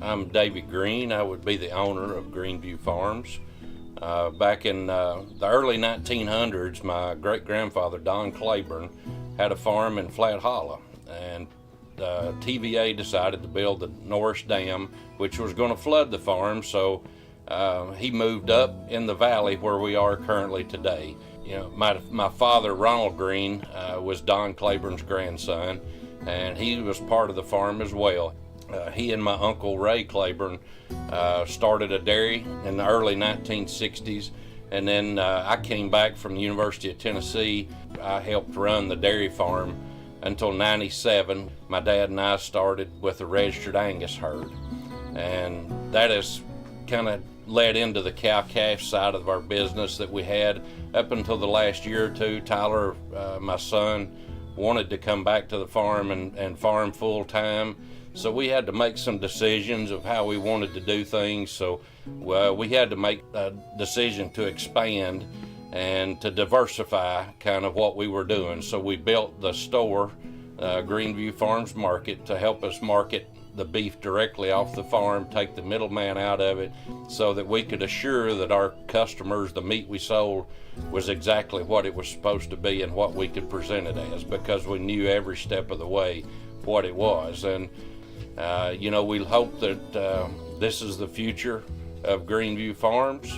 I'm David Green. I would be the owner of Greenview Farms. Back in the early 1900s, my great-grandfather, Don Claiborne, had a farm in Flat Hollow, and TVA decided to build the Norris Dam, which was going to flood the farm, so he moved up in the valley where we are currently today. You know, my father, Ronald Green, was Don Claiborne's grandson, and he was part of the farm as well. He and my uncle Ray Claiborne started a dairy in the early 1960s, and then I came back from the University of Tennessee. I helped run the dairy farm until '97. My dad and I started with a registered Angus herd, and that has kind of led into the cow-calf side of our business that we had up until the last year or two. Tyler, my son, wanted to come back to the farm and farm full-time. So we had to make some decisions of how we wanted to do things. So we had to make a decision to expand and to diversify kind of what we were doing. So we built the store, Greenview Farms Market, to help us market the beef directly off the farm, take the middleman out of it, so that we could assure that our customers, the meat we sold, was exactly what it was supposed to be and what we could present it as, because we knew every step of the way what it was. And you know, we hope that this is the future of Greenview Farms.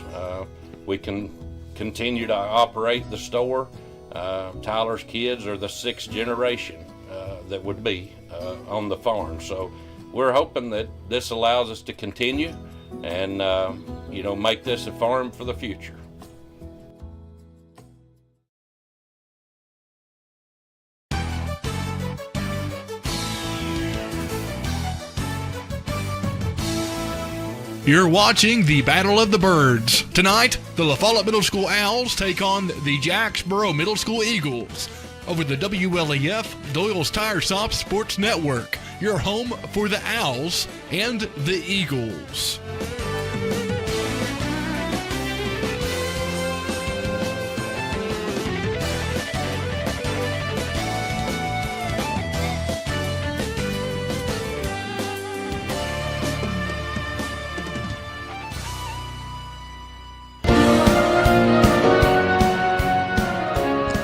We can continue to operate the store. Tyler's kids are the sixth generation that would be on the farm. So we're hoping that this allows us to continue and, you know, make this a farm for the future. You're watching the Battle of the Birds. Tonight, the LaFollette Middle School Owls take on the Jacksboro Middle School Eagles over the WLAF Doyle's Tire Shop Sports Network, your home for the Owls and the Eagles.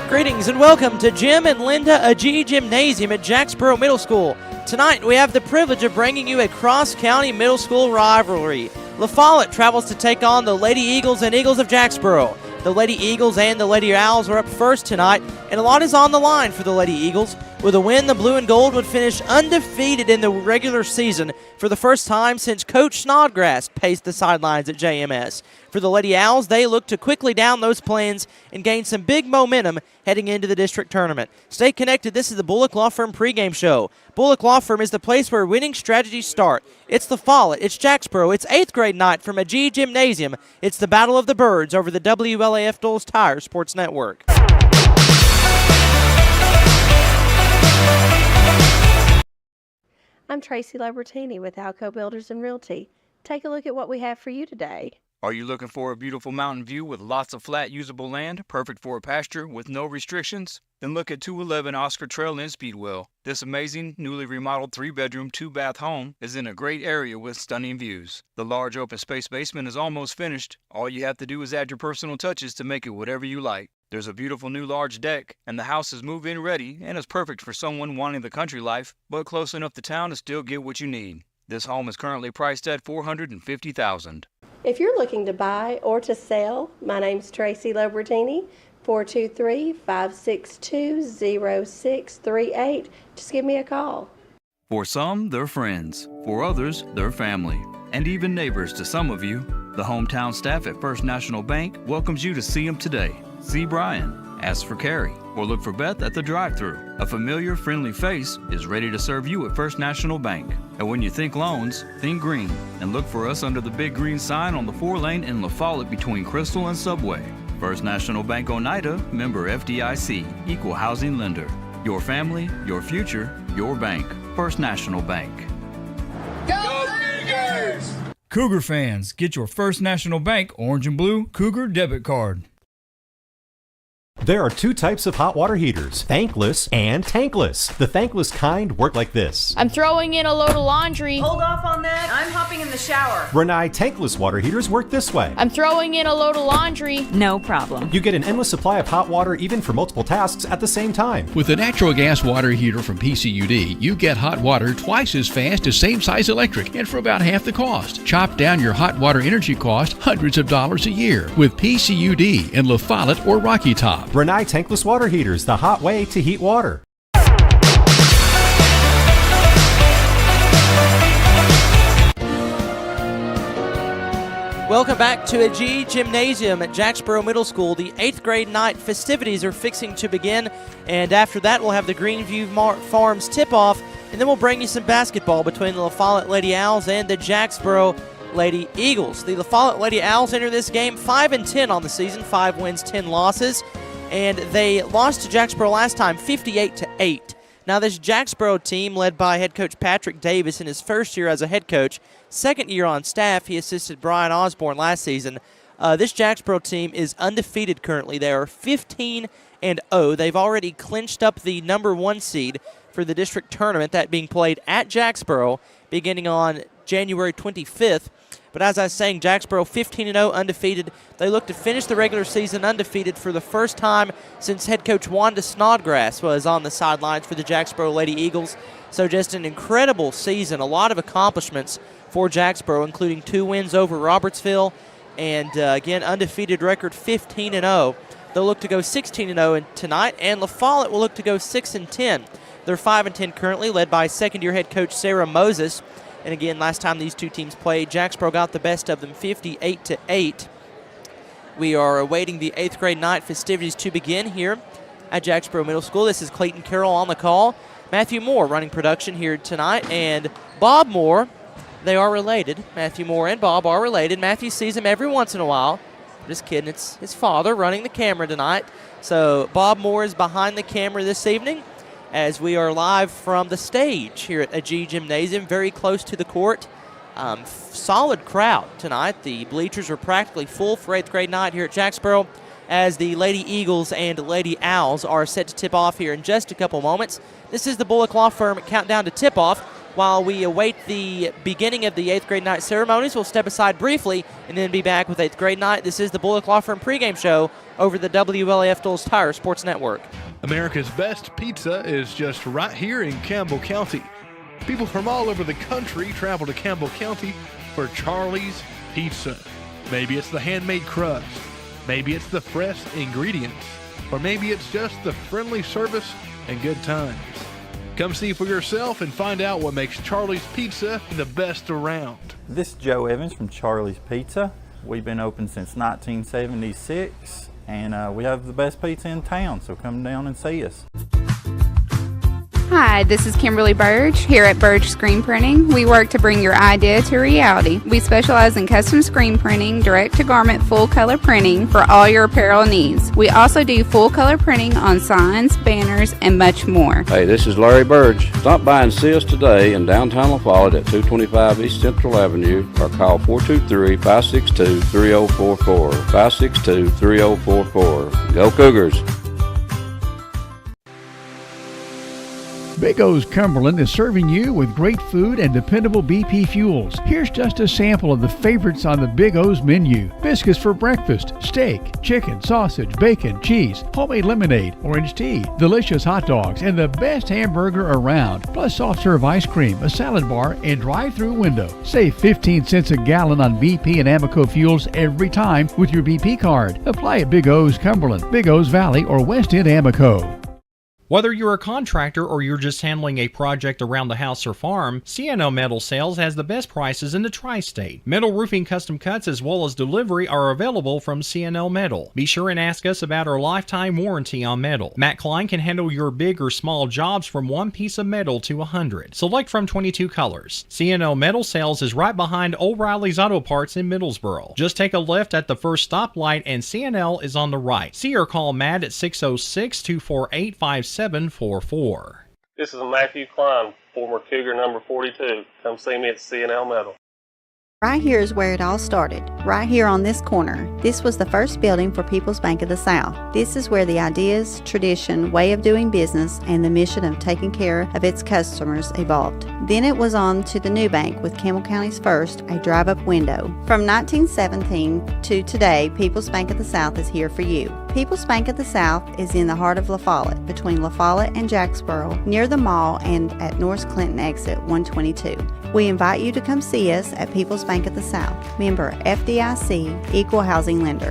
Greetings and welcome to Jim and Linda Agee Gymnasium at Jacksboro Middle School. Tonight we have the privilege of bringing you a cross-county middle school rivalry. LaFollette travels to take on the Lady Eagles and Eagles of Jacksboro. The Lady Eagles and the Lady Owls are up first tonight, and a lot is on the line for the Lady Eagles. With a win, the Blue and Gold would finish undefeated in the regular season for the first time since Coach Snodgrass paced the sidelines at JMS. For the Lady Owls, they look to quickly down those plans and gain some big momentum heading into the district tournament. Stay connected. This is the Bullock Law Firm pregame show. Bullock Law Firm is the place where winning strategies start. It's LaFollette, it's Jacksboro, it's 8th grade night from Agee Gymnasium. It's the Battle of the Birds over the WLAF Doyle's Tire Sports Network. I'm Tracy Lobertini with Alco Builders and Realty. Take a look at what we have for you today. Are you looking for a beautiful mountain view with lots of flat usable land, perfect for a pasture with no restrictions? Then look at 211 Oscar Trail in Speedwell. This amazing, newly remodeled 3-bedroom, 2-bath home is in a great area with stunning views. The large open space basement is almost finished. All you have to do is add your personal touches to make it whatever you like. There's a beautiful new large deck, and the house is move-in ready and is perfect for someone wanting the country life, but close enough to town to still get what you need. This home is currently priced at $450,000. If you're looking to buy or to sell, my name's Tracy Lobertini, 423-562-0638. Just give me a call. For some, they're friends. For others, they're family. And even neighbors to some of you. The hometown staff at First National Bank welcomes you to see them today. See Brian, ask for Carrie, or look for Beth at the drive-thru. A familiar, friendly face is ready to serve you at First National Bank. And when you think loans, think green. And look for us under the big green sign on the 4-lane in LaFollette between Crystal and Subway. First National Bank Oneida, member FDIC, equal housing lender. Your family, your future, your bank. First National Bank. Go Cougars! Cougar fans, get your First National Bank orange and blue Cougar debit card. There are two types of hot water heaters, thankless and tankless. The thankless kind work like this. I'm throwing in a load of laundry. Hold off on that. I'm hopping in the shower. Rinnai tankless water heaters work this way. I'm throwing in a load of laundry. No problem. You get an endless supply of hot water even for multiple tasks at the same time. With the natural gas water heater from PCUD, you get hot water twice as fast as same-size electric and for about half the cost. Chop down your hot water energy cost hundreds of dollars a year with PCUD in LaFollette or Rocky Top. Rinnai tankless water heaters, the hot way to heat water. Welcome back to a G Gymnasium at Jacksboro Middle School. The 8th grade night festivities are fixing to begin, and after that we'll have the Greenview Farms tip-off, and then we'll bring you some basketball between the LaFollette Lady Owls and the Jacksboro Lady Eagles. The LaFollette Lady Owls enter this game 5-10 on the season, 5 wins, 10 losses, and they lost to Jacksboro last time 58-8. Now this Jacksboro team, led by head coach Patrick Davis in his first year as a head coach, second year on staff, he assisted Brian Osborne last season. This Jacksboro team is undefeated currently. They are 15-0. They've already clinched up the number 1 seed for the district tournament, that being played at Jacksboro beginning on January 25th. But as I was saying, Jacksboro 15-0, undefeated. They look to finish the regular season undefeated for the first time since head coach Wanda Snodgrass was on the sidelines for the Jacksboro Lady Eagles. So just an incredible season, a lot of accomplishments for Jacksboro, including 2 wins over Robertsville, and again, undefeated record 15-0. They'll look to go 16-0 tonight, and LaFollette will look to go 6-10. They're 5-10 currently, led by second-year head coach Sarah Moses. And again, last time these two teams played, Jacksboro got the best of them 58-8. We are awaiting the 8th grade night festivities to begin here at Jacksboro Middle School. This is Clayton Carroll on the call. Matthew Moore running production here tonight, and Bob Moore. They are related. Matthew Moore and Bob are related. Matthew sees him every once in a while. Just kidding. It's his father running the camera tonight. So Bob Moore is behind the camera this evening as we are live from the stage here at a G Gymnasium, very close to the court. Solid crowd tonight. The bleachers are practically full for 8th grade night here at Jacksboro, as the Lady Eagles and Lady Owls are set to tip off here in just a couple moments. This is the Bullock Law Firm countdown to tip-off. While we await the beginning of the 8th grade night ceremonies, we'll step aside briefly and then be back with 8th grade night. This is the Bullock Law Firm pregame show over the WLAF Doyle's Tire Sports Network. America's best pizza is just right here in Campbell County. People from all over the country travel to Campbell County for Charlie's Pizza. Maybe it's the handmade crust, maybe it's the fresh ingredients, or maybe it's just the friendly service and good times. Come see for yourself and find out what makes Charlie's Pizza the best around. This is Joe Evans from Charlie's Pizza. We've been open since 1976, and we have the best pizza in town, so come down and see us. Hi, this is Kimberly Burge here at Burge Screen Printing. We work to bring your idea to reality. We specialize in custom screen printing, direct-to-garment full-color printing for all your apparel needs. We also do full-color printing on signs, banners, and much more. Hey, this is Larry Burge. Stop by and see us today in downtown LaFollette at 225 East Central Avenue, or call 423-562-3044. 562-3044. Go Cougars! Big O's Cumberland is serving you with great food and dependable BP fuels. Here's just a sample of the favorites on the Big O's menu. Biscuits for breakfast, steak, chicken, sausage, bacon, cheese, homemade lemonade, orange tea, delicious hot dogs, and the best hamburger around. Plus soft serve ice cream, a salad bar, and drive-through window. Save 15 cents a gallon on BP and Amoco fuels every time with your BP card. Apply at Big O's Cumberland, Big O's Valley, or West End Amoco. Whether you're a contractor or you're just handling a project around the house or farm, C&L Metal Sales has the best prices in the tri-state. Metal roofing custom cuts as well as delivery are available from C&L Metal. Be sure and ask us about our lifetime warranty on metal. Matt Klein can handle your big or small jobs from 1 piece of metal to 100. Select from 22 colors. C&L Metal Sales is right behind O'Reilly's Auto Parts in Middlesboro. Just take a left at the first stoplight and C&L is on the right. See or call Matt at 606-248-5744. This is Matthew Klein, former Cougar number 42. Come see me at C&L Metal. Right here is where it all started, right here on this corner. This was the first building for People's Bank of the South. This is where the ideas, tradition, way of doing business, and the mission of taking care of its customers evolved. Then it was on to the new bank with Campbell County's first, a drive-up window. From 1917 to today, People's Bank of the South is here for you. People's Bank of the South is in the heart of LaFollette, between LaFollette and Jacksboro, near the mall and at North Clinton exit 122. We invite you to come see us at People's Bank of the South, member FDIC, equal housing lender.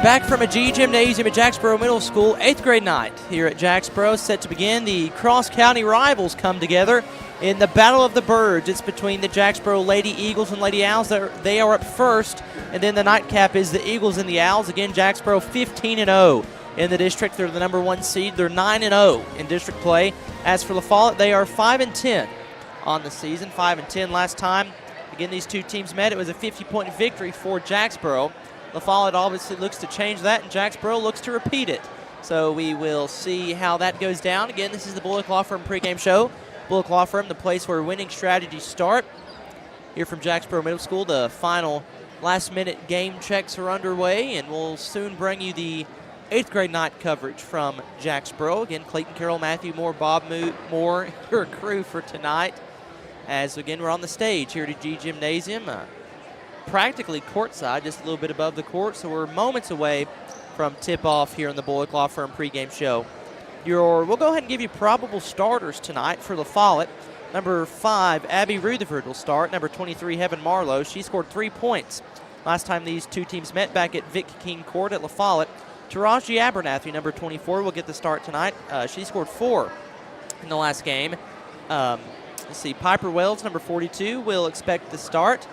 Back from a G Gymnasium at Jacksboro Middle School, 8th grade night here at Jacksboro, set to begin. The cross-county rivals come together in the Battle of the Birds. It's between the Jacksboro Lady Eagles and Lady Owls. They are up first, and then the nightcap is the Eagles and the Owls. Again, Jacksboro 15-0 in the district. They're the number 1 seed. They're 9-0 in district play. As for LaFollette, they are 5-10 on the season, 5-10 last time. Again, these two teams met. It was a 50-point victory for Jacksboro. LaFollette obviously looks to change that, and Jacksboro looks to repeat it. So we will see how that goes down. Again, this is the Bullock Law Firm pregame show. Bullock Law Firm, the place where winning strategies start. Here from Jacksboro Middle School, the final last-minute game checks are underway, and we'll soon bring you the 8th grade night coverage from Jacksboro. Again, Clayton Carroll, Matthew Moore, Bob Moore, your crew for tonight. As, again, we're on the stage here at G Gymnasium. Practically courtside, just a little bit above the court, so we're moments away from tip-off here on the Bullock Law Firm pregame show. We'll go ahead and give you probable starters tonight for LaFollette. Number 5, Abby Rutherford will start. Number 23, Heaven Marlowe. She scored 3 points last time these two teams met back at Vic King Court at LaFollette. Taraji Abernathy, number 24, will get the start tonight. She scored 4 in the last game. Let's see, Piper Wells, number 42, will expect the start.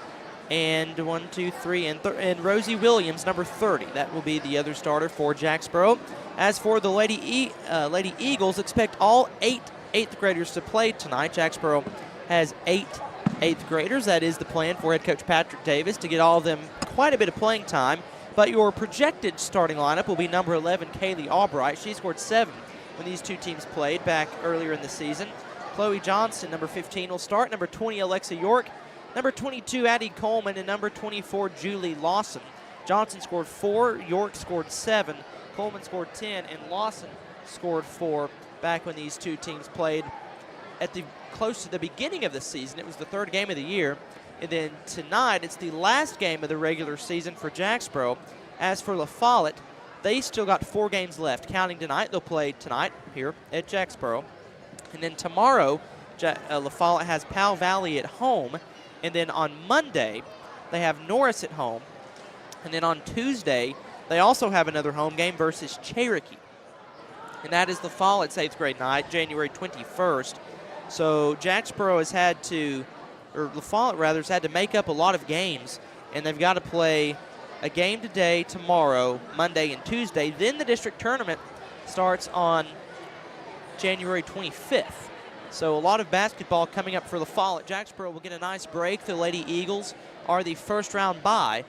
And 1, 2, 3, and Rosie Williams, number 30. That will be the other starter for Jacksboro. As for the Lady Eagles, expect all 8 8th graders to play tonight. Jacksboro has 8 8th graders. That is the plan for head coach Patrick Davis, to get all of them quite a bit of playing time. But your projected starting lineup will be number 11, Kaylee Albright. She scored 7 when these two teams played back earlier in the season. Chloe Johnson, number 15, will start. Number 20, Alexa York. Number 22, Addie Coleman, and number 24, Julie Lawson. Johnson scored 4, York scored 7, Coleman scored 10, and Lawson scored 4 back when these two teams played at close to the beginning of the season. It was the 3rd game of the year. And then tonight, it's the last game of the regular season for Jacksboro. As for LaFollette, they still got 4 games left. Counting tonight, they'll play tonight here at Jacksboro. And then tomorrow, LaFollette has Powell Valley at home. And then on Monday, they have Norris at home. And then on Tuesday, they also have another home game versus Cherokee. And that is LaFollette's 8th grade night, January 21st. So Jacksboro has had to, or LaFollette rather, has had to make up a lot of games. And they've got to play a game today, tomorrow, Monday, and Tuesday. Then the district tournament starts on January 25th. So a lot of basketball coming up for LaFollette. Jacksboro will get a nice break. The Lady Eagles are the first round bye,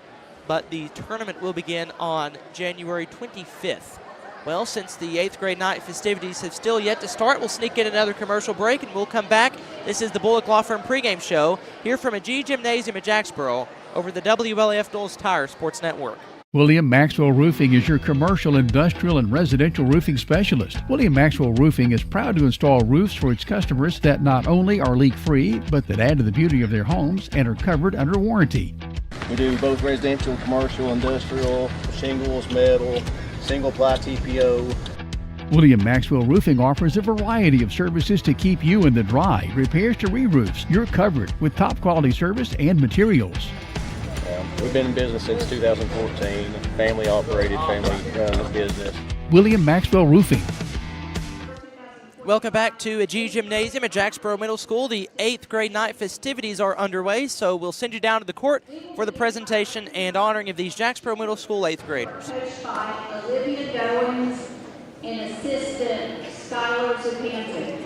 but the tournament will begin on January 25th. Well, since the 8th grade night festivities have still yet to start, we'll sneak in another commercial break and we'll come back. This is the Bullock Law Firm pregame show here from a G Gymnasium at Jacksboro over the WLAF Dulles Tire Sports Network. William Maxwell Roofing is your commercial, industrial, and residential roofing specialist. William Maxwell Roofing is proud to install roofs for its customers that not only are leak-free, but that add to the beauty of their homes and are covered under warranty. We do both residential, commercial, industrial, shingles, metal, single-ply TPO. William Maxwell Roofing offers a variety of services to keep you in the dry. Repairs to re-roofs. You're covered with top-quality service and materials. We've been in business since 2014, family-operated, family-run business. William Maxwell Roofing. Welcome back to a G Gymnasium at Jacksboro Middle School. The 8th grade night festivities are underway, so we'll send you down to the court for the presentation and honoring of these Jacksboro Middle School 8th graders. Coached by Olivia Goins and assistant Skylar Zupanzik.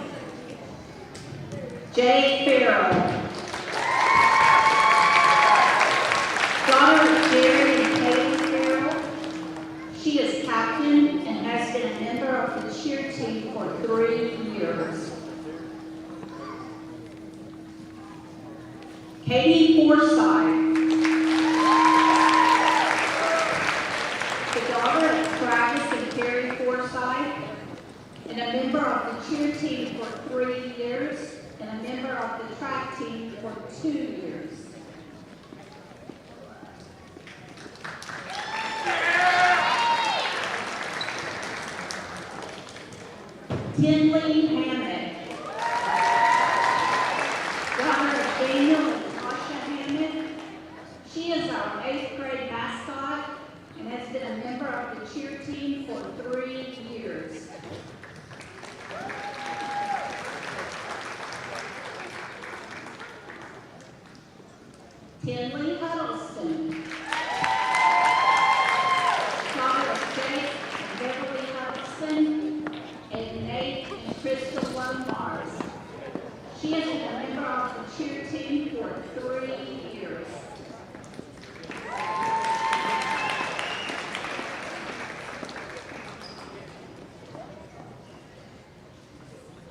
Jay Farrell. Daughter of Jerry and Katie Farrell. She is captain and has been a member of the cheer team for 3 years. Katie Forsythe, the daughter of Travis and Carrie Forsythe, and a member of the cheer team for 3 years, and a member of the track team for 2 years. Tinley Hammett, daughter of Daniel and Tasha Hammett. She is our 8th grade mascot and has been a member of the cheer team for 3 years. Tinley Huddleston, daughter of Jake and Beverly Huddleston, and Nate and Crystal Lombars. She has been a member of the cheer team for 3 years.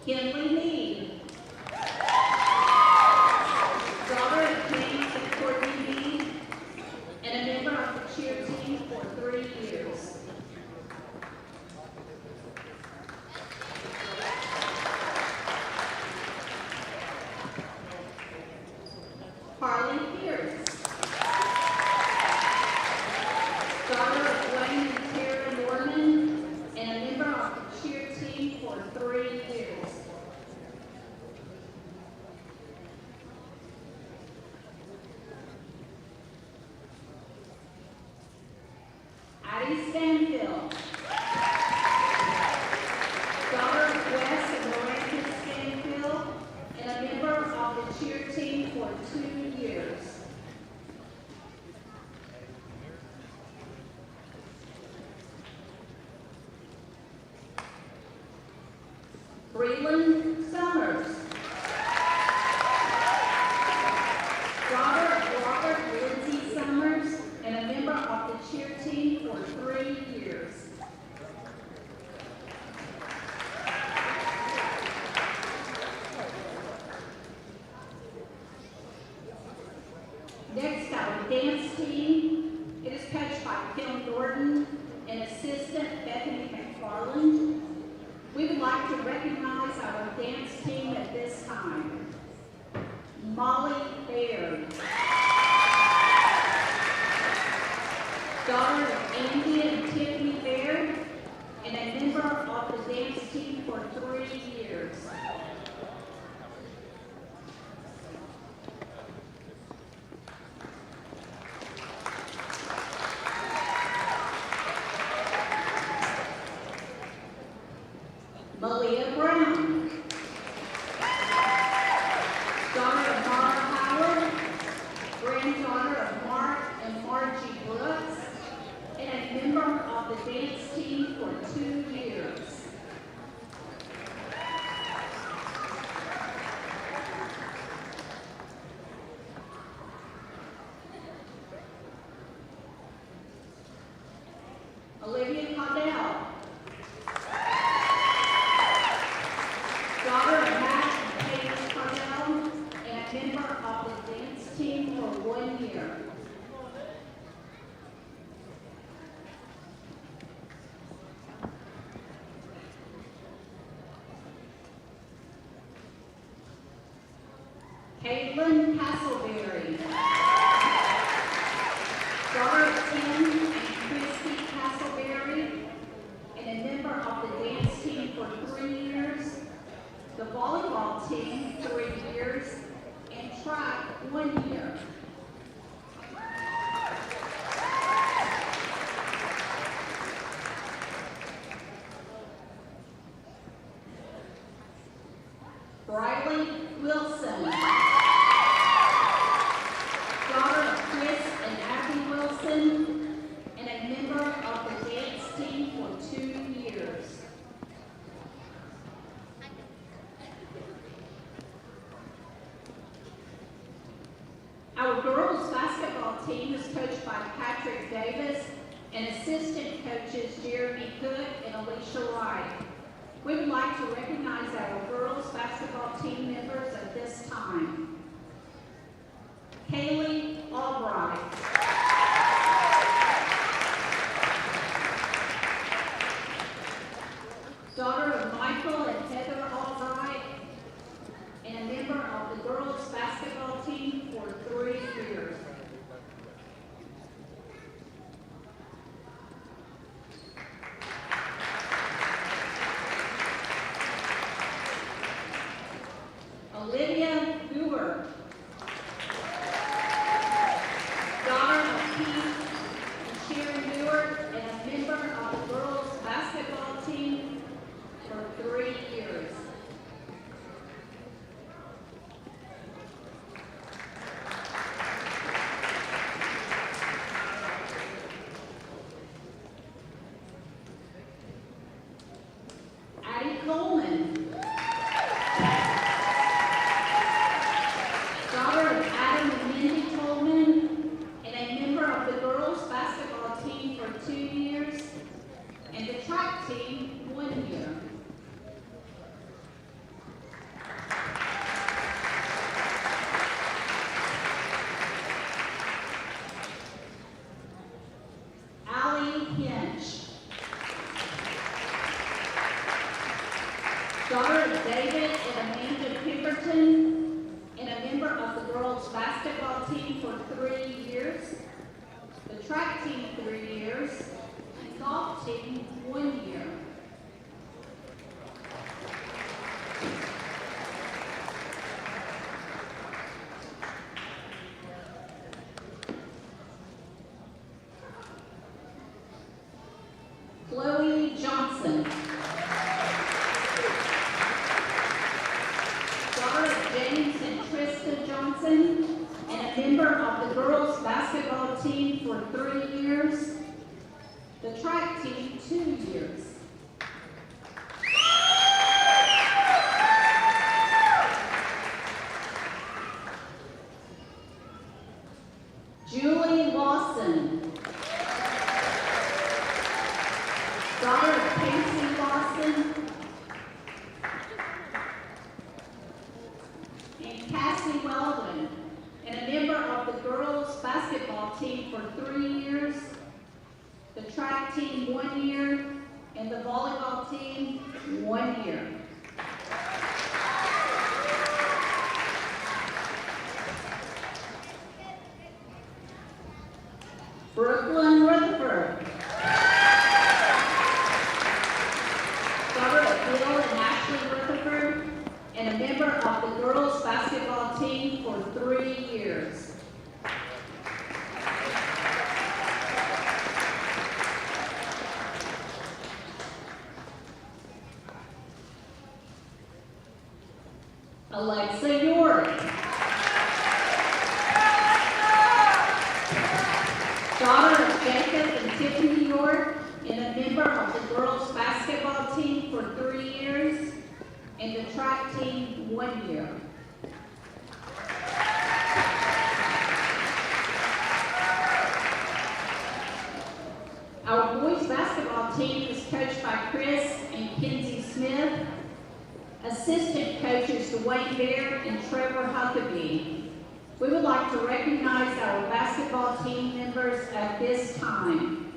Kinley Mead, daughter of James and Courtney Mead, and a member of the cheer team for 3 years. Harley Pierce, daughter of Wayne and Tara Norman, and a member of the cheer team for 3 years. Addie Stanfield, daughter of Wes and Miranda Stanfield, and a member of the cheer team for 2 years. Breland Summers, daughter of Robert and Lindsay Summers, and a member of the cheer team for 3 years. Next, our dance team. It is coached by Kim Norton and assistant Bethany McFarland. We would like to recognize our dance team at this time. Molly Baird, daughter of Andy and Tiffany Baird, and a member of the dance team for 3 years. Malia Brown, daughter of Mara Howard, granddaughter of Mark and Margie Brooks, and a member of the dance team for 2 years. Olivia Caudell, daughter of Matt and Paige Caudell, and a member of the dance team for 1 year. Caitlin Castleberry, daughter of Tim and Christy Castleberry, and a member of the dance team for 3 years, the volleyball team 3 years, and track 1 year. Briley Wilson, daughter of Chris and Abby Wilson, and a member of the dance team for 2 years. Our girls basketball team is coached by Patrick Davis and assistant coaches Jeremy Cook and Alicia Wright. We would like to recognize our girls basketball team members at this time. for 3 years. The track team, 2 years. Julie Lawson, daughter of Casey Lawson and Cassie Weldon, and a member of the girls basketball team for 3 years, the track team 1 year, and the volleyball team 1 year. Brooklyn Rutherford, daughter of Bill and Ashley Rutherford, and a member of the girls basketball team for 3 years. Alexa York, daughter of Jacob and Tiffany York, and a member of the girls basketball team for 3 years, and the track team 1 year. Our boys basketball team is coached by Chris and Kenzie Smith. Assistant coaches Dwayne Baird and Trevor Huckabee. We would like to recognize our basketball team members at this time.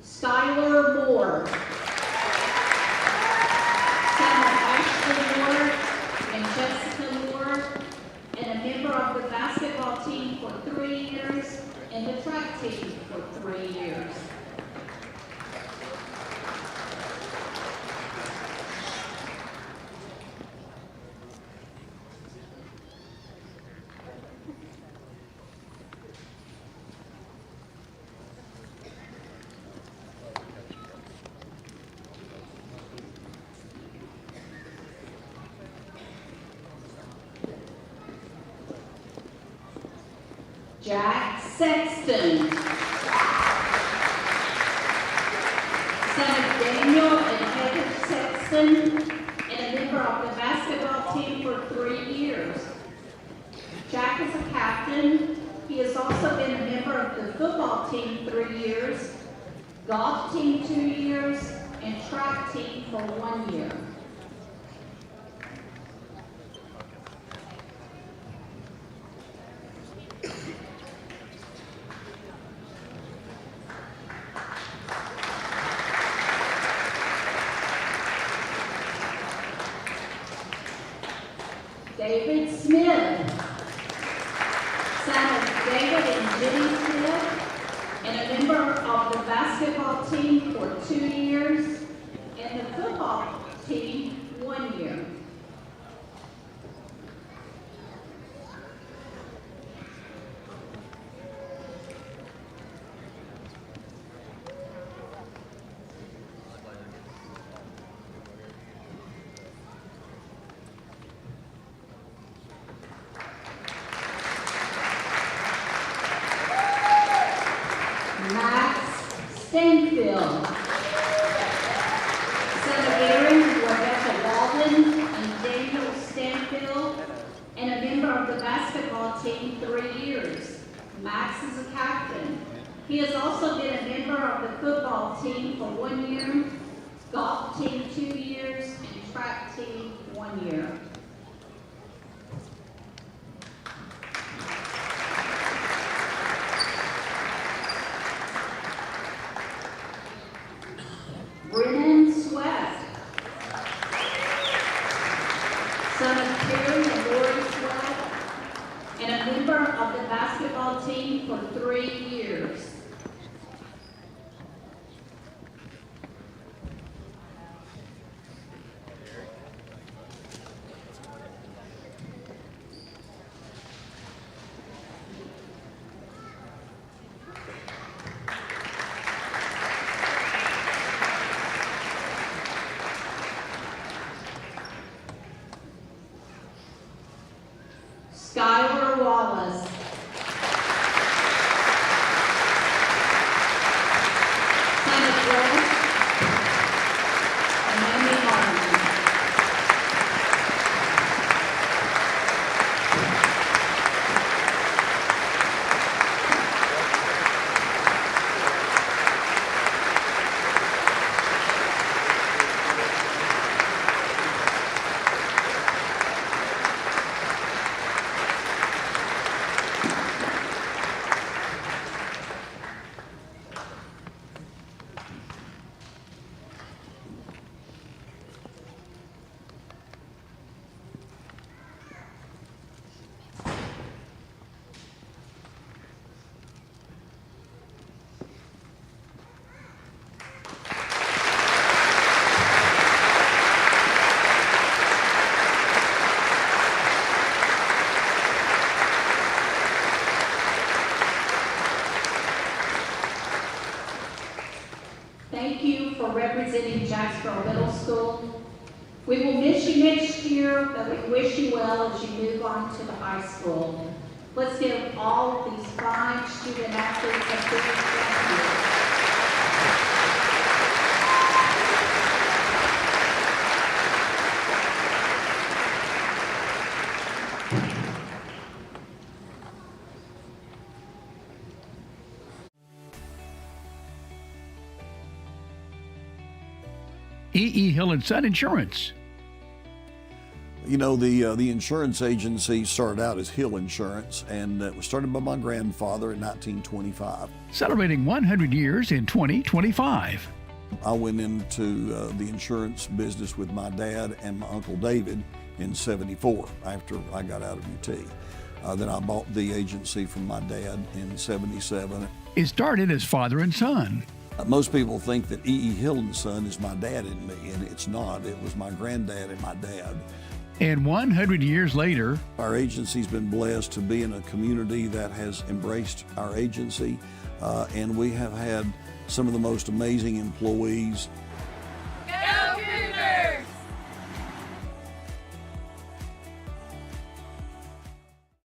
Skylar Moore, son of Ashley Moore and Jessica Moore, and a member of the basketball team for 3 years and the track team for 3 years. Jack Sexton, son of Daniel and Heather Sexton, and a member of the basketball team for 3 years. Jack is a captain. He has also been a member of the football team 3 years, golf team 2 years, and track team for 1 year. David Smith, son of David and Jenny Smith, and a member of the basketball team for 2 years, and the football team 1 year. Stanfield, son of Aaron and Rebecca Walden and Daniel Stanfield, and a member of the basketball team 3 years. Max is a captain. He has also been a member of the football team for 1 year, golf team 2 years, and track team 1 year. Brennan Sweat, son of Terry and Lori Sweat, and a member of the basketball team for 3 years. Skylar Wallace, representing Jacksboro Middle School. We will miss you next year, but we wish you well as you move on to the high school. Let's give all these fine student athletes a big thank you. E.E. Hill & Son Insurance. You know, the insurance agency started out as Hill Insurance, and it was started by my grandfather in 1925. Celebrating 100 years in 2025. I went into the insurance business with my dad and my Uncle David in '74 after I got out of UT. Then I bought the agency from my dad in '77. It started as father and son. Most people think that E.E. Hill & Son is my dad and me, and it's not. It was my granddad and my dad. And 100 years later, our agency's been blessed to be in a community that has embraced our agency, and we have had some of the most amazing employees. Go Cougars!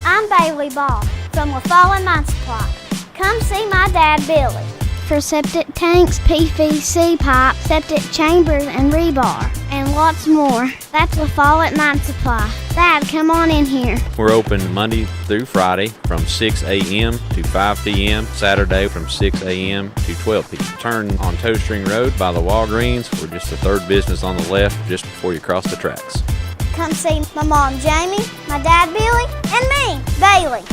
I'm Bailey Ball from LaFollette Mine Supply. Come see my dad, Billy. For septic tanks, PVC pipe, septic chambers, and rebar, and lots more. That's LaFollette Mine Supply. Dad, come on in here. We're open Monday through Friday from 6 a.m. to 5 p.m., Saturday from 6 a.m. to 12 p.m. Turn on Toe String Road by the Walgreens. We're just the third business on the left just before you cross the tracks. Come see my mom, Jamie, my dad, Billy, and me, Bailey.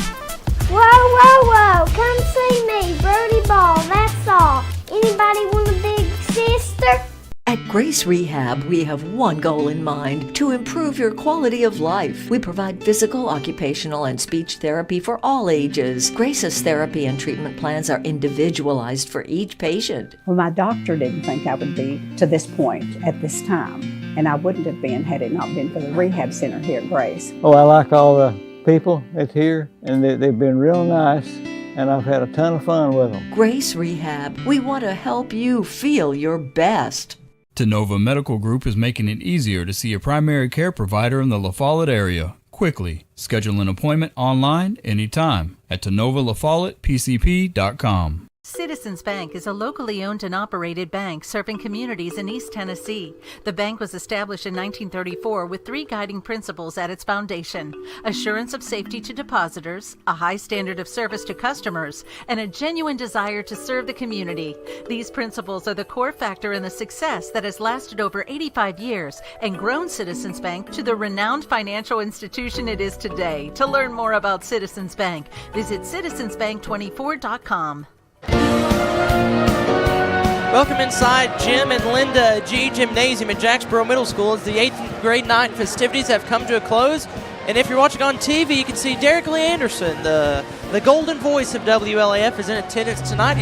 Whoa, whoa, whoa, come see me, Brody Ball, that's all. Anybody want a big sister? At Grace Rehab, we have one goal in mind: to improve your quality of life. We provide physical, occupational, and speech therapy for all ages. Grace's therapy and treatment plans are individualized for each patient. Well, my doctor didn't think I would be to this point at this time, and I wouldn't have been had it not been for the rehab center here at Grace. Oh, I like all the people that's here, and they've been real nice, and I've had a ton of fun with them. Grace Rehab, we want to help you feel your best. Tenova Medical Group is making it easier to see a primary care provider in the LaFollette area quickly. Schedule an appointment online anytime at TenovaLaFollettePCP.com. Citizens Bank is a locally owned and operated bank serving communities in East Tennessee. The bank was established in 1934 with three guiding principles at its foundation: assurance of safety to depositors, a high standard of service to customers, and a genuine desire to serve the community. These principles are the core factor in the success that has lasted over 85 years and grown Citizens Bank to the renowned financial institution it is today. To learn more about Citizens Bank, visit citizensbank24.com. Welcome inside Jim and Linda G Gymnasium at Jacksboro Middle School as the 8th grade night festivities have come to a close. And if you're watching on TV, you can see Derek Lee Anderson, the golden voice of WLAF, is in attendance tonight.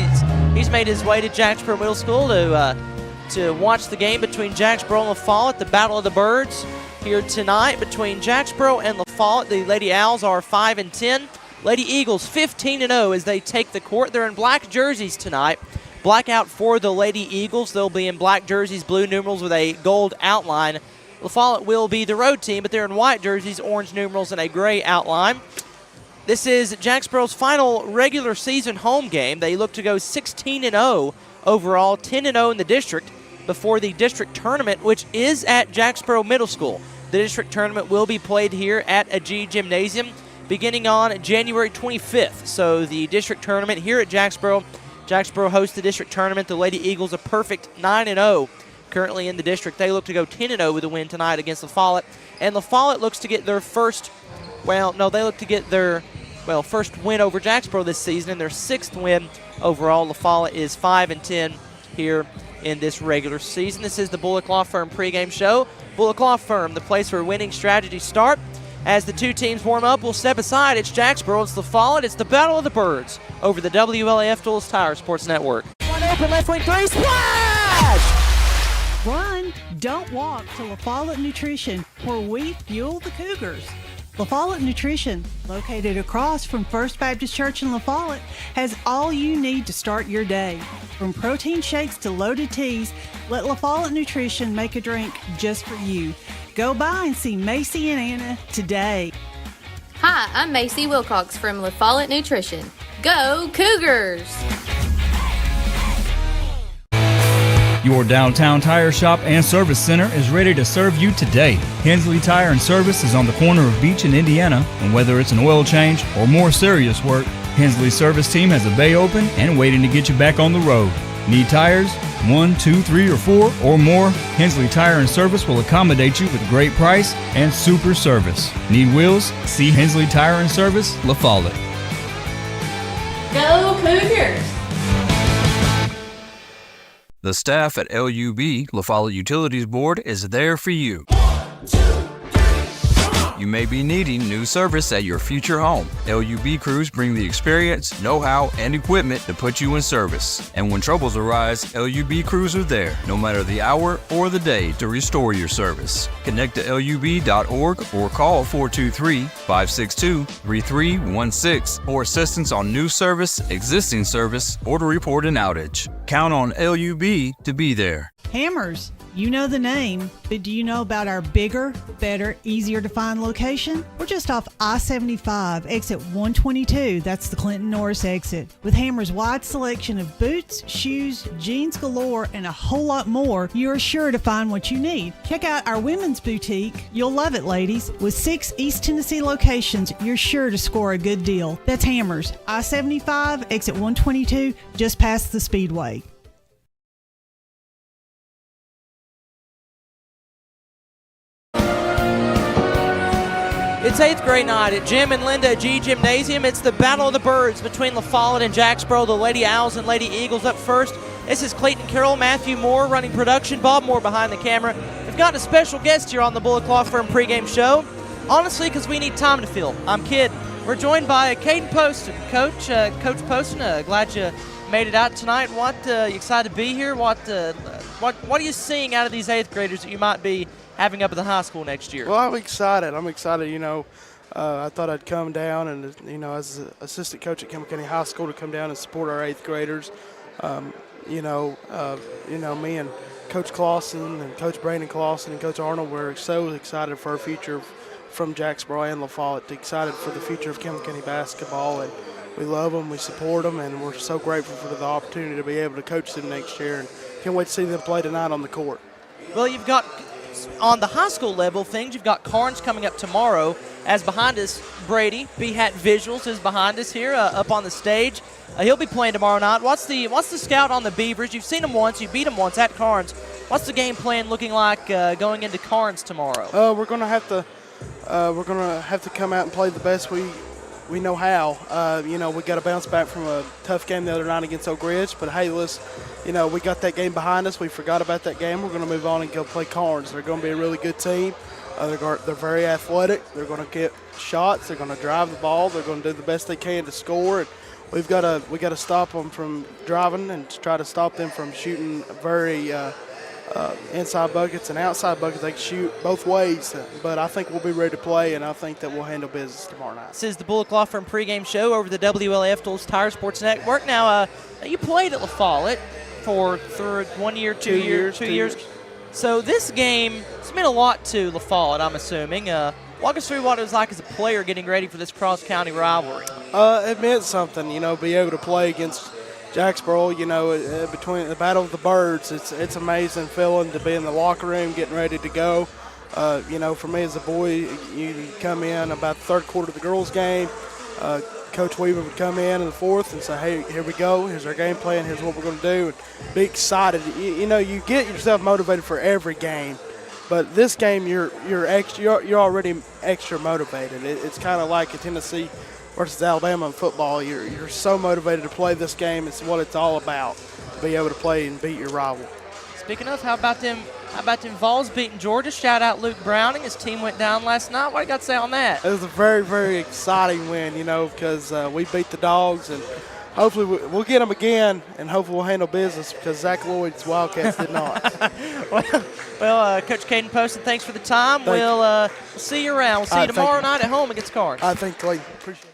He's made his way to Jacksboro Middle School to watch the game between Jacksboro and LaFollette, the Battle of the Birds here tonight between Jacksboro and LaFollette. The Lady Owls are 5-10. Lady Eagles 15-0 as they take the court. They're in black jerseys tonight. Blackout for the Lady Eagles. They'll be in black jerseys, blue numerals with a gold outline. LaFollette will be the road team, but they're in white jerseys, orange numerals, and a gray outline. This is Jacksboro's final regular season home game. They look to go 16-0 overall, 10-0 in the district before the district tournament, which is at Jacksboro Middle School. The district tournament will be played here at a G Gymnasium beginning on January 25th. So the district tournament here at Jacksboro. Jacksboro hosts the district tournament. The Lady Eagles a perfect 9-0 currently in the district. They look to go 10-0 with a win tonight against LaFollette. And LaFollette looks to get their first win over Jacksboro this season and their 6th win overall. LaFollette is 5-10 here in this regular season. This is the Bullock Law Firm pregame show. Bullock Law Firm, the place where winning strategies start. As the two teams warm up, we'll step aside. It's Jacksboro, it's LaFollette, it's the Battle of the Birds over the WLAF Duals Tire Sports Network. One open, left wing three, splash! Run, don't walk to LaFollette Nutrition, where we fuel the Cougars. LaFollette Nutrition, located across from First Baptist Church in LaFollette, has all you need to start your day. From protein shakes to loaded teas, let LaFollette Nutrition make a drink just for you. Go by and see Macy and Anna today. Hi, I'm Macy Wilcox from LaFollette Nutrition. Go Cougars! Your downtown tire shop and service center is ready to serve you today. Hensley Tire and Service is on the corner of Beach and Indiana, and whether it's an oil change or more serious work, Hensley's service team has a bay open and waiting to get you back on the road. Need tires? 1, 2, 3, or 4 or more? Hensley Tire and Service will accommodate you with a great price and super service. Need wheels? See Hensley Tire and Service, LaFollette. Go Cougars! The staff at LUB, LaFollette Utilities Board, is there for you. You may be needing new service at your future home. LUB crews bring the experience, know-how, and equipment to put you in service. And when troubles arise, LUB crews are there, no matter the hour or the day, to restore your service. Connect to LUB.org or call 423-562-3316 for assistance on new service, existing service, or to report an outage. Count on LUB to be there. Hammers, you know the name, but do you know about our bigger, better, easier to find location? We're just off I-75, exit 122. That's the Clinton Norris exit. With Hammer's wide selection of boots, shoes, jeans galore, and a whole lot more, you're sure to find what you need. Check out our women's boutique. You'll love it, ladies. With 6 East Tennessee locations, you're sure to score a good deal. That's Hammers, I-75, exit 122, just past the Speedway. It's 8th grade night at Jim and Linda G Gymnasium. It's the Battle of the Birds between LaFollette and Jacksboro. The Lady Owls and Lady Eagles up first. This is Clayton Carroll, Matthew Moore running production, Bob Moore behind the camera. We've got a special guest here on the Bullock Law Firm pregame show. Honestly, because we need time to fill. I'm kidding. We're joined by Caden Poston. Coach Poston, glad you made it out tonight. What you excited to be here? What are you seeing out of these 8th graders that you might be having up at the high school next year? Well, I'm excited. I thought I'd come down and, as an assistant coach at Campbell County High School, to come down and support our 8th graders. Me and Coach Clausen and Coach Brandon Clausen and Coach Arnold were so excited for our future from Jacksboro and LaFollette, excited for the future of Campbell County basketball. And we love them, we support them, and we're so grateful for the opportunity to be able to coach them next year. And can't wait to see them play tonight on the court. Well, you've got, on the high school level things, you've got Carnes coming up tomorrow. As behind us, Brady, B-Hat Visuals, is behind us here up on the stage. He'll be playing tomorrow night. What's the scout on the Beavers? You've seen them once. You beat them once at Carnes. What's the game plan looking like going into Carnes tomorrow? We're going to have to come out and play the best we know how. We got to bounce back from a tough game the other night against Oak Ridge. But hey, we got that game behind us. We forgot about that game. We're going to move on and go play Carnes. They're going to be a really good team. They're very athletic. They're going to get shots. They're going to drive the ball. They're going to do the best they can to score. And we got to stop them from driving and try to stop them from shooting very inside buckets and outside buckets. They can shoot both ways. But I think we'll be ready to play, and I think that we'll handle business tomorrow night. This is the Bullock Law Firm pregame show over the WLAF Duals Tire Sports Network. Now, you played at LaFollette for 1 year, 2 years. So this game, it's meant a lot to LaFollette, I'm assuming. Walk us through what it was like as a player getting ready for this cross-county rivalry. It meant something, be able to play against Jacksboro, between the Battle of the Birds. It's amazing feeling to be in the locker room getting ready to go. For me as a boy, you come in about the third quarter of the girls' game. Coach Weaver would come in the fourth and say, hey, here we go. Here's our game plan. Here's what we're going to do. And be excited. You get yourself motivated for every game. But this game, you're already extra motivated. It's kind of like a Tennessee versus Alabama in football. You're so motivated to play this game. It's what it's all about, to be able to play and beat your rival. Speaking of, how about them Vols beating Georgia? Shout out Luke Browning. His team went down last night. What do you got to say on that? It was a very, very exciting win, because we beat the Dogs, and hopefully we'll get them again, and hopefully we'll handle business because Zach Lloyd's Wildcats did not. Well, Coach Caden Poston, thanks for the time. We'll see you around. We'll see you tomorrow night at home against Cards. Thank you. Appreciate it.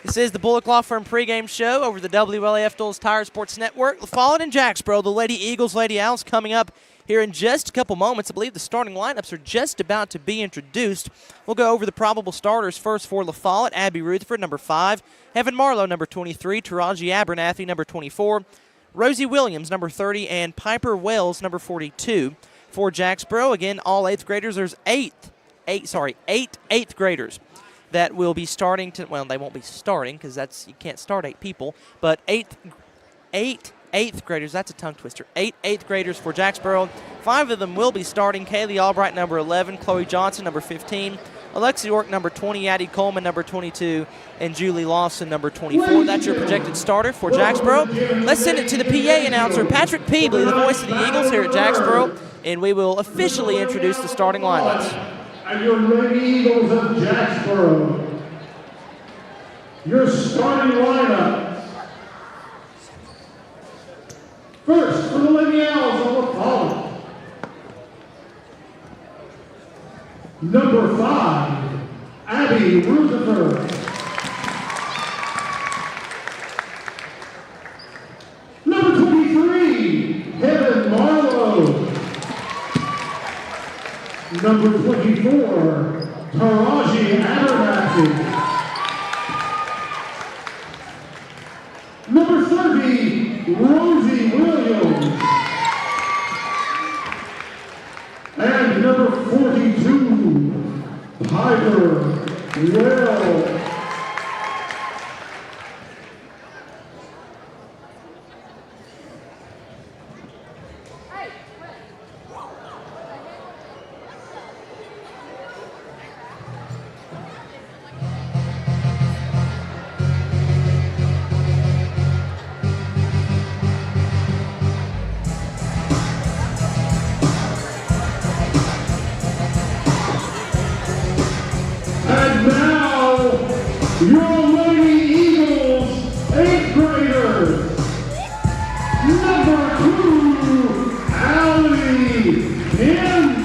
This is the Bullock Law Firm pregame show over the WLAF Dulles Tire Sports Network. LaFollette and Jacksboro, the Lady Eagles, Lady Owls coming up here in just a couple moments. I believe the starting lineups are just about to be introduced. We'll go over the probable starters first for LaFollette. Abby Rutherford, number 5. Heaven Marlowe, number 23. Taraji Abernathy, number 24. Rosie Williams, number 30. And Piper Wells, number 42. For Jacksboro, again, all 8th graders. There's eight 8th graders that will be starting to, well, they won't be starting because you can't start 8 people, but 8th graders, that's a tongue twister. 8th graders for Jacksboro. 5 of them will be starting. Kaylee Albright, number 11. Chloe Johnson, number 15. Alexia York, number 20. Addie Coleman, number 22. And Julie Lawson, number 24. That's your projected starter for Jacksboro. Let's send it to the PA announcer, Patrick Peebley, the voice of the Eagles here at Jacksboro, and we will officially introduce the starting lineups. And your Lady Eagles of Jacksboro, your starting lineup. First, for the Lady Owls of LaFollette, number 5, Abby Rutherford. Number 23, Heaven Marlowe. Number 24, Taraji Abernathy. Number 30, Rosie Williams. And number 42, Piper Wells. And now, your Lady Eagles 8th graders. Number 2, Allie Hinch.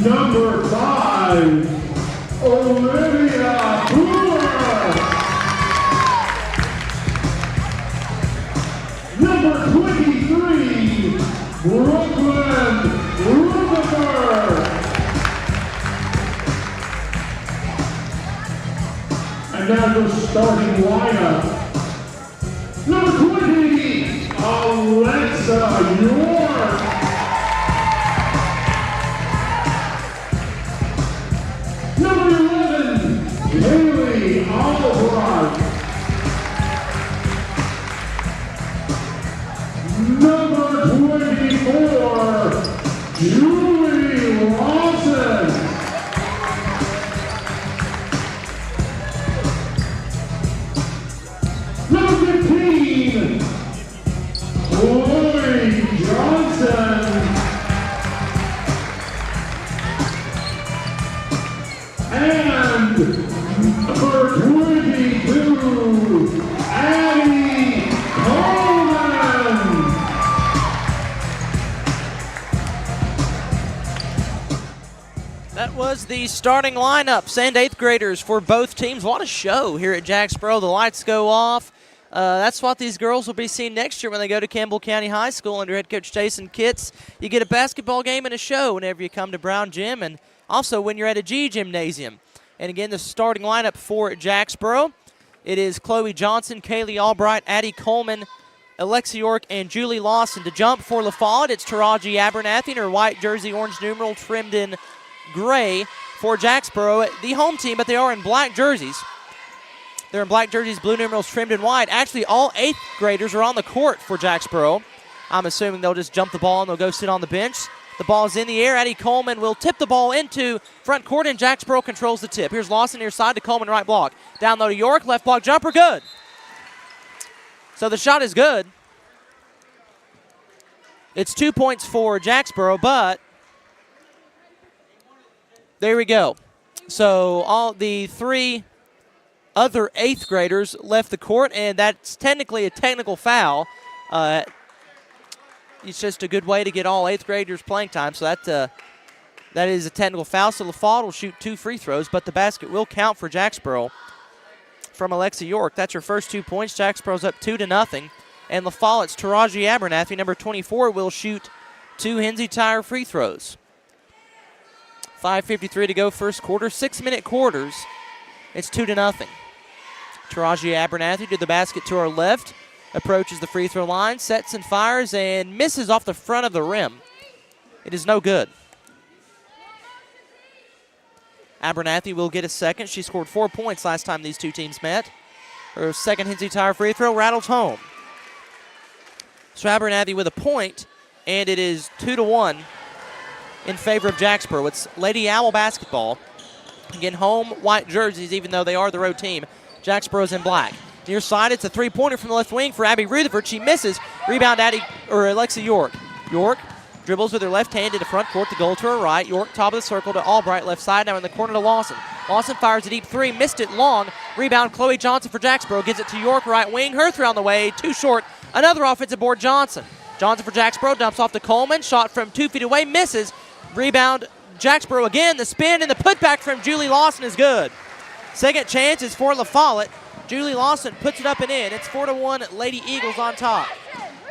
Number 5, Olivia Brewer. Number 23, Brooklyn Rutherford. And now the starting lineup. Number 20, Alexa York. Number 11, Kaylee Albright. Number 24, Julie Lawson. Number 15, Chloe Johnson. And number 22, Addie Coleman. That was the starting lineups and 8th graders for both teams. What a show here at Jacksboro. The lights go off. That's what these girls will be seeing next year when they go to Campbell County High School under head coach Jason Kitts. You get a basketball game and a show whenever you come to Brown Gym, and also when you're at a G Gymnasium. And again, the starting lineup for Jacksboro, it is Chloe Johnson, Kaylee Albright, Addie Coleman, Alexia York, and Julie Lawson. To jump for LaFollette, it's Taraji Abernathy in her white jersey, orange numeral trimmed in gray. For Jacksboro, the home team, but they are in black jerseys. They're in black jerseys, blue numerals trimmed in white. Actually, all 8th graders are on the court for Jacksboro. I'm assuming they'll just jump the ball and they'll go sit on the bench. The ball is in the air. Addie Coleman will tip the ball into front court, and Jacksboro controls the tip. Here's Lawson near side to Coleman, right block. Down low to York, left block jumper, good. So the shot is good. It's 2 points for Jacksboro, but there we go. So all the 3 other 8th graders left the court, and that's technically a technical foul. It's just a good way to get all 8th graders playing time, so that is a technical foul. So LaFollette will shoot 2 free throws, but the basket will count for Jacksboro from Alexa York. That's her first 2 points. Jacksboro's up 2-0. And LaFollette's Taraji Abernathy, number 24, will shoot 2 Hensley Tire free throws. 5:53 to go first quarter. 6-minute quarters. It's 2-0. Taraji Abernathy to the basket to her left. Approaches the free throw line, sets and fires, and misses off the front of the rim. It is no good. Abernathy will get a second. She scored 4 points last time these two teams met. Her second Hensley Tire free throw rattles home. So Abernathy with a point, and it is 2-1 in favor of Jacksboro. It's Lady Owl basketball. Again, home white jerseys, even though they are the road team. Jacksboro's in black. Near side, it's a three-pointer from the left wing for Abby Rutherford. She misses. Rebound, Alexa York. York dribbles with her left hand into front court. The goal to her right. York, top of the circle to Albright, left side. Now in the corner to Lawson. Lawson fires a deep three. Missed it long. Rebound, Chloe Johnson for Jacksboro. Gives it to York, right wing. Her three on the way. Too short. Another offensive board, Johnson. Johnson for Jacksboro. Dumps off to Coleman. Shot from 2 feet away. Misses. Rebound, Jacksboro again. The spin and the putback from Julie Lawson is good. Second chance is for LaFollette. Julie Lawson puts it up and in. It's 4-1 Lady Eagles on top.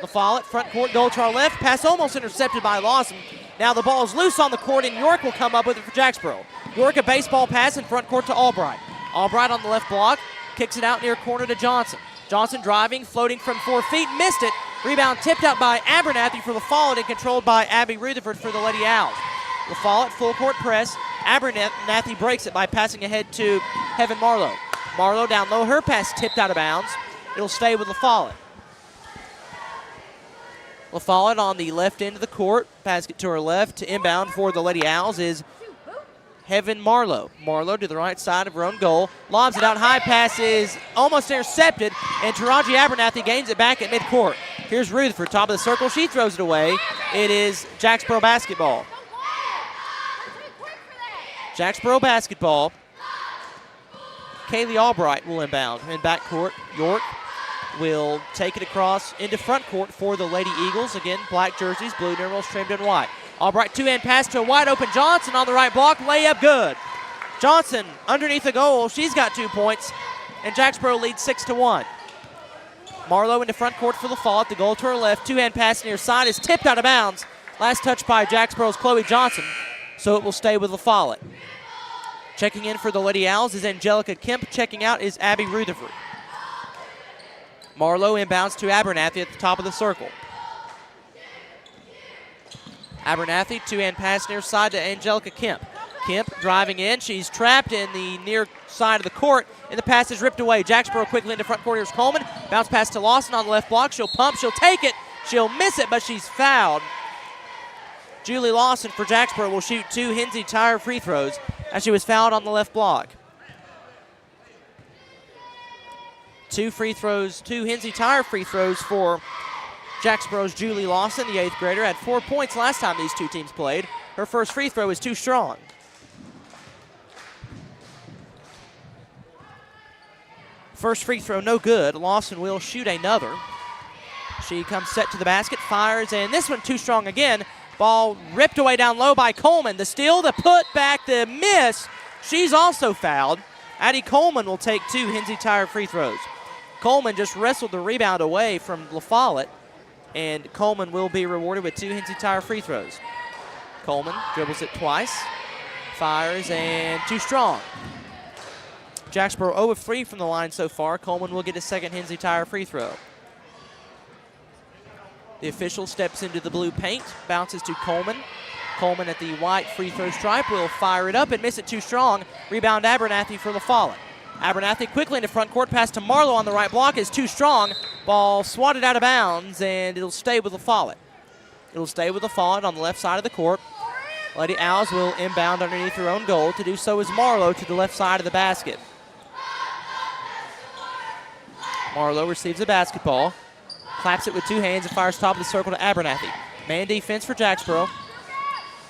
LaFollette, front court, goal to our left. Pass almost intercepted by Lawson. Now the ball is loose on the court, and York will come up with it for Jacksboro. York, a baseball pass in front court to Albright. Albright on the left block, kicks it out near corner to Johnson. Johnson driving, floating from 4 feet, missed it. Rebound tipped out by Abernathy for LaFollette and controlled by Abby Rutherford for the Lady Owls. LaFollette, full court press. Abernathy breaks it by passing ahead to Heaven Marlowe. Marlowe down low, her pass tipped out of bounds. It'll stay with LaFollette. LaFollette on the left end of the court. Basket to her left. To inbound for the Lady Owls is Heaven Marlowe. Marlowe to the right side of her own goal. Lobs it out high. Pass is almost intercepted. And Taraji Abernathy gains it back at midcourt. Here's Rutherford, top of the circle. She throws it away. It is Jacksboro basketball. Jacksboro basketball. Kaylee Albright will inbound in backcourt. York will take it across into front court for the Lady Eagles. Again, black jerseys, blue numerals trimmed in white. Albright two-hand pass to a wide-open Johnson on the right block. Layup good. Johnson underneath the goal. She's got 2 points, and Jacksboro leads 6-1. Marlowe into front court for LaFollette. The goal to her left. Two-hand pass near side is tipped out of bounds. Last touch by Jacksboro's Chloe Johnson, so it will stay with LaFollette. Checking in for the Lady Owls is Angelica Kemp. Checking out is Abby Rutherford. Marlowe inbounds to Abernathy at the top of the circle. Abernathy, two-hand pass near side to Angelica Kemp. Kemp driving in. She's trapped in the near side of the court, and the pass is ripped away. Jacksboro quickly into front court. Here's Coleman. Bounce pass to Lawson on the left block. She'll pump. She'll take it. She'll miss it, but she's fouled. Julie Lawson for Jacksboro will shoot 2 Hensley Tire free throws as she was fouled on the left block. 2 free throws, 2 Hensley Tire free throws for Jacksboro's Julie Lawson, the 8th grader. Had 4 points last time these two teams played. Her first free throw is too strong. First free throw no good. Lawson will shoot another. She comes set to the basket, fires, and this one too strong again. Ball ripped away down low by Coleman. The steal, the put back, the miss. She's also fouled. Addie Coleman will take 2 Hensley Tire free throws. Coleman just wrestled the rebound away from LaFollette, and Coleman will be rewarded with 2 Hensley Tire free throws. Coleman dribbles it twice, fires, and too strong. Jacksboro 0 of 3 from the line so far. Coleman will get a second Hensley Tire free throw. The official steps into the blue paint, bounces to Coleman. Coleman at the white free throw stripe will fire it up and miss it too strong. Rebound Abernathy for LaFollette. Abernathy quickly into front court, pass to Marlowe on the right block is too strong. Ball swatted out of bounds, and it'll stay with LaFollette. It'll stay with LaFollette on the left side of the court. Lady Owls will inbound underneath her own goal. To do so is Marlowe to the left side of the basket. Marlowe receives the basketball. Claps it with 2 hands and fires top of the circle to Abernathy. Man defense for Jacksboro.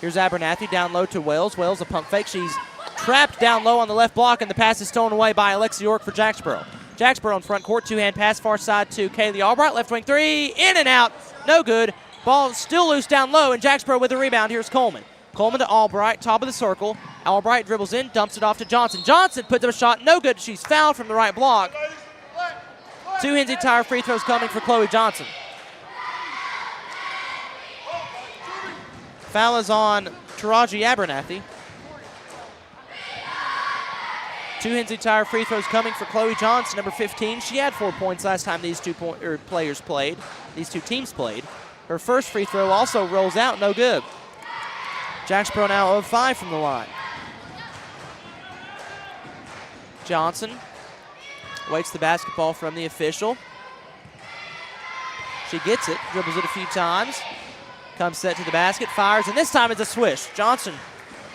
Here's Abernathy down low to Wells. Wells a pump fake. She's trapped down low on the left block, and the pass is stolen away by Alexa York for Jacksboro. Jacksboro in front court, two-hand pass far side to Kaylee Albright. Left wing three, in and out, no good. Ball still loose down low, and Jacksboro with the rebound. Here's Coleman. Coleman to Albright, top of the circle. Albright dribbles in, dumps it off to Johnson. Johnson puts up a shot, no good. She's fouled from the right block. Two Hinsey Tire free throws coming for Chloe Johnson. Foul is on Taraji Abernathy. Two Hinsey Tire free throws coming for Chloe Johnson, number 15. She had 4 points last time these two teams played. Her first free throw also rolls out, no good. Jacksboro now 0 of 5 from the line. Johnson waits the basketball from the official. She gets it, dribbles it a few times, comes set to the basket, fires, and this time it's a swish. Johnson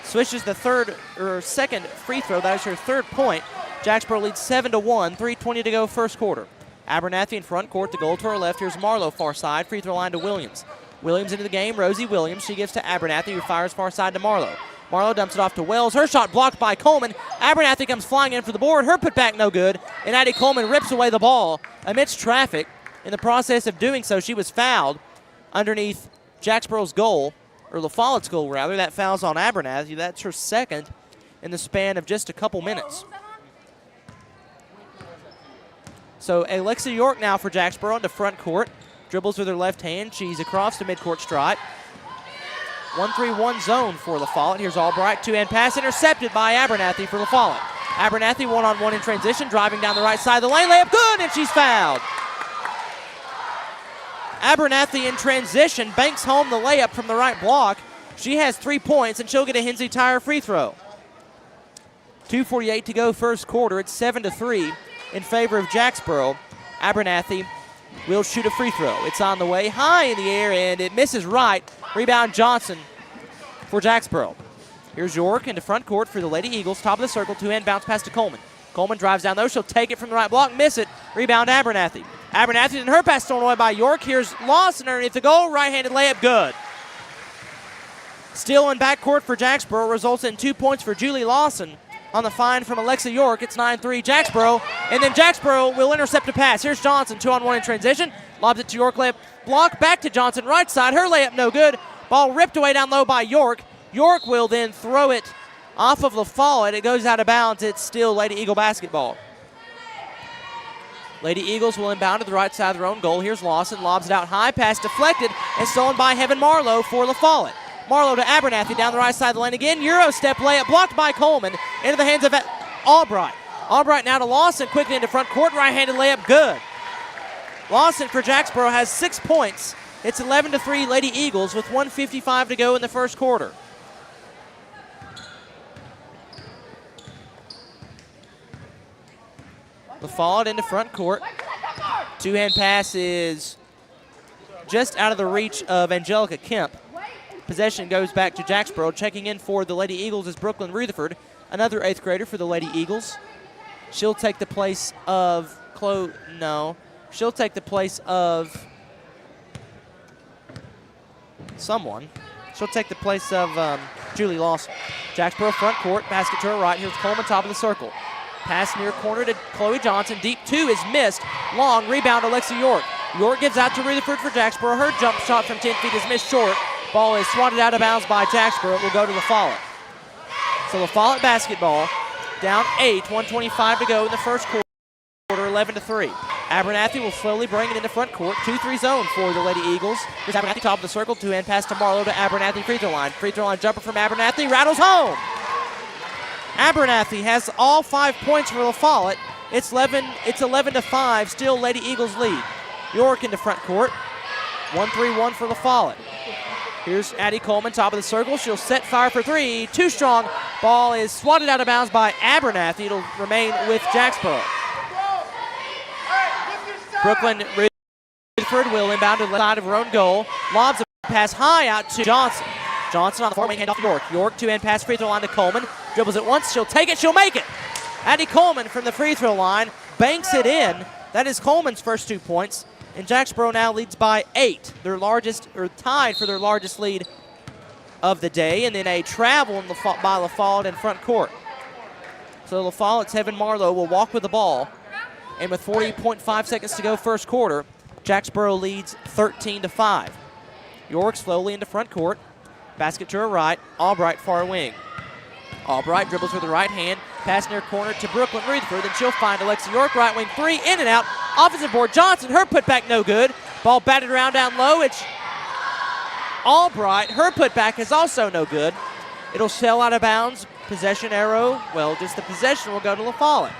swishes the second free throw. That is her third point. Jacksboro leads 7-1, 3:20 to go first quarter. Abernathy in front court, the goal to her left. Here's Marlowe far side, free throw line to Williams. Williams into the game, Rosie Williams. She gives to Abernathy, who fires far side to Marlowe. Marlowe dumps it off to Wells. Her shot blocked by Coleman. Abernathy comes flying in for the board. Her putback no good, and Addie Coleman rips away the ball amidst traffic. In the process of doing so, she was fouled underneath Jacksboro's goal, or LaFollette's goal rather. That foul's on Abernathy. That's her second in the span of just a couple minutes. So Alexa York now for Jacksboro into front court. Dribbles with her left hand. She's across the midcourt stripe. 1-3-1 zone for LaFollette. Here's Albright. Two-hand pass intercepted by Abernathy for LaFollette. Abernathy one-on-one in transition, driving down the right side of the lane. Layup good, and she's fouled. Abernathy in transition banks home the layup from the right block. She has 3 points, and she'll get a Hinsey Tire free throw. 2:48 to go first quarter. It's 7-3 in favor of Jacksboro. Abernathy will shoot a free throw. It's on the way, high in the air, and it misses right. Rebound Johnson for Jacksboro. Here's York into front court for the Lady Eagles. Top of the circle, two-hand bounce pass to Coleman. Coleman drives down low. She'll take it from the right block, miss it. Rebound Abernathy. Abernathy and her pass stolen away by York. Here's Lawson underneath the goal. Right-handed layup good. Steal in backcourt for Jacksboro results in 2 points for Julie Lawson on the find from Alexa York. It's 9-3 Jacksboro, and then Jacksboro will intercept a pass. Here's Johnson, 2-on-1 in transition. Lobs it to York, layup block, back to Johnson, right side. Her layup no good. Ball ripped away down low by York. York will then throw it off of LaFollette. It goes out of bounds. It's still Lady Eagle basketball. Lady Eagles will inbound to the right side of their own goal. Here's Lawson, lobs it out high, pass deflected, and stolen by Heaven Marlowe for LaFollette. Marlowe to Abernathy down the right side of the lane again. Euro step layup blocked by Coleman into the hands of Albright. Albright now to Lawson, quickly into front court, right-handed layup good. Lawson for Jacksboro has 6 points. It's 11-3 Lady Eagles with 1:55 to go in the first quarter. LaFollette into front court. Two-hand pass is just out of the reach of Angelica Kemp. Possession goes back to Jacksboro. Checking in for the Lady Eagles is Brooklyn Rutherford, another 8th grader for the Lady Eagles. She'll take the place of she'll take the place of someone. She'll take the place of Julie Lawson. Jacksboro front court, basket to her right. Here's Coleman, top of the circle. Pass near corner to Chloe Johnson. Deep two is missed. Long rebound, Alexa York. York gives out to Rutherford for Jacksboro. Her jump shot from 10 feet is missed short. Ball is swatted out of bounds by Jacksboro. It will go to LaFollette. So LaFollette basketball down 8, 1:25 to go in the first quarter, 11-3. Abernathy will slowly bring it into front court. 2-3 zone for the Lady Eagles. Here's Abernathy, top of the circle. Two-hand pass to Marlowe to Abernathy, free throw line. Free throw line jumper from Abernathy, rattles home. Abernathy has all 5 points for LaFollette. It's 11-5, still Lady Eagles lead. York into front court. 1-3-1 for LaFollette. Here's Addie Coleman, top of the circle. She'll set fire for three. Too strong. Ball is swatted out of bounds by Abernathy. It'll remain with Jacksboro. Brooklyn Rutherford will inbound to the side of her own goal. Lobs a pass high out to Johnson. Johnson on the far wing, hand off to York. York, two-hand pass, free throw line to Coleman. Dribbles it once. She'll take it. She'll make it. Addie Coleman from the free throw line banks it in. That is Coleman's first 2 points. And Jacksboro now leads by 8, their largest, or tied for their largest lead of the day. And then a travel by LaFollette in front court. So LaFollette's Heaven Marlowe will walk with the ball. And with 40.5 seconds to go first quarter, Jacksboro leads 13-5. York slowly into front court. Basket to her right. Albright far wing. Albright dribbles with the right hand. Pass near corner to Brooklyn Rutherford. Then she'll find Alexi York. Right wing three. In and out. Offensive board. Johnson. Her putback no good. Ball batted around down low. It's Albright. Her putback is also no good. It'll sail out of bounds. Possession arrow. Well, just the possession will go to LaFollette.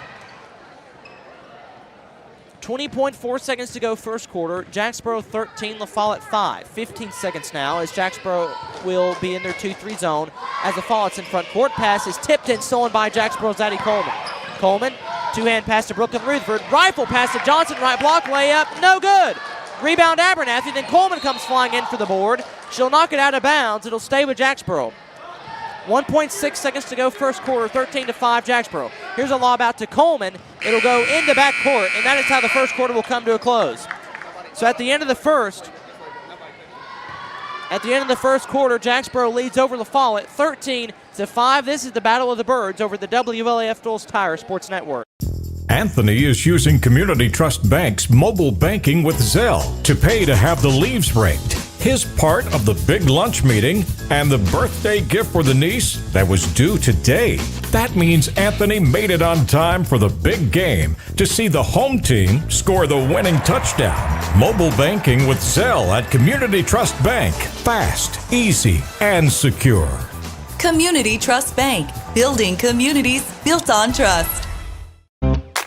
20.4 seconds to go first quarter. Jacksboro 13, LaFollette 5. 15 seconds now as Jacksboro will be in their 2-3 zone as LaFollette's in front court. Pass is tipped and stolen by Jacksboro's Addie Coleman. Coleman, two-hand pass to Brooklyn Rutherford. Rifle pass to Johnson, right block, layup, no good. Rebound Abernathy, then Coleman comes flying in for the board. She'll knock it out of bounds. It'll stay with Jacksboro. 1.6 seconds to go first quarter, 13-5 Jacksboro. Here's a lob out to Coleman. It'll go into back court, and that is how the first quarter will come to a close. So at the end of the first quarter, Jacksboro leads over LaFollette 13-5. This is the Battle of the Birds over the WLAF Dulles Tire Sports Network. Anthony is using Community Trust Bank's mobile banking with Zelle to pay to have the leaves raked. His part of the big lunch meeting and the birthday gift for the niece that was due today. That means Anthony made it on time for the big game to see the home team score the winning touchdown. Mobile banking with Zelle at Community Trust Bank. Fast, easy, and secure. Community Trust Bank. Building communities built on trust.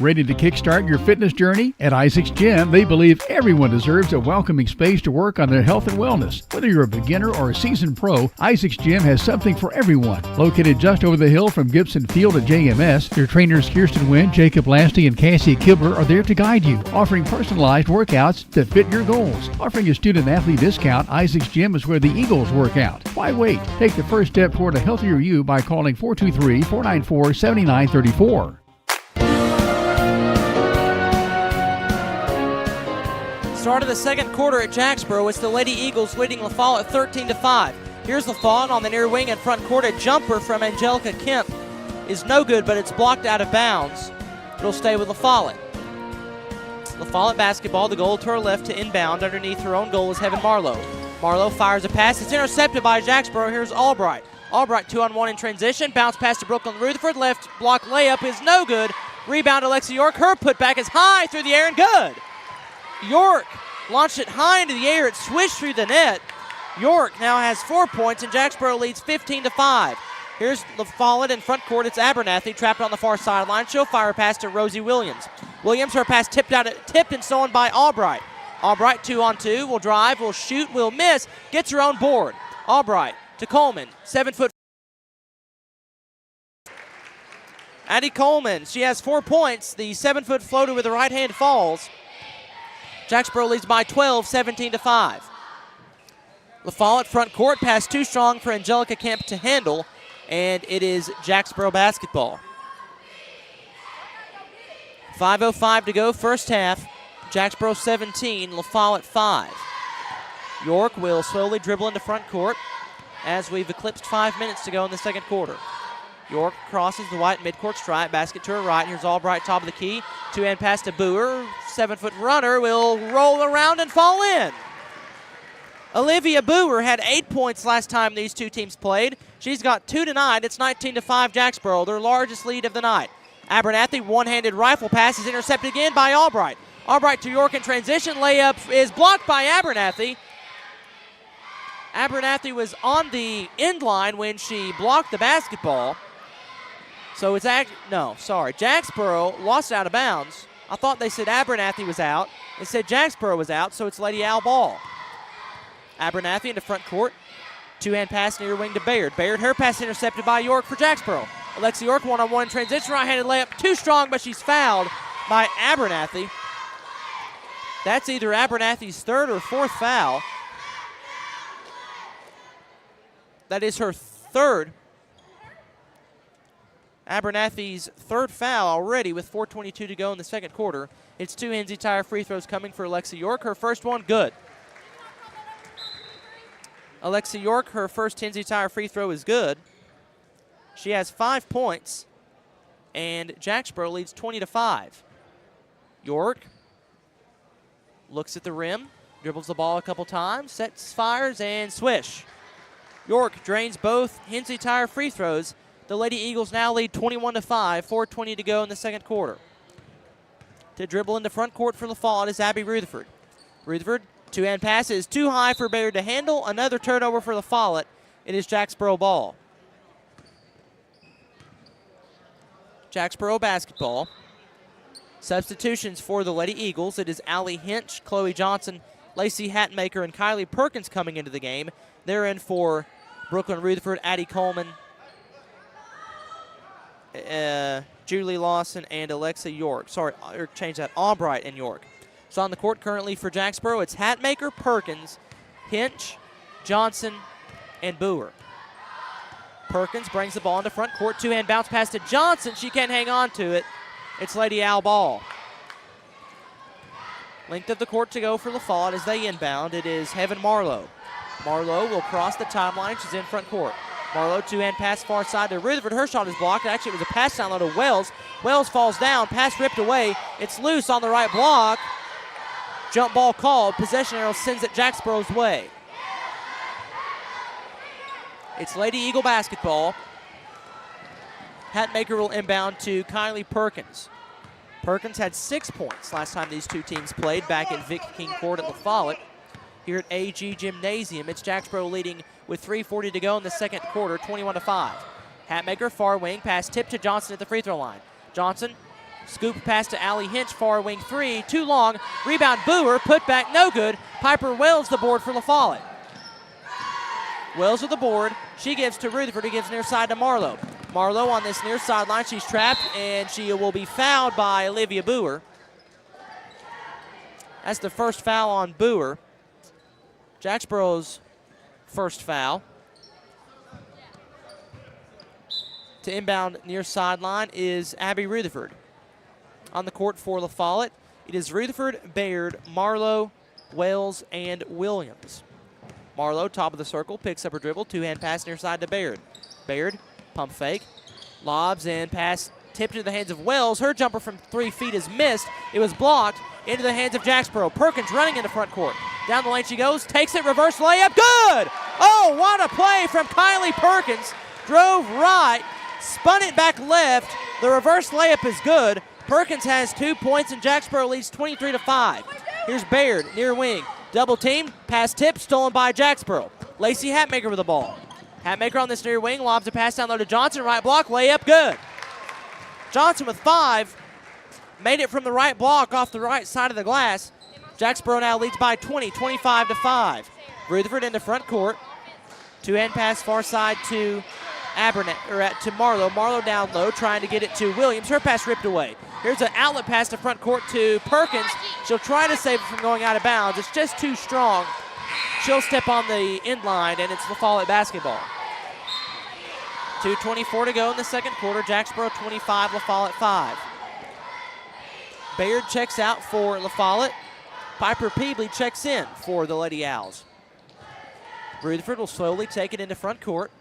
Ready to kickstart your fitness journey? At Isaac's Gym, they believe everyone deserves a welcoming space to work on their health and wellness. Whether you're a beginner or a seasoned pro, Isaac's Gym has something for everyone. Located just over the hill from Gibson Field at JMS, their trainers Kirsten Wynn, Jacob Lasty, and Cassie Kibler are there to guide you, offering personalized workouts that fit your goals. Offering a student-athlete discount, Isaac's Gym is where the Eagles work out. Why wait? Take the first step toward a healthier you by calling 423-494-7934. Start of the second quarter at Jacksboro. It's the Lady Eagles leading LaFollette 13-5. Here's LaFollette on the near wing in front court. A jumper from Angelica Kemp is no good, but it's blocked out of bounds. It'll stay with LaFollette. LaFollette basketball, the goal to her left to inbound. Underneath her own goal is Heaven Marlowe. Marlowe fires a pass. It's intercepted by Jacksboro. Here's Albright. Albright 2-on-1 in transition. Bounce pass to Brooklyn Rutherford. Left block layup is no good. Rebound Alexi York. Her putback is high through the air and good. York launched it high into the air. It swished through the net. York now has 4 points, and Jacksboro leads 15-5. Here's LaFollette in front court. It's Abernathy trapped on the far sideline. She'll fire a pass to Rosie Williams. Williams, her pass tipped and stolen by Albright. Albright 2-on-2. Will drive, will shoot, will miss. Gets her own board. Albright to Coleman. 7 foot. Addie Coleman, she has 4 points. The 7-foot floater with the right hand falls. Jacksboro leads by 12, 17-5. LaFollette front court, pass too strong for Angelica Kemp to handle, and it is Jacksboro basketball. 5:05 to go, first half. Jacksboro 17, LaFollette 5. York will slowly dribble into front court as we've eclipsed 5 minutes to go in the second quarter. York crosses the white midcourt stripe, basket to her right. Here's Albright, top of the key. Two-hand pass to Boer. 7-foot runner will roll around and fall in. Olivia Boer had 8 points last time these two teams played. She's got 2 tonight. It's 19-5 Jacksboro, their largest lead of the night. Abernathy, one-handed rifle pass is intercepted again by Albright. Albright to York in transition. Layup is blocked by Abernathy. Abernathy was on the end line when she blocked the basketball. So it's Jacksboro lost out of bounds. I thought they said Abernathy was out. It said Jacksboro was out, so it's Lady Al ball. Abernathy into front court. Two-hand pass near wing to Baird. Baird, her pass intercepted by York for Jacksboro. Alexi York one-on-one transition, right-handed layup, too strong, but she's fouled by Abernathy. That's either Abernathy's third or fourth foul. That is her third. Abernathy's third foul already with 4:22 to go in the second quarter. It's 2 Hensey Tire free throws coming for Alexi York. Her first one, good. Alexi York, her first Hensey Tire free throw is good. She has 5 points. and Jacksboro leads 20-5. York looks at the rim, dribbles the ball a couple times, sets, fires, and swish. York drains both Hensley Tire free throws. The Lady Eagles now lead 21-5, 4:20 to go in the second quarter. To dribble into front court for LaFollette is Abby Rutherford. Rutherford, two-hand pass is too high for Bayard to handle. Another turnover for LaFollette. It is Jacksboro ball. Jacksboro basketball. Substitutions for the Lady Eagles. It is Allie Hinch, Chloe Johnson, Lacey Hatmaker, and Kylie Perkins coming into the game. They're in for Brooklyn Rutherford, Addie Coleman, Julie Lawson, and Alexa York. Sorry, or change that, Albright and York. So on the court currently for Jacksboro, it's Hatmaker, Perkins, Hinch, Johnson, and Boer. Perkins brings the ball into front court. Two-hand bounce pass to Johnson. She can't hang on to it. It's Lady Owl ball. Length of the court to go for LaFollette as they inbound. It is Heaven Marlowe. Marlowe will cross the timeline. She's in front court. Marlowe, two-hand pass far side to Rutherford. Her shot is blocked. Actually, it was a pass down low to Wells. Wells falls down. Pass ripped away. It's loose on the right block. Jump ball called. Possession arrow sends it Jacksboro's way. It's Lady Eagle basketball. Hatmaker will inbound to Kylie Perkins. Perkins had 6 points last time these two teams played back at Vic King Court at LaFollette. Here at AG Gymnasium, it's Jacksboro leading with 3:40 to go in the second quarter, 21-5. Hatmaker, far wing, pass tip to Johnson at the free throw line. Johnson, scoop pass to Allie Hinch, far wing three, too long. Rebound Boer, put back, no good. Piper Wells the board for LaFollette. Wells with the board. She gives to Rutherford, who gives near side to Marlowe. Marlowe on this near sideline. She's trapped, and she will be fouled by Olivia Boer. That's the first foul on Boer. Jacksboro's first foul. To inbound near sideline is Abby Rutherford. On the court for LaFollette, it is Rutherford, Bayard, Marlowe, Wells, and Williams. Marlowe, top of the circle, picks up her dribble. Two-hand pass near side to Bayard. Bayard, pump fake, lobs and pass tipped into the hands of Wells. Her jumper from 3 feet is missed. It was blocked into the hands of Jacksboro. Perkins running into front court. Down the lane she goes, takes it, reverse layup, good! Oh, what a play from Kylie Perkins. Drove right, spun it back left. The reverse layup is good. Perkins has 2 points and Jacksboro leads 23-5. Here's Bayard, near wing. Double team, pass tip, stolen by Jacksboro. Lacey Hatmaker with the ball. Hatmaker on this near wing, lobs a pass down low to Johnson, right block, layup, good. Johnson with 5, made it from the right block off the right side of the glass. Jacksboro now leads by 20, 25-5. Rutherford into front court. Two-hand pass far side to to Marlowe. Marlowe down low, trying to get it to Williams. Her pass ripped away. Here's an outlet pass to front court to Perkins. She'll try to save it from going out of bounds. It's just too strong. She'll step on the end line, and it's LaFollette basketball. 2:24 to go in the second quarter. Jacksboro 25, LaFollette 5. Bayard checks out for LaFollette. Piper Peebley checks in for the Lady Owls. Rutherford will slowly take it into front court.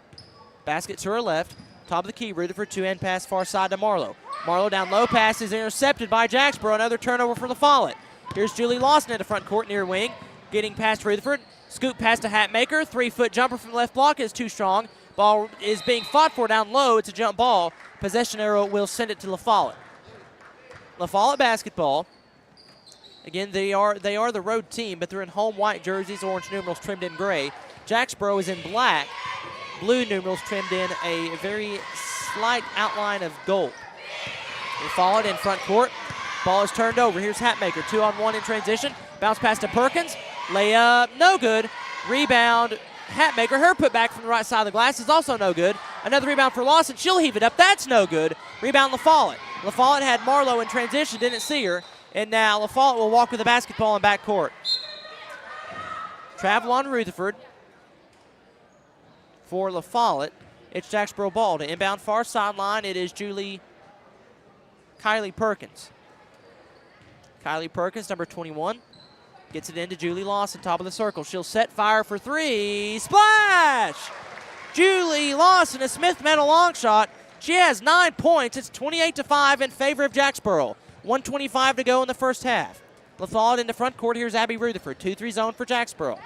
Basket to her left. Top of the key, Rutherford, two-hand pass far side to Marlowe. Marlowe down low, pass is intercepted by Jacksboro. Another turnover for LaFollette. Here's Julie Lawson into front court near wing. Getting past Rutherford. Scoop pass to Hatmaker. 3-foot jumper from the left block is too strong. Ball is being fought for down low. It's a jump ball. Possession arrow will send it to LaFollette. LaFollette basketball. Again, they are the road team, but they're in home white jerseys, orange numerals trimmed in gray. Jacksboro is in black, blue numerals trimmed in a very slight outline of gold. LaFollette in front court. Ball is turned over. Here's Hatmaker, 2-on-1 in transition. Bounce pass to Perkins. Layup, no good. Rebound, Hatmaker. Her put back from the right side of the glass is also no good. Another rebound for Lawson. She'll heave it up. That's no good. Rebound LaFollette. LaFollette had Marlowe in transition, didn't see her. And now LaFollette will walk with the basketball in backcourt. Travel on Rutherford for LaFollette. It's Jacksboro ball to inbound far sideline. It is Kylie Perkins. Kylie Perkins, number 21, gets it into Julie Lawson, top of the circle. She'll set, fire for three. Splash! Julie Lawson, a Smith Metal long shot. She has 9 points. It's 28-5 in favor of Jacksboro. 1:25 to go in the first half. LaFollette in the front court. Here's Abby Rutherford. 2-3 zone for Jacksboro.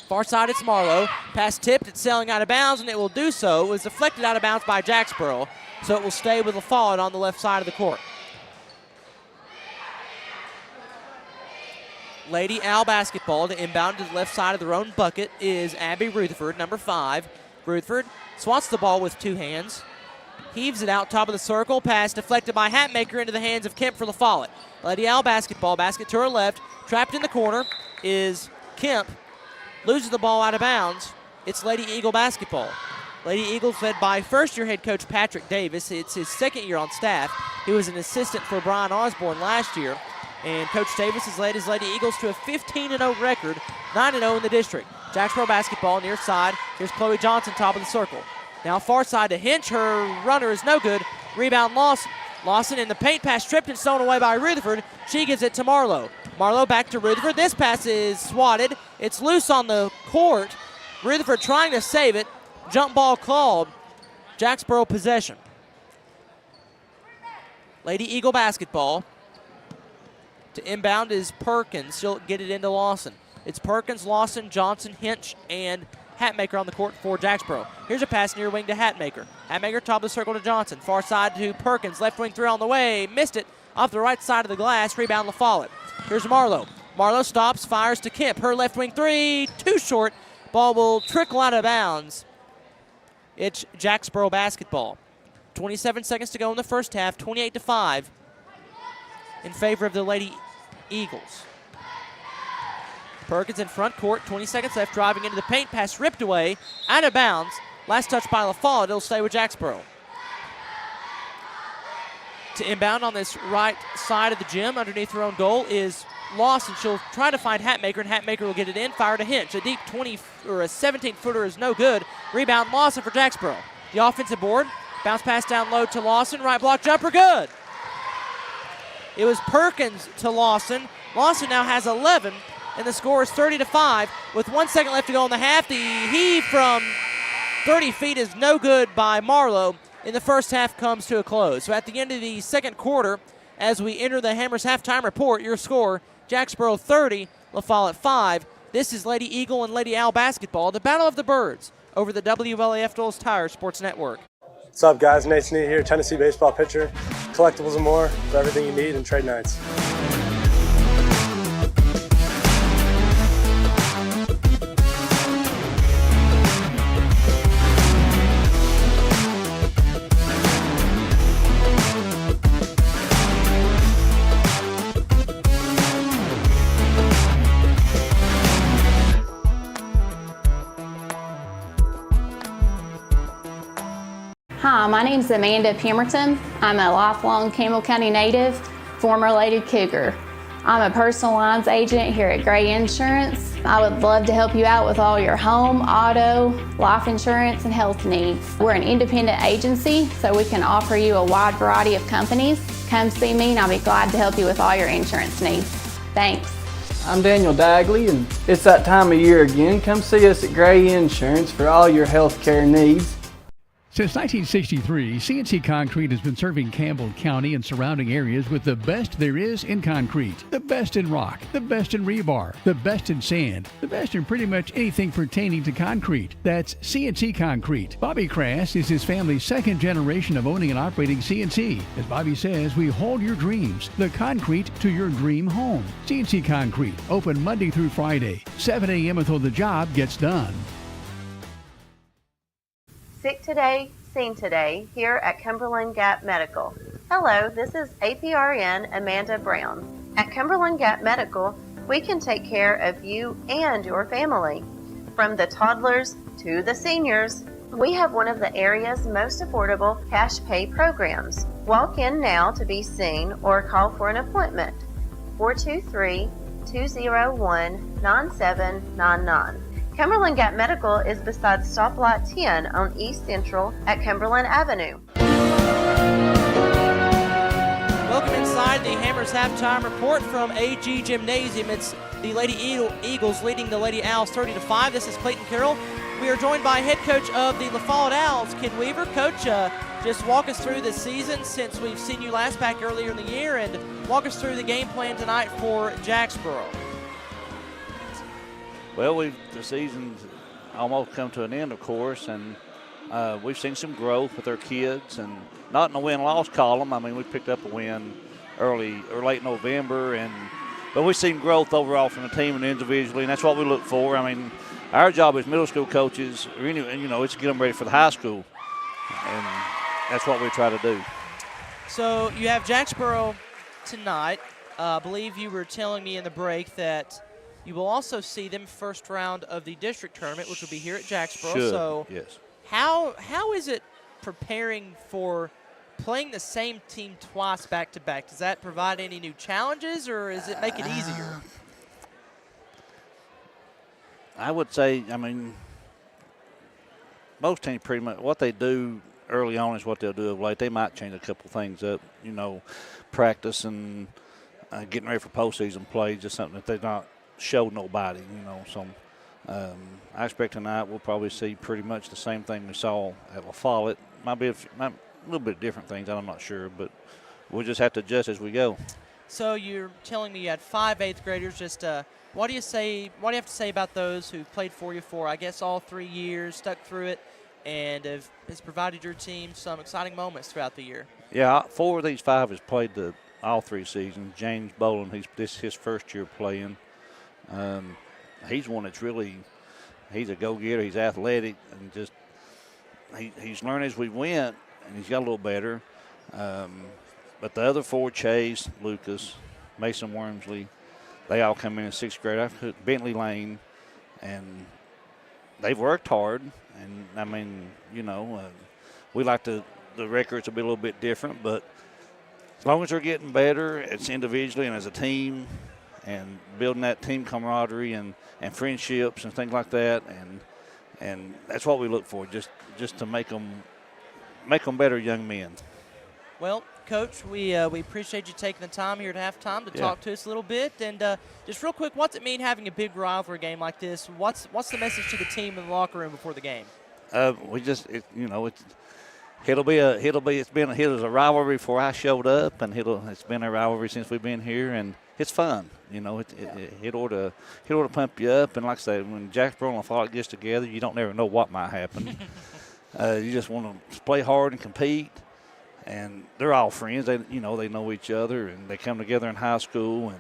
Far side, it's Marlowe. Pass tipped. It's sailing out of bounds, and it will do so. It was deflected out of bounds by Jacksboro, so it will stay with LaFollette on the left side of the court. Lady Owl basketball to inbound to the left side of their own bucket is Abby Rutherford, number 5. Rutherford swats the ball with 2 hands. Heaves it out top of the circle. Pass deflected by Hatmaker into the hands of Kemp for LaFollette. Lady Owl basketball. Basket to her left. Trapped in the corner is Kemp. Loses the ball out of bounds. It's Lady Eagle basketball. Lady Eagles led by first-year head coach Patrick Davis. It's his second year on staff. He was an assistant for Brian Osborne last year. And Coach Davis has led his Lady Eagles to a 15-0 record, 9-0 in the district. Jacksboro basketball near side. Here's Chloe Johnson, top of the circle. Now far side to Hinch. Her runner is no good. Rebound Lawson. Lawson in the paint pass tripped and stolen away by Rutherford. She gives it to Marlowe. Marlowe back to Rutherford. This pass is swatted. It's loose on the court. Rutherford trying to save it. Jump ball called. Jacksboro possession. Lady Eagle basketball. To inbound is Perkins. She'll get it into Lawson. It's Perkins, Lawson, Johnson, Hinch, and Hatmaker on the court for Jacksboro. Here's a pass near wing to Hatmaker. Hatmaker top of the circle to Johnson. Far side to Perkins. Left wing 3 on the way. Missed it off the right side of the glass. Rebound LaFollette. Here's Marlowe. Marlowe stops, fires to Kemp. Her left wing 3, too short. Ball will trickle out of bounds. It's Jacksboro basketball. 27 seconds to go in the first half. 28-5 in favor of the Lady Eagles. Perkins in front court, 20 seconds left, driving into the paint, pass ripped away, out of bounds. Last touch by LaFollette, it'll stay with Jacksboro. To inbound on this right side of the gym, underneath her own goal, is Lawson. She'll try to find Hatmaker, and Hatmaker will get it in, fire to Hinch. A deep 20 or a 17-footer is no good. Rebound Lawson for Jacksboro. The offensive board, bounce pass down low to Lawson, right block jumper, good. It was Perkins to Lawson. Lawson now has 11, and the score is 30-5. With 1 second left to go in the half, the heave from 30 feet is no good by Marlowe, and the first half comes to a close. So at the end of the second quarter, as we enter the Hammers halftime report, your score, Jacksboro 30, LaFollette 5. This is Lady Eagle and Lady Owl basketball, the Battle of the Birds, over the WLAF Dulles Tire Sports Network. What's up, guys? Nate Snead here, Tennessee baseball pitcher. Collectibles and more for everything you need in trade nights. Hi, my name is Amanda Pemberton. I'm a lifelong Campbell County native, former Lady Cougar. I'm a personal lines agent here at Gray Insurance. I would love to help you out with all your home, auto, life insurance, and health needs. We're an independent agency, so we can offer you a wide variety of companies. Come see me and I'll be glad to help you with all your insurance needs. Thanks. I'm Daniel Dagley, and it's that time of year again. Come see us at Gray Insurance for all your health care needs. Since 1963, CNC Concrete has been serving Campbell County and surrounding areas with the best there is in concrete. The best in rock, the best in rebar, the best in sand, the best in pretty much anything pertaining to concrete. That's CNC Concrete. Bobby Crass is his family's second generation of owning and operating CNC. As Bobby says, we hold your dreams, the concrete to your dream home. CNC Concrete, open Monday through Friday, 7 a.m. until the job gets done. Sick today, seen today, here at Cumberland Gap Medical. Hello, this is APRN Amanda Brown. At Cumberland Gap Medical, we can take care of you and your family. From the toddlers to the seniors, we have one of the area's most affordable cash pay programs. Walk in now to be seen or call for an appointment. 423-201-9799. Cumberland Gap Medical is beside Stoplight 10 on East Central at Cumberland Avenue. Welcome inside the Hammers halftime report from AG Gymnasium. It's the Lady Eagles leading the Lady Owls 30-5. This is Clayton Carroll We are joined by head coach of the LaFollette Owls, Ken Weaver. Coach, just walk us through the season since we've seen you last back earlier in the year, and walk us through the game plan tonight for Jacksboro. Well, the season's almost come to an end, of course, and we've seen some growth with our kids, and not in the win-loss column. I mean, we picked up a win early or late November, but we've seen growth overall from the team and individually, and that's what we look for. I mean, our job as middle school coaches, it's to get them ready for the high school, and that's what we try to do. So you have Jacksboro tonight. I believe you were telling me in the break that you will also see them first round of the district tournament, which will be here at Jacksboro. Should, so yes. How is it preparing for playing the same team twice back-to-back? Does that provide any new challenges, or does it make it easier? I would say, I mean, most teams pretty much what they do early on is what they'll do of late. They might change a couple things up, practice and getting ready for postseason play, just something that they've not showed nobody, So I expect tonight we'll probably see pretty much the same thing we saw at LaFollette. Might be a little bit different things, I'm not sure, but we'll just have to adjust as we go. So you're telling me you had 5 8th graders. Just what do you have to say about those who played for you for, I guess, all 3 years, stuck through it, and has provided your team some exciting moments throughout the year? Yeah, 4 of these 5 has played all 3 seasons. James Boland, this is his first year playing. He's one that's he's a go-getter. He's athletic, and just he's learned as we went, and he's got a little better. But the other 4, Chase, Lucas, Mason Wormsley, they all come in 6th grade. Bentley Lane, and they've worked hard. And, I mean, we like the records to be a little bit different, but as long as they're getting better, it's individually and as a team, and building that team camaraderie and friendships and things like that, and that's what we look for, just to make them better young men. Well, Coach, we appreciate you taking the time here at halftime to talk to us a little bit. And just real quick, what's it mean having a big rivalry game like this? What's the message to the team in the locker room before the game? It's been a rivalry before I showed up, and it's been a rivalry since we've been here, and it's fun. It ought to pump you up. And like I said, when Jacksboro and LaFollette gets together, you don't never know what might happen. You just want to play hard and compete. And they're all friends. They know each other, and they come together in high school.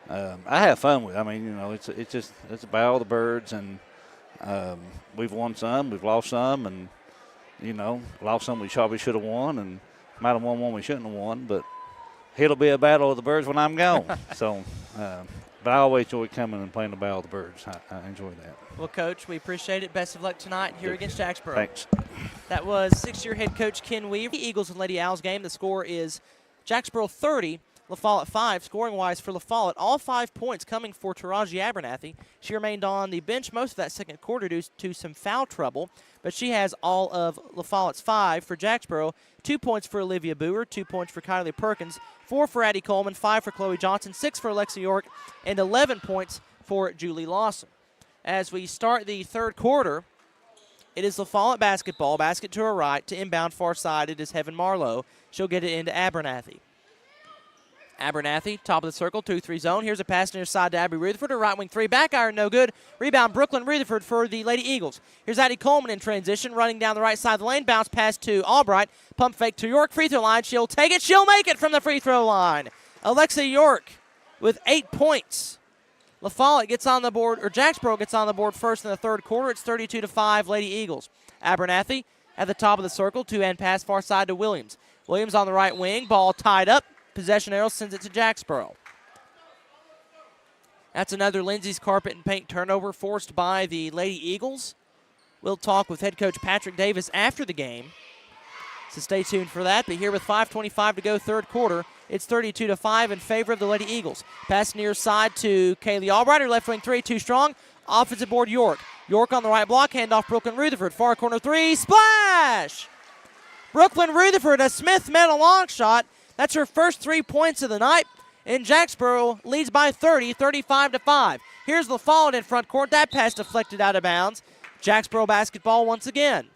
And I have fun with it. I mean, it's about all the birds, and we've won some, we've lost some, and lost some we probably should have won, and might have won one we shouldn't have won. But it'll be a battle of the birds when I'm gone. So, but I always enjoy coming and playing the battle of the birds. I enjoy that. Well, Coach, we appreciate it. Best of luck tonight here against Jacksboro. Thanks. That was 6th-year head coach Ken Weaver. The Eagles and Lady Owls game. The score is Jacksboro 30, LaFollette 5. Scoring-wise for LaFollette, all 5 points coming for Taraji Abernathy. She remained on the bench most of that second quarter due to some foul trouble, but she has all of LaFollette's 5 for Jacksboro. 2 points for Olivia Boer, 2 points for Kylie Perkins, 4 for Addie Coleman, 5 for Chloe Johnson, 6 for Alexa York, and 11 points for Julie Lawson. As we start the third quarter, it is LaFollette basketball. Basket to her right. To inbound far side, it is Heaven Marlowe. She'll get it into Abernathy. Abernathy, top of the circle, 2-3 zone. Here's a pass near side to Abby Rutherford. Her right wing three, back iron, no good. Rebound, Brooklyn Rutherford for the Lady Eagles. Here's Addie Coleman in transition, running down the right side of the lane. Bounce pass to Albright. Pump fake to York, free throw line. She'll take it. She'll make it from the free throw line. Alexa York with 8 points. LaFollette gets on the board, or Jacksboro gets on the board first in the third quarter. It's 32-5, Lady Eagles. Abernathy at the top of the circle, two-hand pass far side to Williams. Williams on the right wing, ball tied up. Possession arrow sends it to Jacksboro. That's another Lindsay's carpet and paint turnover forced by the Lady Eagles. We'll talk with head coach Patrick Davis after the game, so stay tuned for that. But here with 5:25 to go, third quarter, it's 32-5 in favor of the Lady Eagles. Pass near side to Kaylee Albright. Her left wing three, too strong. Offensive board, York. York on the right block, handoff Brooklyn Rutherford. Far corner three, splash! Brooklyn Rutherford, a Smith medal long shot. That's her first 3 points of the night. And Jacksboro leads by 30, 35-5. Here's LaFollette in front court. That pass deflected out of bounds. Jacksboro basketball once again.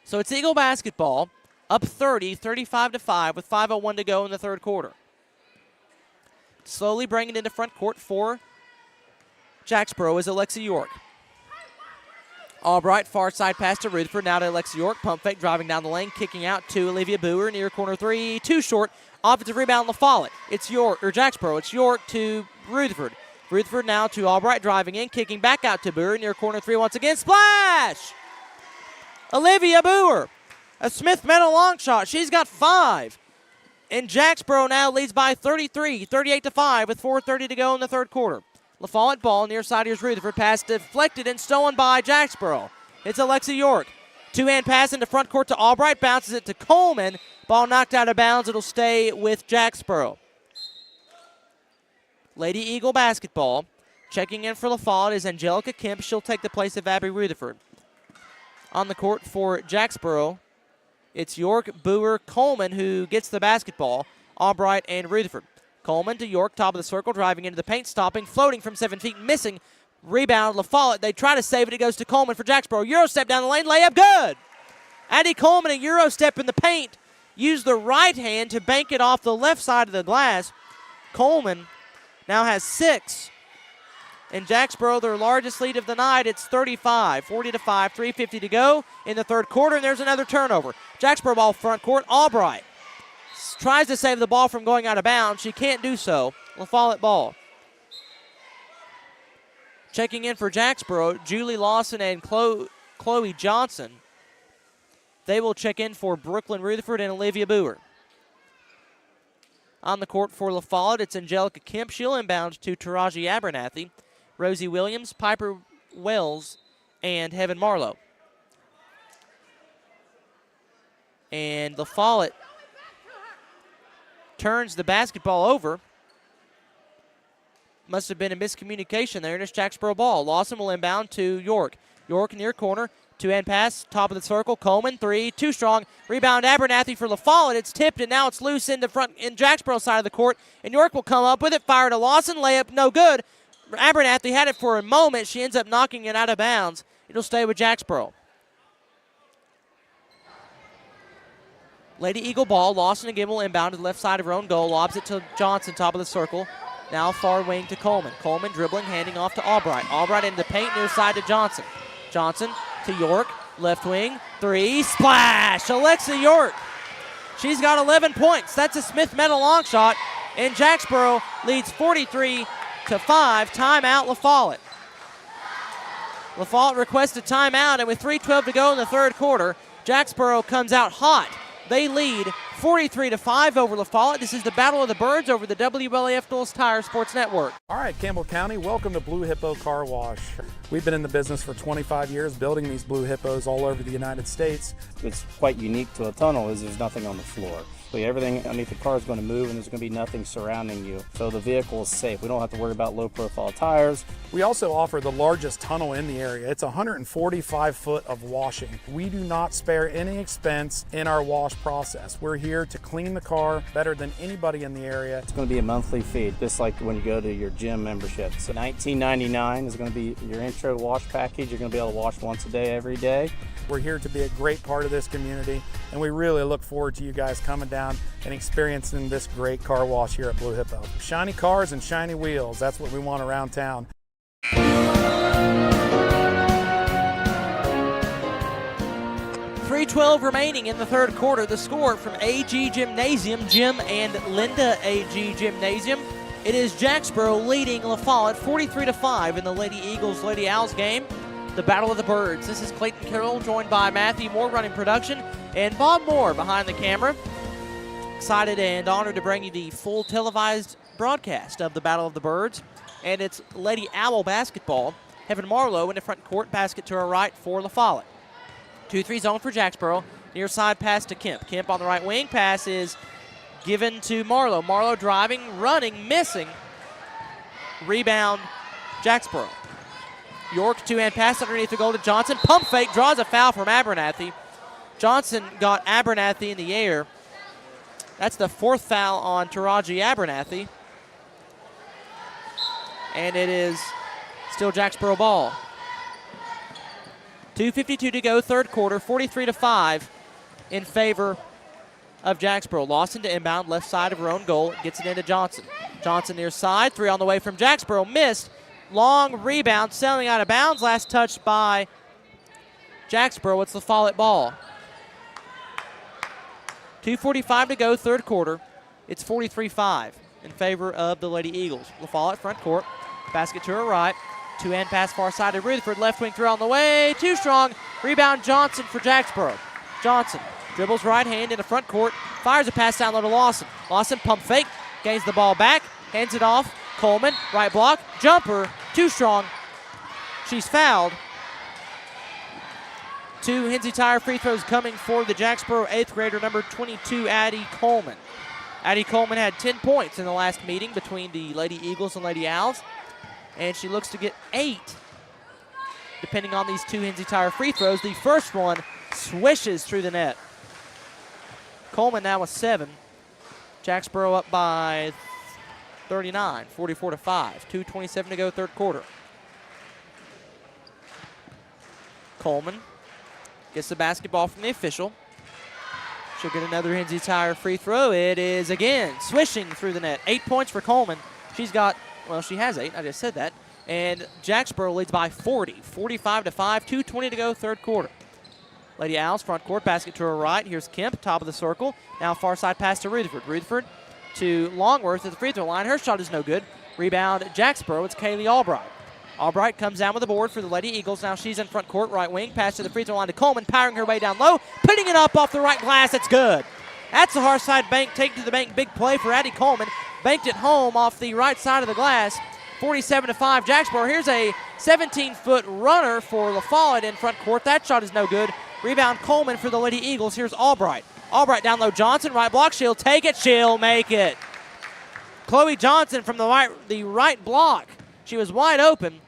So it's Eagle basketball, up 35-5 with 5:01 to go in the third quarter. Slowly bringing it into front court for Jacksboro is Alexa York. Albright, far side pass to Rutherford, now to Alexa York. Pump fake, driving down the lane, kicking out to Olivia Boer, near corner three, too short. Offensive rebound, LaFollette. It's Jacksboro. It's York to Rutherford. Rutherford now to Albright, driving in, kicking back out to Boer, near corner three once again. Splash! Olivia Boer. A Smith Meadow long shot. She's got 5. And Jacksboro now leads by 38-5 with 4:30 to go in the third quarter. LaFollette ball, near side, here's Rutherford. Pass deflected and stolen by Jacksboro. It's Alexa York. Two-hand pass into front court to Albright. Bounces it to Coleman. Ball knocked out of bounds. It'll stay with Jacksboro. Lady Eagle basketball. Checking in for LaFollette is Angelica Kemp. She'll take the place of Abby Rutherford. On the court for Jacksboro, it's York, Boer, Coleman who gets the basketball. Albright and Rutherford. Coleman to York, top of the circle, driving into the paint, stopping, floating from 7 feet, missing. Rebound, LaFollette. They try to save it. It goes to Coleman for Jacksboro. Euro step down the lane, layup, good. Addie Coleman, a Euro step in the paint. Used the right hand to bank it off the left side of the glass. Coleman now has 6. And Jacksboro, their largest lead of the night, it's 40-5, 3:50 to go in the third quarter, and there's another turnover. Jacksboro ball front court, Albright tries to save the ball from going out of bounds. She can't do so. LaFollette ball. Checking in for Jacksboro, Julie Lawson and Chloe Johnson. They will check in for Brooklyn Rutherford and Olivia Boer. On the court for LaFollette, it's Angelica Kemp. She'll inbound to Taraji Abernathy, Rosie Williams, Piper Wells, and Heaven Marlowe. And LaFollette turns the basketball over. Must have been a miscommunication there, and it's Jacksboro ball. Lawson will inbound to York. York near corner. Two-hand pass, top of the circle. Coleman, 3, too strong. Rebound, Abernathy for LaFollette. It's tipped, and now it's loose in the front in Jacksboro side of the court. And York will come up with it. Fire to Lawson. Layup, no good. Abernathy had it for a moment. She ends up knocking it out of bounds. It'll stay with Jacksboro. Lady Eagle ball. Lawson again will inbound to the left side of her own goal. Lobs it to Johnson, top of the circle. Now far wing to Coleman. Coleman dribbling, handing off to Albright. Albright into the paint, near side to Johnson. Johnson to York, left wing, 3, splash! Alexa York. She's got 11 points. That's a Smith Meadow long shot, and Jacksboro leads 43-5. Timeout, LaFollette. LaFollette requests a timeout, and with 3:12 to go in the third quarter, Jacksboro comes out hot. They lead 43-5 over LaFollette. This is the Battle of the Birds over the WLAF Knowles Tire Sports Network. All right, Campbell County, welcome to Blue Hippo Car Wash. We've been in the business for 25 years, building these Blue Hippos all over the United States. What's quite unique to a tunnel is there's nothing on the floor. So everything underneath the car is going to move, and there's going to be nothing surrounding you. So the vehicle is safe. We don't have to worry about low-profile tires. We also offer the largest tunnel in the area. It's 145 foot of washing. We do not spare any expense in our wash process. We're here to clean the car better than anybody in the area. It's going to be a monthly fee, just like when you go to your gym membership. So $19.99 is going to be your intro wash package. You're going to be able to wash once a day, every day. We're here to be a great part of this community, and we really look forward to you guys coming down and experiencing this great car wash here at Blue Hippo. Shiny cars and shiny wheels, that's what we want around town. 3:12 remaining in the third quarter. The score from AG Gymnasium, Jim and Linda AG Gymnasium. It is Jacksboro leading LaFollette 43-5 in the Lady Eagles Lady Owls game. The Battle of the Birds. This is Clayton Carroll, joined by Matthew Moore running production and Bob Moore behind the camera. Excited and honored to bring you the full televised broadcast of the Battle of the Birds. And it's Lady Owl basketball. Heaven Marlowe in the front court, basket to her right for LaFollette. 2-3 zone for Jacksboro. Near side pass to Kemp. Kemp on the right wing. Pass is given to Marlowe. Marlowe driving, running, missing. Rebound, Jacksboro. York, two-hand pass underneath the goal to Johnson. Pump fake, draws a foul from Abernathy. Johnson got Abernathy in the air. That's the fourth foul on Taraji Abernathy. And it is still Jacksboro ball. 2:52 to go, third quarter, 43-5 in favor of Jacksboro. Lawson to inbound, left side of her own goal, gets it into Johnson. Johnson near side, three on the way from Jacksboro, missed. Long rebound, sailing out of bounds, last touched by Jacksboro. It's LaFollette ball. 2:45 to go, third quarter. It's 43-5 in favor of the Lady Eagles. LaFollette front court, basket to her right. Two-hand pass far side to Rutherford, left wing throw on the way, too strong. Rebound Johnson for Jacksboro. Johnson dribbles right hand into front court, fires a pass down low to Lawson. Lawson pump fake, gains the ball back, hands it off. Coleman, right block, jumper, too strong. She's fouled. 2 Hinsey Tire free throws coming for the Jacksboro 8th grader, number 22, Addie Coleman. Addie Coleman had 10 points in the last meeting between the Lady Eagles and Lady Owls, and she looks to get 8, depending on these 2 Hinsey Tire free throws. The first one swishes through the net. Coleman now with 7. Jacksboro up by 39, 44-5. 2:27 to go, third quarter. Coleman gets the basketball from the official. She'll get another Hinsey Tire free throw. It is again swishing through the net. 8 points for Coleman. She's got, well, she has 8. I just said that. And Jacksboro leads by 40, 45-5. 2:20 to go, third quarter. Lady Owls front court, basket to her right. Here's Kemp, top of the circle. Now far side pass to Rutherford. Rutherford to Longworth at the free throw line. Her shot is no good. Rebound Jacksboro. It's Kaylee Albright. Albright comes down with the board for the Lady Eagles. Now she's in front court, right wing. Pass to the free throw line to Coleman, powering her way down low. Putting it up off the right glass. It's good. That's a hard side bank. Take to the bank. Big play for Addie Coleman. Banked it home off the right side of the glass. 47-5 Jacksboro. Here's a 17-foot runner for LaFollette in front court. That shot is no good. Rebound Coleman for the Lady Eagles. Here's Albright. Albright down low. Johnson, right block. She'll take it. She'll make it. Chloe Johnson from the right block. She was wide open.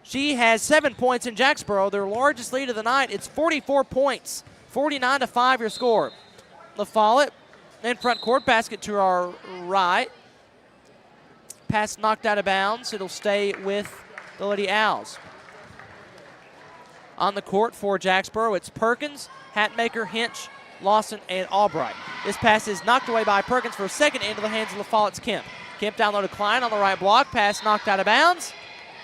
She has 7 points in Jacksboro, their largest lead of the night. It's 44 points. 49-5 your score. LaFollette in front court, basket to our right. Pass knocked out of bounds. It'll stay with the Lady Owls. On the court for Jacksboro, it's Perkins, Hatmaker, Hinch, Lawson, and Albright. This pass is knocked away by Perkins for a second into the hands of LaFollette's Kemp. Kemp down low to Klein on the right block. Pass knocked out of bounds.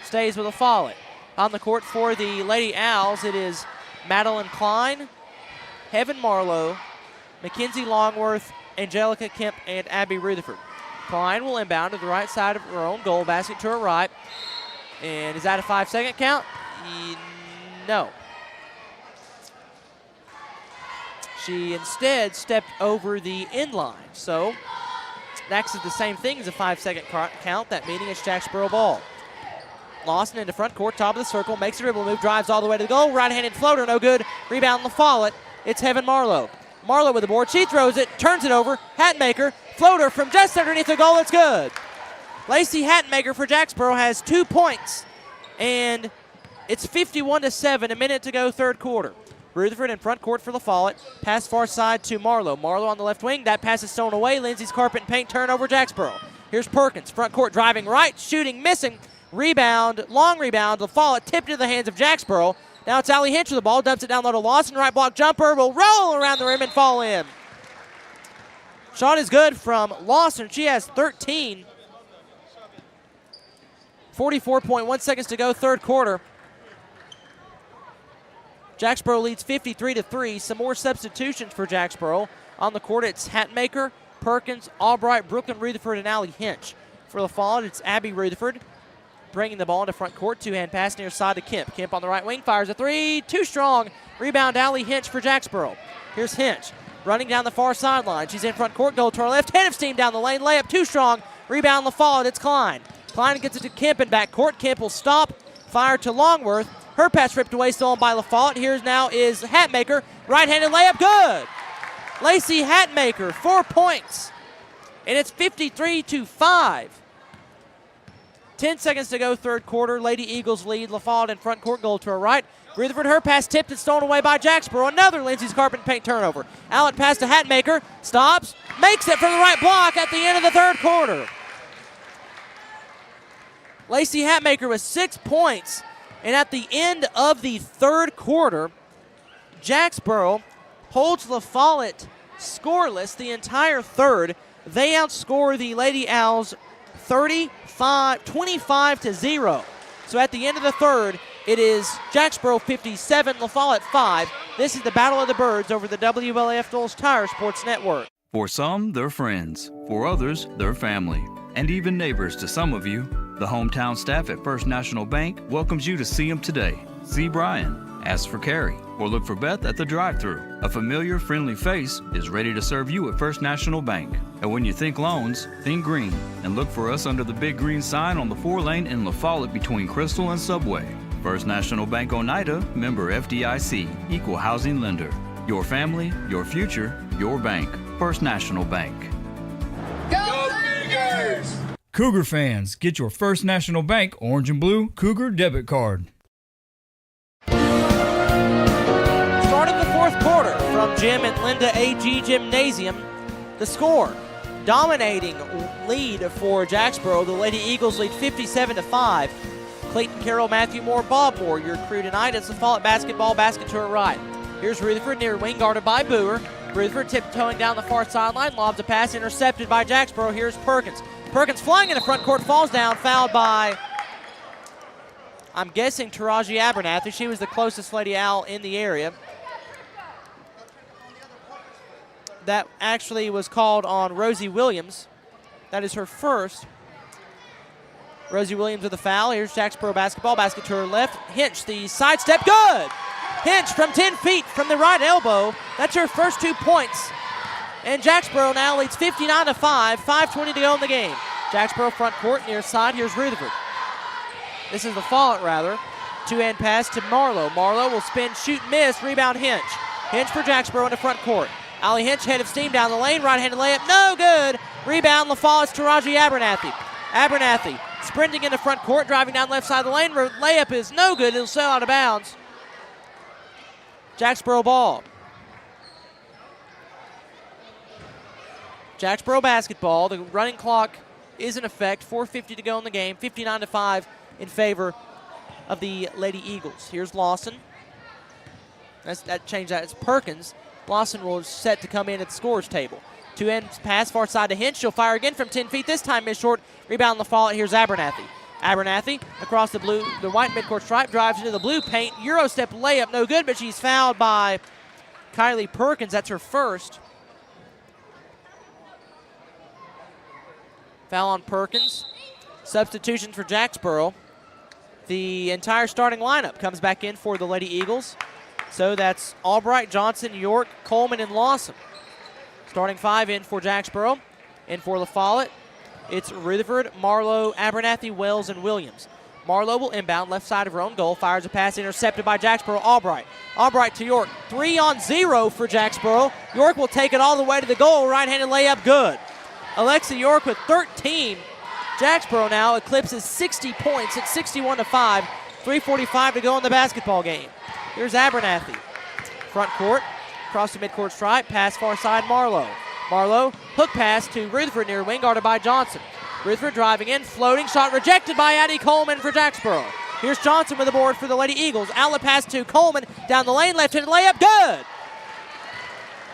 Stays with LaFollette. On the court for the Lady Owls, it is Madeline Klein, Heaven Marlowe, Mackenzie Longworth, Angelica Kemp, and Abby Rutherford. Klein will inbound to the right side of her own goal, basket to her right. And is that a 5-second count? No. She instead stepped over the end line. So that's the same thing as a 5-second count. That meaning it's Jacksboro ball. Lawson into front court, top of the circle, makes a dribble move, drives all the way to the goal. Right-handed floater, no good. Rebound LaFollette. It's Heaven Marlowe. Marlowe with the board. She throws it, turns it over. Hatmaker, floater from just underneath the goal. It's good. Lacey Hatmaker for Jacksboro has 2 points. And it's 51-7, a minute to go, third quarter. Rutherford in front court for LaFollette. Pass far side to Marlowe. Marlowe on the left wing. That pass is stolen away. Lindsay's carpet and paint turnover, Jacksboro. Here's Perkins. Front court driving right, shooting, missing. Rebound, long rebound. LaFollette tipped into the hands of Jacksboro. Now it's Allie Hinch with the ball. Dumps it down low to Lawson. Right block jumper will roll around the rim and fall in. Shot is good from Lawson. She has 13. 44.1 seconds to go, third quarter. Jacksboro leads 53-3. Some more substitutions for Jacksboro. On the court, it's Hatmaker, Perkins, Albright, Brooklyn Rutherford, and Allie Hinch. For LaFollette, it's Abby Rutherford bringing the ball into front court. Two-hand pass near side to Kemp. Kemp on the right wing, fires a three. Too strong. Rebound, Allie Hinch for Jacksboro. Here's Hinch running down the far sideline. She's in front court, goal to her left. Head of steam down the lane. Layup too strong. Rebound, LaFollette. It's Klein. Klein gets it to Kemp in back court. Kemp will stop. Fire to Longworth. Her pass ripped away, stolen by LaFollette. Here's now is Hatmaker. Right-handed layup, good. Lacey Hatmaker, 4 points. And it's 53-5. 10 seconds to go, third quarter. Lady Eagles lead. LaFollette in front court, goal to her right. Rutherford, her pass tipped and stolen away by Jacksboro. Another Lindsay's carpet and paint turnover. Allen pass to Hatmaker. Stops. Makes it from the right block at the end of the third quarter. Lacey Hatmaker with 6 points. And at the end of the third quarter, Jacksboro holds LaFollette scoreless the entire third. They outscore the Lady Owls 25-0. So at the end of the third, it is Jacksboro 57, LaFollette 5. This is the Battle of the Birds over the WLAF Knowles Tire Sports Network. For some, they're friends. For others, they're family. And even neighbors to some of you. The hometown staff at First National Bank welcomes you to see them today. See Brian, ask for Carrie, or look for Beth at the drive-thru. A familiar, friendly face is ready to serve you at First National Bank. And when you think loans, think green. And look for us under the big green sign on the 4-lane in LaFollette between Crystal and Subway. First National Bank Oneida, member FDIC, equal housing lender. Your family, your future, your bank. First National Bank. Go Cougars! Cougar fans, get your First National Bank orange and blue Cougar debit card. Start of the fourth quarter from Jim and Linda AG Gymnasium. The score, dominating lead for Jacksboro. The Lady Eagles lead 57-5. Clayton Carroll, Matthew Moore, Bob Moore, your crew tonight. It's LaFollette basketball, basket to her right. Here's Rutherford near wing, guarded by Boer. Rutherford tiptoeing down the far sideline, lobs a pass, intercepted by Jacksboro. Here's Perkins. Perkins flying in the front court, falls down, fouled by, I'm guessing, Taraji Abernathy. She was the closest Lady Owl in the area. That actually was called on Rosie Williams. That is her first. Rosie Williams with a foul. Here's Jacksboro basketball, basket to her left. Hinch, the sidestep, good! Hinch from 10 feet from the right elbow. That's her first 2 points. And Jacksboro now leads 59-5, 5:20 to go in the game. Jacksboro front court, near side. Here's Rutherford. This is LaFollette, rather. Two-hand pass to Marlowe. Marlowe will spin, shoot, miss. Rebound, Hinch. Hinch for Jacksboro in the front court. Allie Hinch, head of steam down the lane. Right-handed layup, no good. Rebound, LaFollette's Taraji Abernathy. Abernathy sprinting in the front court, driving down left side of the lane. Layup is no good. It'll sail out of bounds. Jacksboro ball. Jacksboro basketball. The running clock is in effect. 4:50 to go in the game. 59-5 in favor of the Lady Eagles. Here's Lawson. That changed that. It's Perkins. Lawson will set to come in at the scores table. Two-end pass far side to Hinch. She'll fire again from 10 feet. This time miss short. Rebound LaFollette. Here's Abernathy. Abernathy across the white midcourt stripe, drives into the blue paint. Euro step layup, no good, but she's fouled by Kylie Perkins. That's her first. Foul on Perkins. Substitutions for Jacksboro. The entire starting lineup comes back in for the Lady Eagles. So that's Albright, Johnson, York, Coleman, and Lawson. Starting five in for Jacksboro. In for LaFollette, it's Rutherford, Marlowe, Abernathy, Wells, and Williams. Marlowe will inbound left side of her own goal. Fires a pass intercepted by Jacksboro. Albright. Albright to York. 3-on-0 for Jacksboro. York will take it all the way to the goal. Right-handed layup, good. Alexa York with 13. Jacksboro now eclipses 60 points at 61-5. 3:45 to go in the basketball game. Here's Abernathy. Front court, across the midcourt stripe, pass far side Marlowe. Marlowe, hook pass to Rutherford near wing, guarded by Johnson. Rutherford driving in, floating, shot rejected by Addie Coleman for Jacksboro. Here's Johnson with the board for the Lady Eagles. Outlet pass to Coleman, down the lane, left-handed layup, good!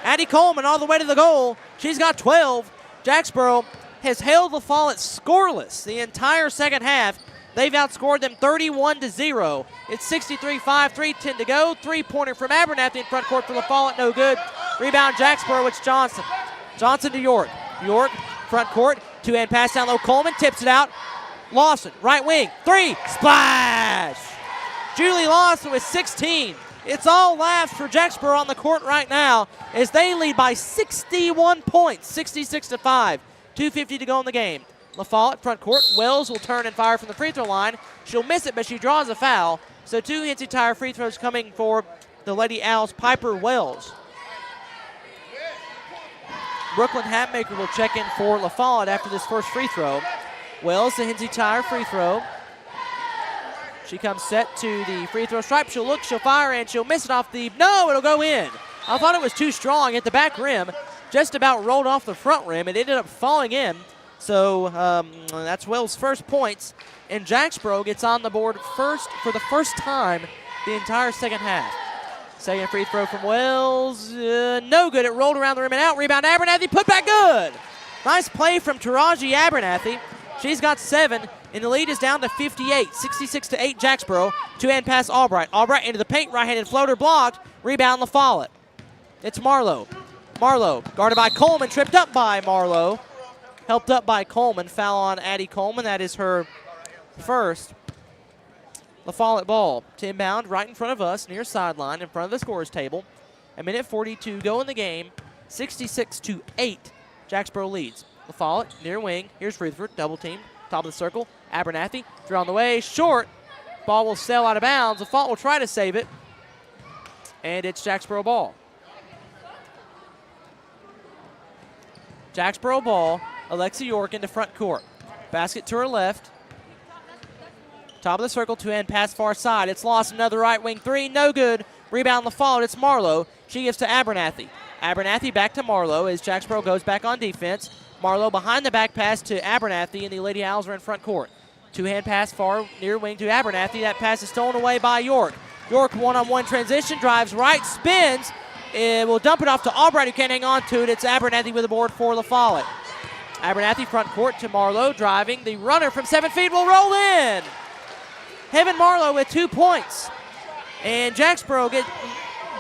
Addie Coleman all the way to the goal. She's got 12. Jacksboro has held LaFollette scoreless the entire second half. They've outscored them 31-0. It's 63-5, 3:10 to go. Three-pointer from Abernathy in front court for LaFollette, no good. Rebound Jacksboro, it's Johnson. Johnson to York. York, front court, two-hand pass down low. Coleman tips it out. Lawson, right wing, three, splash! Julie Lawson with 16. It's all laughs for Jacksboro on the court right now as they lead by 61 points, 66-5. 2:50 to go in the game. LaFollette, front court. Wells will turn and fire from the free throw line. She'll miss it, but she draws a foul. So two Hincy Tire free throws coming for the Lady Owls, Piper Wells. Brooklyn Hatmaker will check in for LaFollette after this first free throw. Wells, the Hincy Tire free throw. She comes set to the free throw stripe. She'll look, she'll fire, and she'll miss it off the, no, it'll go in. I thought it was too strong at the back rim. Just about rolled off the front rim. It ended up falling in. So that's Wells' first points, and Jacksboro gets on the board first for the first time the entire second half. Second free throw from Wells, no good. It rolled around the rim and out. Rebound Abernathy, put back good. Nice play from Taraji Abernathy. She's got 7, and the lead is down to 58, 66-8 Jacksboro. Two-hand pass Albright. Albright into the paint, right-handed floater blocked. Rebound LaFollette. It's Marlowe. Marlowe guarded by Coleman, tripped up by Marlowe. Helped up by Coleman. Foul on Addie Coleman. That is her first. LaFollette ball to inbound right in front of us, near sideline, in front of the scorer's table. A minute 42 go in the game. 66-8. Jacksboro leads. LaFollette near wing. Here's Rutherford, double team, top of the circle. Abernathy, through on the way, short. Ball will sail out of bounds. LaFollette will try to save it. And it's Jacksboro ball. Jacksboro ball. Alexia York into front court. Basket to her left. Top of the circle, two-hand pass far side. It's lost, another right wing three, no good. Rebound LaFollette, it's Marlowe. She gives to Abernathy. Abernathy back to Marlowe as Jacksboro goes back on defense. Marlowe behind the back pass to Abernathy, and the Lady Owls are in front court. Two-hand pass far near wing to Abernathy. That pass is stolen away by York. York one-on-one transition, drives right, spins. It will dump it off to Albright, who can't hang on to it. It's Abernathy with a board for LaFollette. Abernathy front court to Marlowe, driving. The runner from 7 feet will roll in. Heaven Marlowe with 2 points. And Jacksboro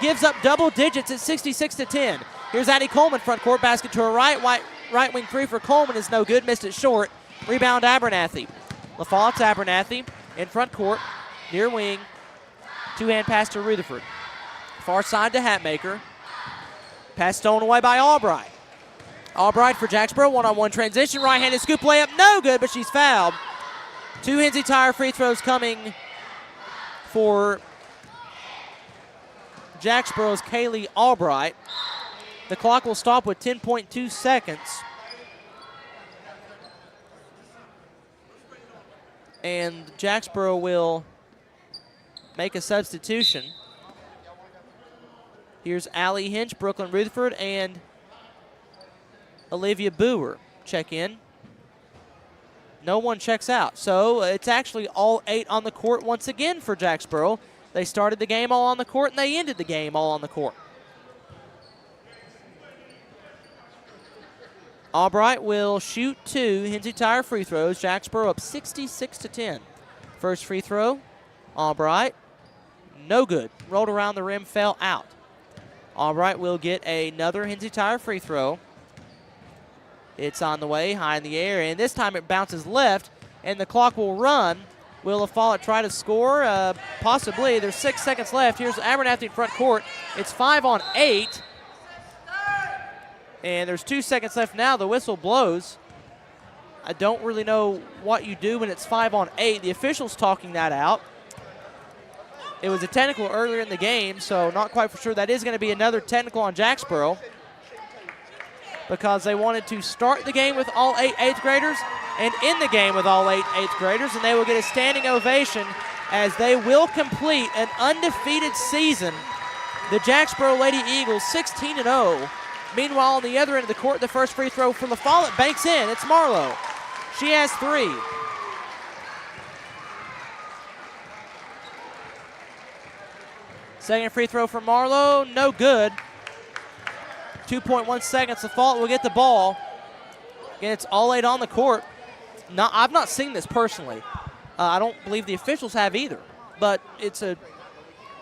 gives up double digits at 66-10. Here's Addie Coleman front court, basket to her right. Right wing three for Coleman is no good, missed it short. Rebound Abernathy. LaFollette's Abernathy in front court, near wing. Two-hand pass to Rutherford. Far side to Hatmaker. Pass stolen away by Albright. Albright for Jacksboro, one-on-one transition, right-handed scoop layup, no good, but she's fouled. 2 Hinsey Tire free throws coming for Jacksboro's Kaylee Albright. The clock will stop with 10.2 seconds. And Jacksboro will make a substitution. Here's Allie Hinch, Brooklyn Rutherford, and Olivia Boer check in. No one checks out. So it's actually all 8 on the court once again for Jacksboro. They started the game all on the court, and they ended the game all on the court. Albright will shoot 2 Hinsey Tire free throws. Jacksboro up 66-10. First free throw, Albright, no good. Rolled around the rim, fell out. Albright will get another Hinsey Tire free throw. It's on the way, high in the air, and this time it bounces left, and the clock will run. Will LaFollette try to score? Possibly. There's 6 seconds left. Here's Abernathy in front court. It's 5 on 8. And there's 2 seconds left now. The whistle blows. I don't really know what you do when it's 5 on 8. The official's talking that out. It was a technical earlier in the game, so not quite for sure. That is going to be another technical on Jacksboro, because they wanted to start the game with all 8 8th graders and end the game with all 8 8th graders, and they will get a standing ovation as they will complete an undefeated season. The Jacksboro Lady Eagles 16-0. Meanwhile, on the other end of the court, the first free throw from LaFollette banks in. It's Marlowe. She has 3. Second free throw from Marlowe, no good. 2.1 seconds. LaFollette will get the ball. Again, it's all 8 on the court. I've not seen this personally. I don't believe the officials have either, but it's a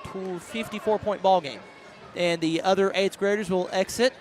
54-point ball game. And the other 8th graders will exit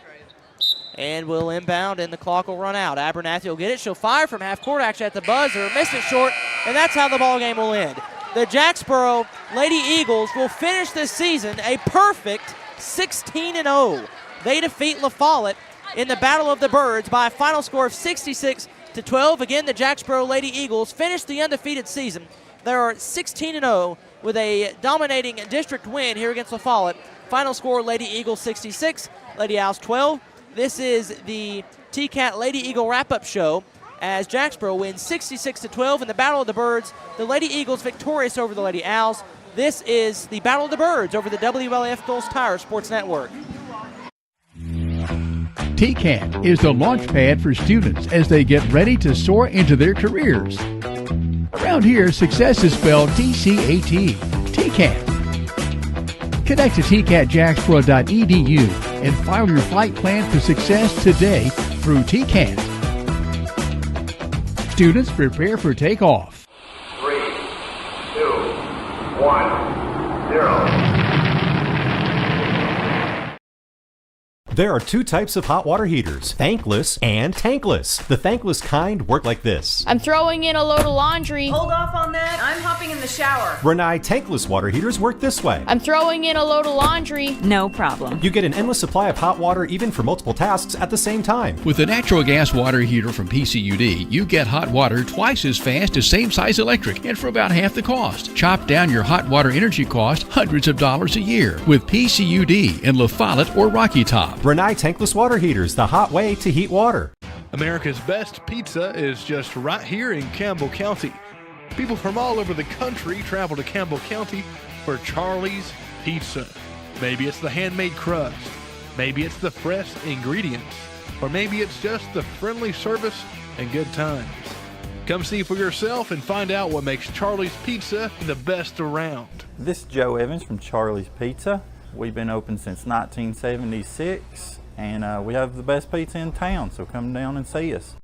and will inbound, and the clock will run out. Abernathy will get it. She'll fire from half court, actually at the buzzer. Missed it short, and that's how the ball game will end. The Jacksboro Lady Eagles will finish this season a perfect 16-0. They defeat LaFollette in the Battle of the Birds by a final score of 66-12. Again, the Jacksboro Lady Eagles finished the undefeated season. They are 16-0 with a dominating district win here against LaFollette. Final score, Lady Eagles 66, Lady Owls 12. This is the TCAT Lady Eagle wrap-up show as Jacksboro wins 66-12 in the Battle of the Birds. The Lady Eagles victorious over the Lady Owls. This is the Battle of the Birds over the WLF Phil's Tire Sports Network. TCAT is the launch pad for students as they get ready to soar into their careers. Around here, success is spelled TCAT. TCAT. Connect to tcatjacksboro.edu and file your flight plan for success today through TCAT. Students, prepare for takeoff. 3, 2, 1, 0. There are two types of hot water heaters, thankless and tankless. The thankless kind work like this. I'm throwing in a load of laundry. Hold off on that. I'm hopping in the shower. Renai tankless water heaters work this way. I'm throwing in a load of laundry. No problem. You get an endless supply of hot water even for multiple tasks at the same time. With the natural gas water heater from PCUD, you get hot water twice as fast as same size electric and for about half the cost. Chop down your hot water energy cost hundreds of dollars a year with PCUD in LaFollette or Rocky Top. Renai tankless water heaters, the hot way to heat water. America's best pizza is just right here in Campbell County. People from all over the country travel to Campbell County for Charlie's Pizza. Maybe it's the handmade crust, maybe it's the fresh ingredients, or maybe it's just the friendly service and good times. Come see for yourself and find out what makes Charlie's Pizza the best around. This is Joe Evans from Charlie's Pizza. We've been open since 1976. And we have the best pizza in town, so come down and see us.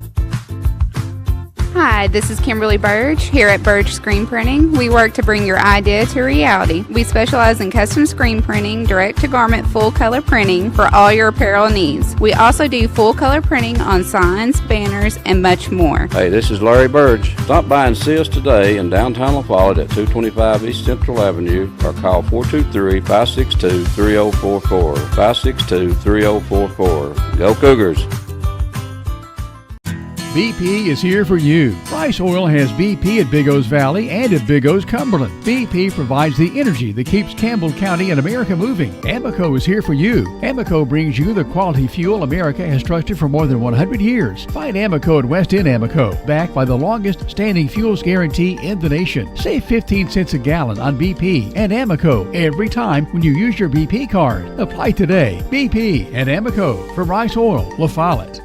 Hi, this is Kimberly Burge here at Burge Screen Printing. We work to bring your idea to reality. We specialize in custom screen printing, direct-to-garment full-color printing for all your apparel needs. We also do full-color printing on signs, banners, and much more. Hey, this is Larry Burge. Stop by and see us today in downtown LaFollette at 225 East Central Avenue or call 423-562-3044. 562-3044. Go Cougars! BP is here for you. Rice Oil has BP at Big O's Valley and at Big O's Cumberland. BP provides the energy that keeps Campbell County and America moving. Amoco is here for you. Amoco brings you the quality fuel America has trusted for more than 100 years. Find Amoco at West End Amoco, backed by the longest standing fuels guarantee in the nation. Save 15 cents a gallon on BP and Amoco every time when you use your BP card. Apply today. BP and Amoco from Rice Oil, LaFollette.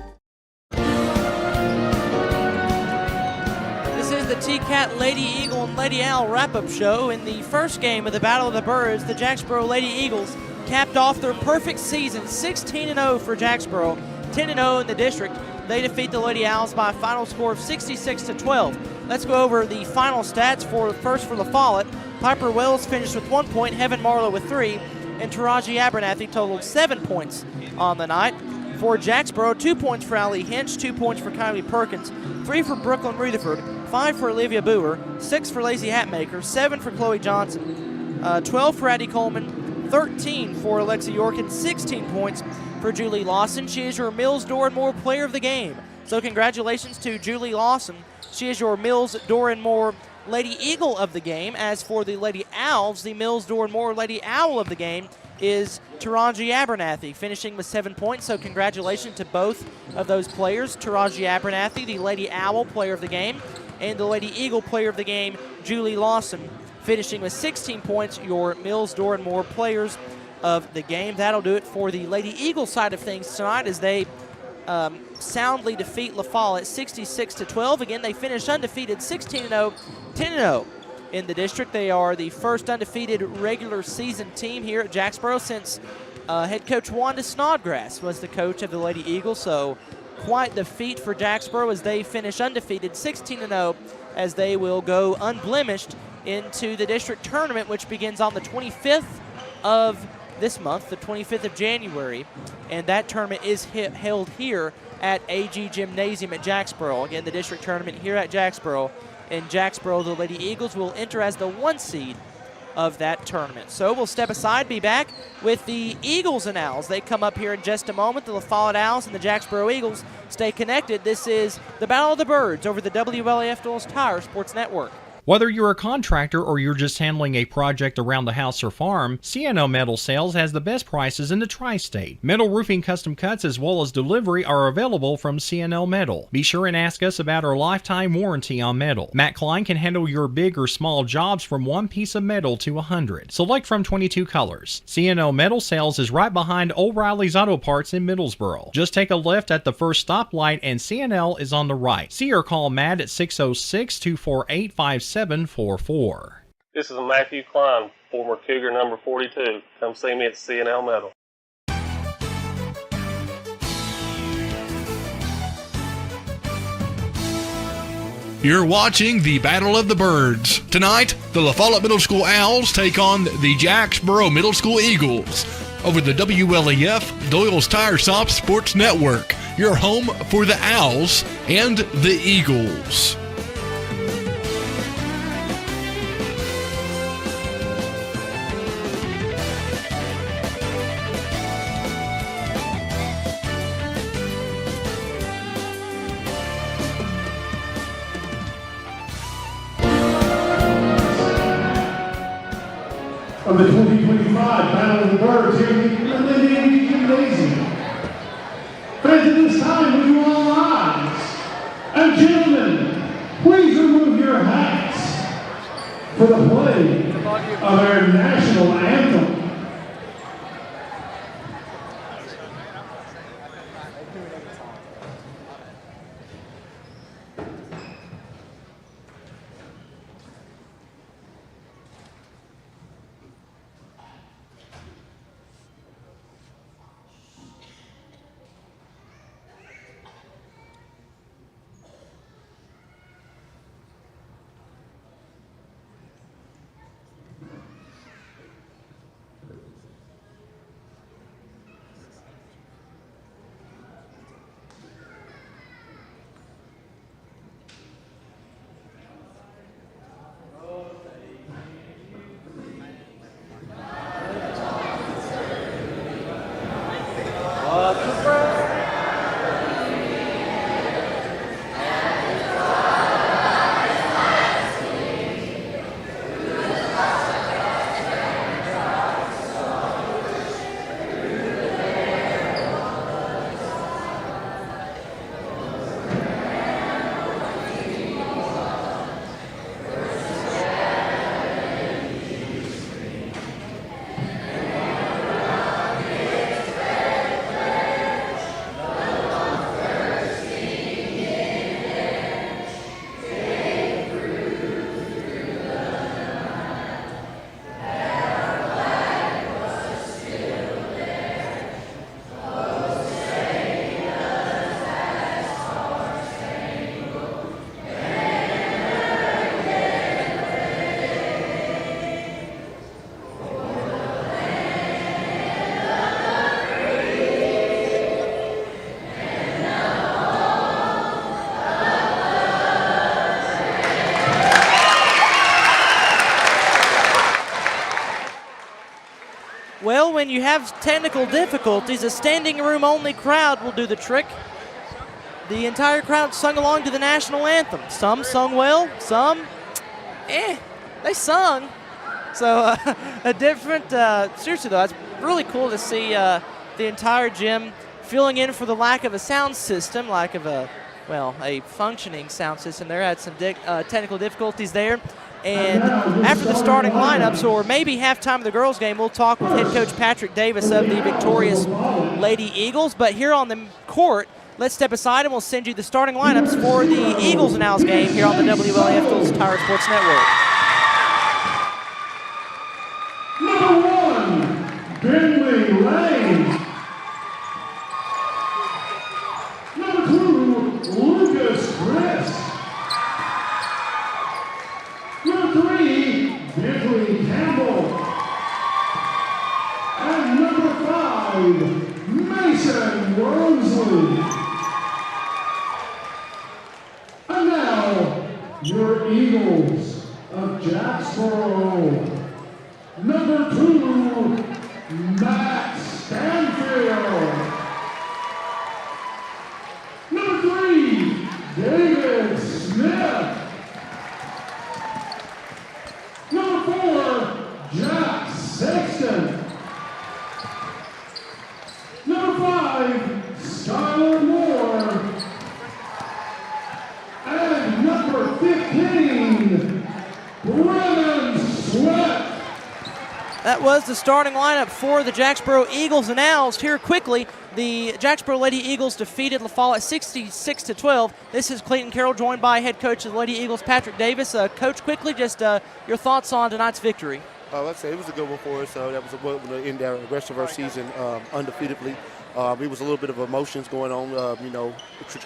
TCAT Lady Eagle and Lady Owl wrap-up show. In the first game of the Battle of the Birds, the Jacksboro Lady Eagles capped off their perfect season, 16-0 for Jacksboro, 10-0 in the district. They defeat the Lady Owls by a final score of 66-12. Let's go over the final stats. For LaFollette. Piper Wells finished with 1 point, Heaven Marlowe with 3, and Taraji Abernathy totaled 7 points on the night. For Jacksboro, 2 points for Allie Hinch, 2 points for Kylie Perkins, 3 for Brooklyn Rutherford, 5 for Olivia Boer, 6 for Lacey Hatmaker, 7 for Chloe Johnson, 12 for Addie Coleman, 13 for Alexa York, and 16 points for Julie Lawson. She is your Mills Door and More Player of the Game. So congratulations to Julie Lawson. She is your Mills Door and More Lady Eagle of the game. As for the Lady Owls, the Mills Door and More Lady Owl of the game is Taraji Abernathy, finishing with 7 points. So congratulations to both of those players. Taraji Abernathy, the Lady Owl Player of the Game, and the Lady Eagle Player of the Game, Julie Lawson, finishing with 16 points, your Mills Door and More Players of the game. That'll do it for the Lady Eagle side of things tonight as they soundly defeat LaFollette 66-12. Again, they finish undefeated 16-0, 10-0 in the district. They are the first undefeated regular season team here at Jacksboro since head coach Wanda Snodgrass was the coach of the Lady Eagles. So quite the feat for Jacksboro as they finish undefeated 16-0 as they will go unblemished into the district tournament, which begins on the 25th of this month, the 25th of January, and that tournament is held here at AG Gymnasium at Jacksboro. Again, the district tournament here at Jacksboro. In Jacksboro, the Lady Eagles will enter as the 1 seed of that tournament. So we'll step aside, be back with the Eagles and Owls. They come up here in just a moment. The LaFollette Owls and the Jacksboro Eagles stay connected. This is the Battle of the Birds over the WLAF Duels Tire Sports Network. Whether you're a contractor or you're just handling a project around the house or farm, C&L Metal Sales has the best prices in the tri-state. Metal roofing custom cuts as well as delivery are available from C&L Metal. Be sure and ask us about our lifetime warranty on metal. Matt Klein can handle your big or small jobs from one piece of metal to 100. Select from 22 colors. C&L Metal Sales is right behind O'Reilly's Auto Parts in Middlesboro. Just take a left at the first stoplight and C&L is on the right. See or call Matt at 606-248-5744. This is Matthew Klein, former Cougar number 42. Come see me at C&L Metal. You're watching the Battle of the Birds. Tonight, the LaFollette Middle School Owls take on the Jacksboro Middle School Eagles over the WLEF Doyle's Tire Shop Sports Network, your home for the Owls and the Eagles. Of the 2025 Battle of the Birds here in the Linda Gymnasium. Friends, at this time, would you all rise? And gentlemen, please remove your hats for the play of our national anthem. Well, when you have technical difficulties, a standing room only crowd will do the trick. The entire crowd sung along to the national anthem. Some sung well, some, they sung. So a different, seriously though, it's really cool to see the entire gym filling in for the lack of a sound system, lack of a functioning sound system there. Had some technical difficulties there. And after the starting lineups, or maybe halftime of the girls' game, we'll talk with head coach Patrick Davis of the victorious Lady Eagles. But here on the court, let's step aside and we'll send you the starting lineups for the Eagles and Owls game here on the WLAF Doyle's Tire Sports Network. Number 1, Bentley Lane. Number 2, Lucas Chris. Number 3, Bentley Campbell. And number 5, Mason Wormsley. And now, your Eagles of Jacksboro. Number 2, Matt Stanfield. Number 3, David Smith. That was the starting lineup for the Jacksboro Eagles announced. Here quickly, the Jacksboro Lady Eagles defeated LaFollette 66-12. This is Clayton Carroll, joined by head coach of the Lady Eagles, Patrick Davis. Coach, quickly, just your thoughts on tonight's victory. Like I said, it was a good one for us. That was a good one to end the rest of our season undefeatedly. It was a little bit of emotions going on,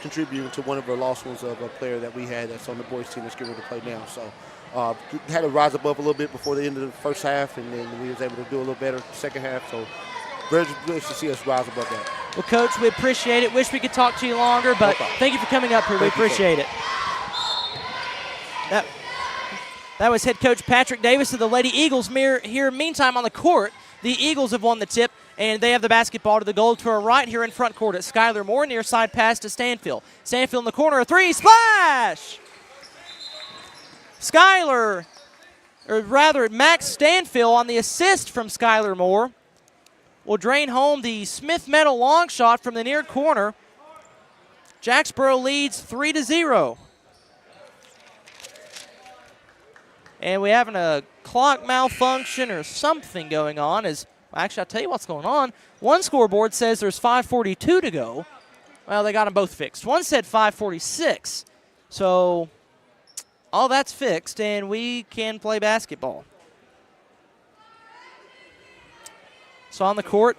contributing to one of our lost ones of a player that we had that's on the boys' team that's getting ready to play now. So had to rise above a little bit before the end of the first half, and then we was able to do a little better second half. So very good to see us rise above that. Well, Coach, we appreciate it. Wish we could talk to you longer, but thank you for coming up here. We appreciate it. That was head coach Patrick Davis of the Lady Eagles here. Meantime, on the court, the Eagles have won the tip, and they have the basketball to the goal to our right here in front court at Skylar Moore. Near side pass to Stanfield. Stanfield in the corner, a three, splash! Max Stanfield on the assist from Skylar Moore will drain home the Smith Metal long shot from the near corner. Jacksboro leads 3-0. And we're having a clock malfunction or something going on. Actually, I'll tell you what's going on. One scoreboard says there's 5:42 to go. Well, they got them both fixed. One said 5:46. So all that's fixed, and we can play basketball. So on the court.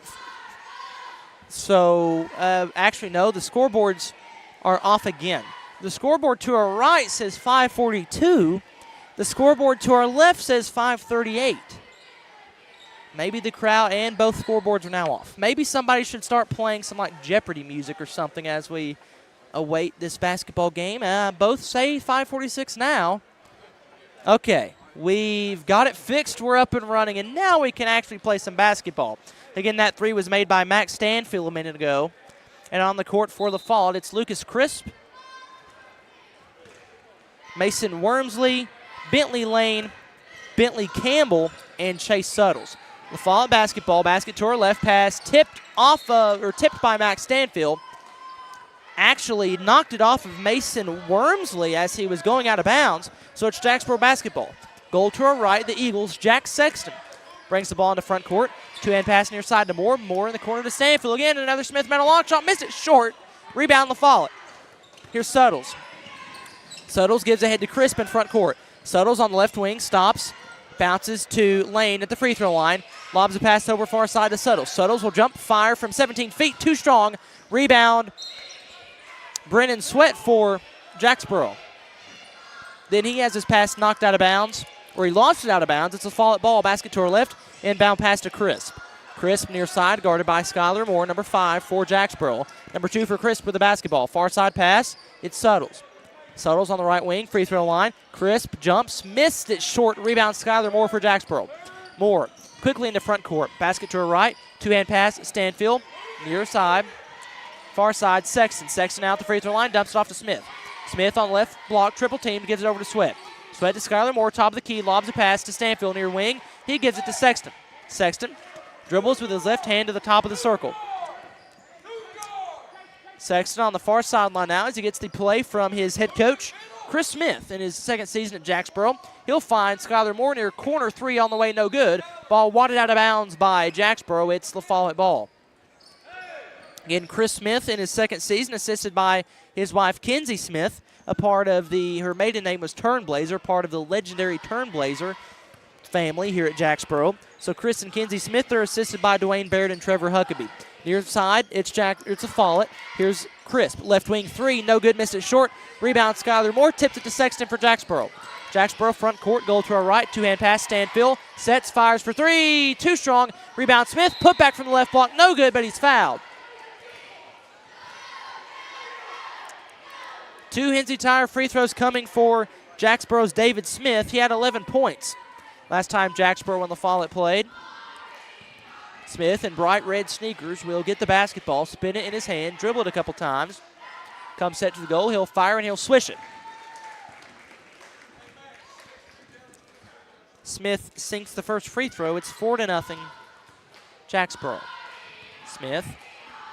Actually, no, the scoreboards are off again. The scoreboard to our right says 5:42. The scoreboard to our left says 5:38. Maybe the crowd and both scoreboards are now off. Maybe somebody should start playing some like Jeopardy music or something as we await this basketball game. Both say 5:46 now. Okay, we've got it fixed. We're up and running, and now we can actually play some basketball. Again, that three was made by Max Stanfield a minute ago. And on the court for LaFollette, it's Lucas Crisp, Mason Wormsley, Bentley Lane, Bentley Campbell, and Chase Suttles. LaFollette basketball, basket to our left, pass tipped by Max Stanfield. Actually knocked it off of Mason Wormsley as he was going out of bounds. So it's Jacksboro basketball. Goal to our right, the Eagles, Jack Sexton brings the ball into front court. Two-hand pass near side to Moore. Moore in the corner to Stanfield. Again, another Smith Metal long shot. Missed it short. Rebound LaFollette. Here's Suttles. Suttles gives ahead to Crisp in front court. Suttles on the left wing, stops, bounces to Lane at the free throw line, lobs a pass over far side to Suttles. Suttles will jump, fire from 17 feet, too strong. Rebound, Brennan Sweat for Jacksboro. Then he has his pass knocked out of bounds, or he lost it out of bounds. It's a LaFollette ball, basket to our left, inbound pass to Crisp. Crisp near side, guarded by Skylar Moore, number 5 for Jacksboro. Number 2 for Crisp with the basketball. Far side pass, it's Suttles. Suttles on the right wing, free throw line. Crisp jumps, missed it short. Rebound, Skylar Moore for Jacksboro. Moore quickly into front court. Basket to her right. Two-hand pass, Stanfield. Near side. Far side, Sexton. Sexton out the free throw line, dumps it off to Smith. Smith on left block, triple team, gives it over to Sweat. Sweat to Skylar Moore, top of the key, lobs a pass to Stanfield near wing. He gives it to Sexton. Sexton dribbles with his left hand to the top of the circle. Sexton on the far sideline now as he gets the play from his head coach, Chris Smith, in his second season at Jacksboro. He'll find Skylar Moore near corner three on the way, no good. Ball wadded out of bounds by Jacksboro. It's LaFollette ball. Again, Chris Smith in his second season, assisted by his wife, Kenzie Smith, a part of her maiden name was Turnblazer, part of the legendary Turnblazer family here at Jacksboro. So Chris and Kenzie Smith are assisted by Dwayne Baird and Trevor Huckabee. Near side, it's LaFollette. Here's Crisp. Left wing three, no good, missed it short. Rebound, Skylar Moore, tipped it to Sexton for Jacksboro. Jacksboro front court, goal to our right, two-hand pass, Stanfield. Sets, fires for three, too strong. Rebound, Smith, put back from the left block, no good, but he's fouled. Two Hensley Tire free throws coming for Jacksboro's David Smith. He had 11 points last time Jacksboro and LaFollette played. Smith in bright red sneakers will get the basketball, spin it in his hand, dribble it a couple times. Comes set to the goal. He'll fire and he'll swish it. Smith sinks the first free throw. It's 4-0 Jacksboro. Smith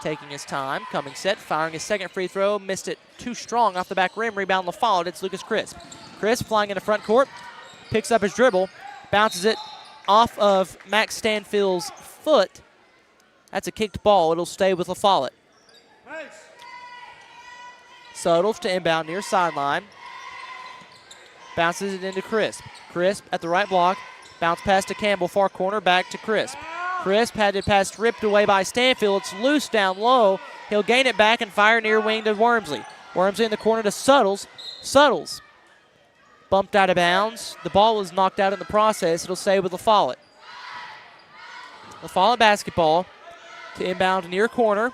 taking his time, coming set, firing his second free throw. Missed it too strong off the back rim. Rebound LaFollette. It's Lucas Crisp. Crisp flying into front court. Picks up his dribble. Bounces it off of Max Stanfield's foot. That's a kicked ball. It'll stay with LaFollette. Suttles to inbound near sideline. Bounces it into Crisp. Crisp at the right block. Bounce pass to Campbell, far corner, back to Crisp. Crisp had the pass ripped away by Stanfield. It's loose down low. He'll gain it back and fire near wing to Wormsley. Wormsley in the corner to Suttles. Suttles bumped out of bounds. The ball was knocked out in the process. It'll stay with LaFollette. LaFollette basketball to inbound near corner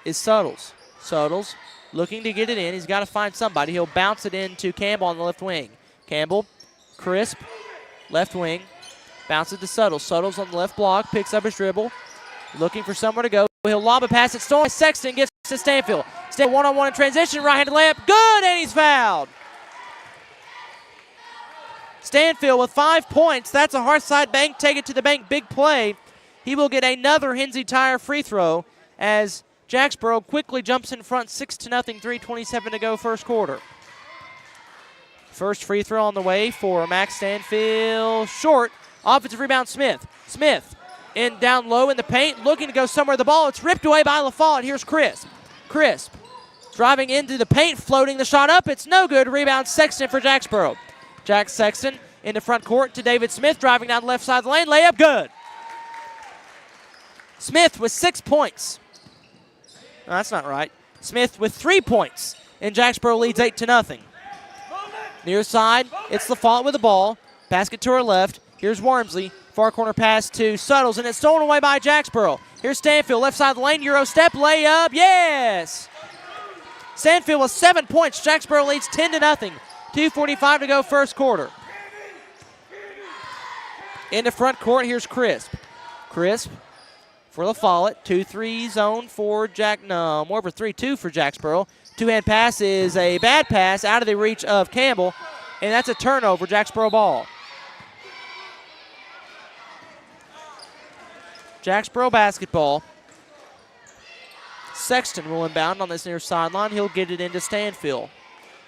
is Suttles. Suttles looking to get it in. He's got to find somebody. He'll bounce it into Campbell on the left wing. Campbell, Crisp, left wing. Bounces to Suttles. Suttles on the left block, picks up his dribble. Looking for somewhere to go. He'll lob a pass. It's stolen. Sexton gets to Stanfield. Stanfield one-on-one in transition. Right-handed layup. Good, and he's fouled. Stanfield with 5 points. That's a hard side bank. Take it to the bank. Big play. He will get another Hinsey Tire free throw as Jacksboro quickly jumps in front 6-0, 3:27 to go first quarter. First free throw on the way for Max Stanfield. Short. Offensive rebound, Smith. Smith in down low in the paint, looking to go somewhere. The ball, it's ripped away by LaFollette. Here's Crisp. Crisp driving into the paint, floating the shot up. It's no good. Rebound Sexton for Jacksboro. Jack Sexton in the front court to David Smith, driving down the left side of the lane. Layup good. Smith with 6 points. No, that's not right. Smith with 3 points. And Jacksboro leads 8-0. Near side, it's LaFollette with the ball. Basket to her left. Here's Wormsley. Far corner pass to Suttles, and it's stolen away by Jacksboro. Here's Stanfield, left side of the lane. Euro step, layup, yes! Stanfield with 7 points. Jacksboro leads 10-0. 2:45 to go first quarter. In the front court, here's Crisp. Crisp for LaFollette. 2-3 zone for more of a 3-2 for Jacksboro. Two-hand pass is a bad pass out of the reach of Campbell, and that's a turnover, Jacksboro ball. Jacksboro basketball. Sexton will inbound on this near sideline. He'll get it into Stanfield.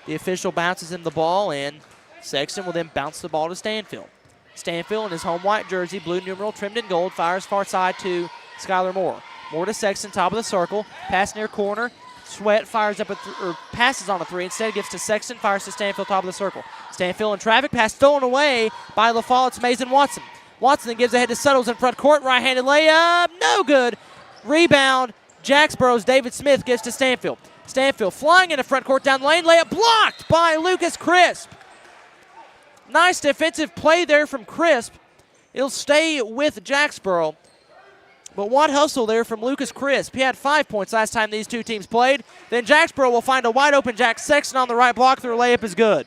The official bounces him the ball, and Sexton will then bounce the ball to Stanfield. Stanfield in his home white jersey, blue numeral trimmed in gold, fires far side to Skylar Moore. Moore to Sexton, top of the circle. Pass near corner. Sweat fires up passes on a three. Instead gives to Sexton, fires to Stanfield, top of the circle. Stanfield in traffic, pass stolen away by LaFollette's Mason Watson. Watson then gives ahead to Suttles in front court. Right-handed layup, no good. Rebound, Jacksboro's David Smith gives to Stanfield. Stanfield flying in the front court down the lane. Layup blocked by Lucas Crisp. Nice defensive play there from Crisp. It'll stay with Jacksboro. But what hustle there from Lucas Crisp. He had 5 points last time these two teams played. Then Jacksboro will find a wide open Jack Sexton on the right block. Their layup is good.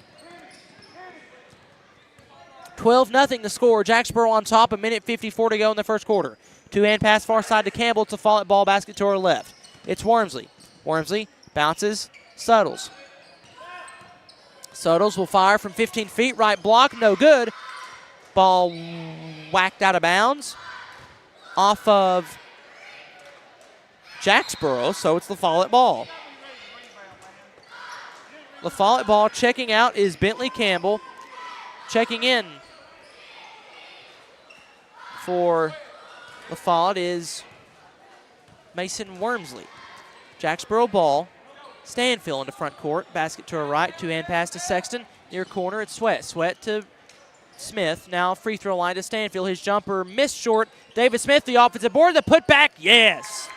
12-0 the score. Jacksboro on top. 1:54 to go in the first quarter. Two-hand pass far side to Campbell. It's a fall at ball basket to her left. It's Wormsley. Wormsley bounces. Suttles. Suttles will fire from 15 feet. Right block. No good. Ball whacked out of bounds. Off of Jacksboro, so it's LaFollette ball. LaFollette ball. Checking out is Bentley Campbell. Checking in for LaFollette is Mason Wormsley. Jacksboro ball. Stanfield in the front court. Basket to her right. Two-hand pass to Sexton. Near corner, it's Sweat. Sweat to Smith. Now free throw line to Stanfield. His jumper missed short. David Smith, the offensive board. The putback, yes.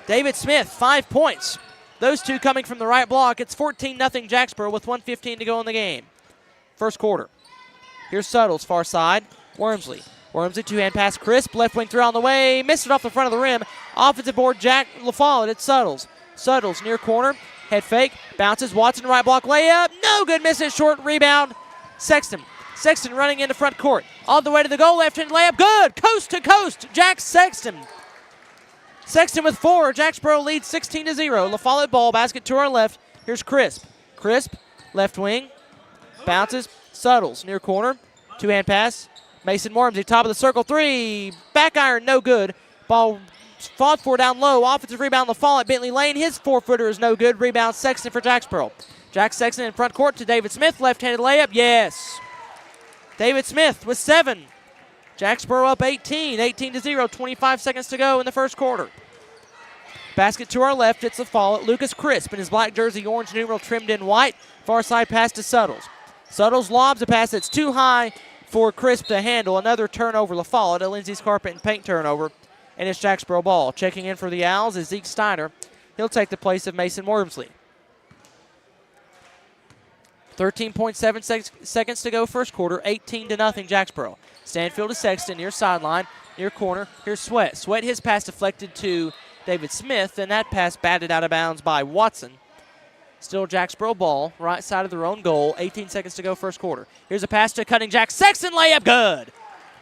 David Smith, 5 points. Those two coming from the right block. It's 14-0 Jacksboro with 1:15 to go in the game. First quarter. Here's Suttles, far side. Wormsley. Wormsley, two-hand pass. Crisp, left wing three on the way. Missed it off the front of the rim. Offensive board, LaFollette. It's Suttles. Suttles near corner. Head fake. Bounces. Watson, right block layup. No good. Miss it short. Rebound. Sexton. Sexton running into front court. All the way to the goal. Left-hand layup. Good. Coast to coast. Jack Sexton. Sexton with 4. Jacksboro leads 16-0. LaFollette ball. Basket to our left. Here's Crisp. Crisp. Left wing. Bounces. Suttles near corner. Two-hand pass. Mason Wormsley, top of the circle. Three. Back iron. No good. Ball fought for down low. Offensive rebound. LaFollette. Bentley Lane. His 4-footer is no good. Rebound Sexton for Jacksboro. Jack Sexton in front court to David Smith. Left-handed layup. Yes. David Smith with 7. Jacksboro up 18-0, 25 seconds to go in the first quarter. Basket to our left, it's LaFollette. Lucas Crisp in his black jersey, orange numeral trimmed in white. Far side pass to Suttles. Suttles lobs a pass that's too high for Crisp to handle. Another turnover, LaFollette, a Lindsay's carpet and paint turnover. And it's Jacksboro ball. Checking in for the Owls is Zeke Steiner. He'll take the place of Mason Wormsley. 13.7 seconds to go first quarter, 18-0 Jacksboro. Stanfield to Sexton near sideline, near corner. Here's Sweat. Sweat, his pass deflected to David Smith, and that pass batted out of bounds by Watson. Still Jacksboro ball, right side of their own goal, 18 seconds to go first quarter. Here's a pass to Cutting Jack Sexton, layup good.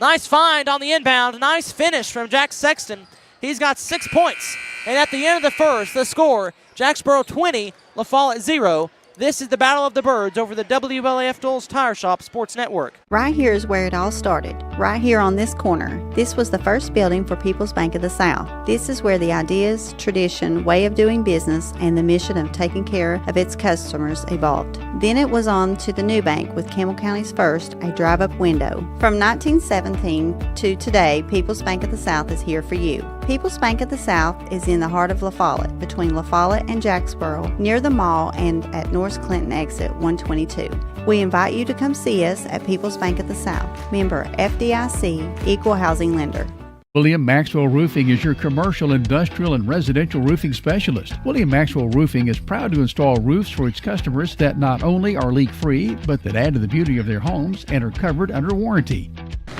Nice find on the inbound, nice finish from Jack Sexton. He's got 6 points. And at the end of the first, the score, Jacksboro 20, LaFollette 0. This is the Battle of the Birds over the WLAF Doles Tire Shop Sports Network. Right here is where it all started, right here on this corner. This was the first building for People's Bank of the South. This is where the ideas, tradition, way of doing business, and the mission of taking care of its customers evolved. Then it was on to the new bank with Campbell County's first, a drive-up window. From 1917 to today, People's Bank of the South is here for you. People's Bank of the South is in the heart of LaFollette, between LaFollette and Jacksboro, near the mall and at North Clinton exit 122. We invite you to come see us at People's Bank of the South. Member FDIC, Equal Housing Lender. William Maxwell Roofing is your commercial, industrial, and residential roofing specialist. William Maxwell Roofing is proud to install roofs for its customers that not only are leak-free, but that add to the beauty of their homes and are covered under warranty.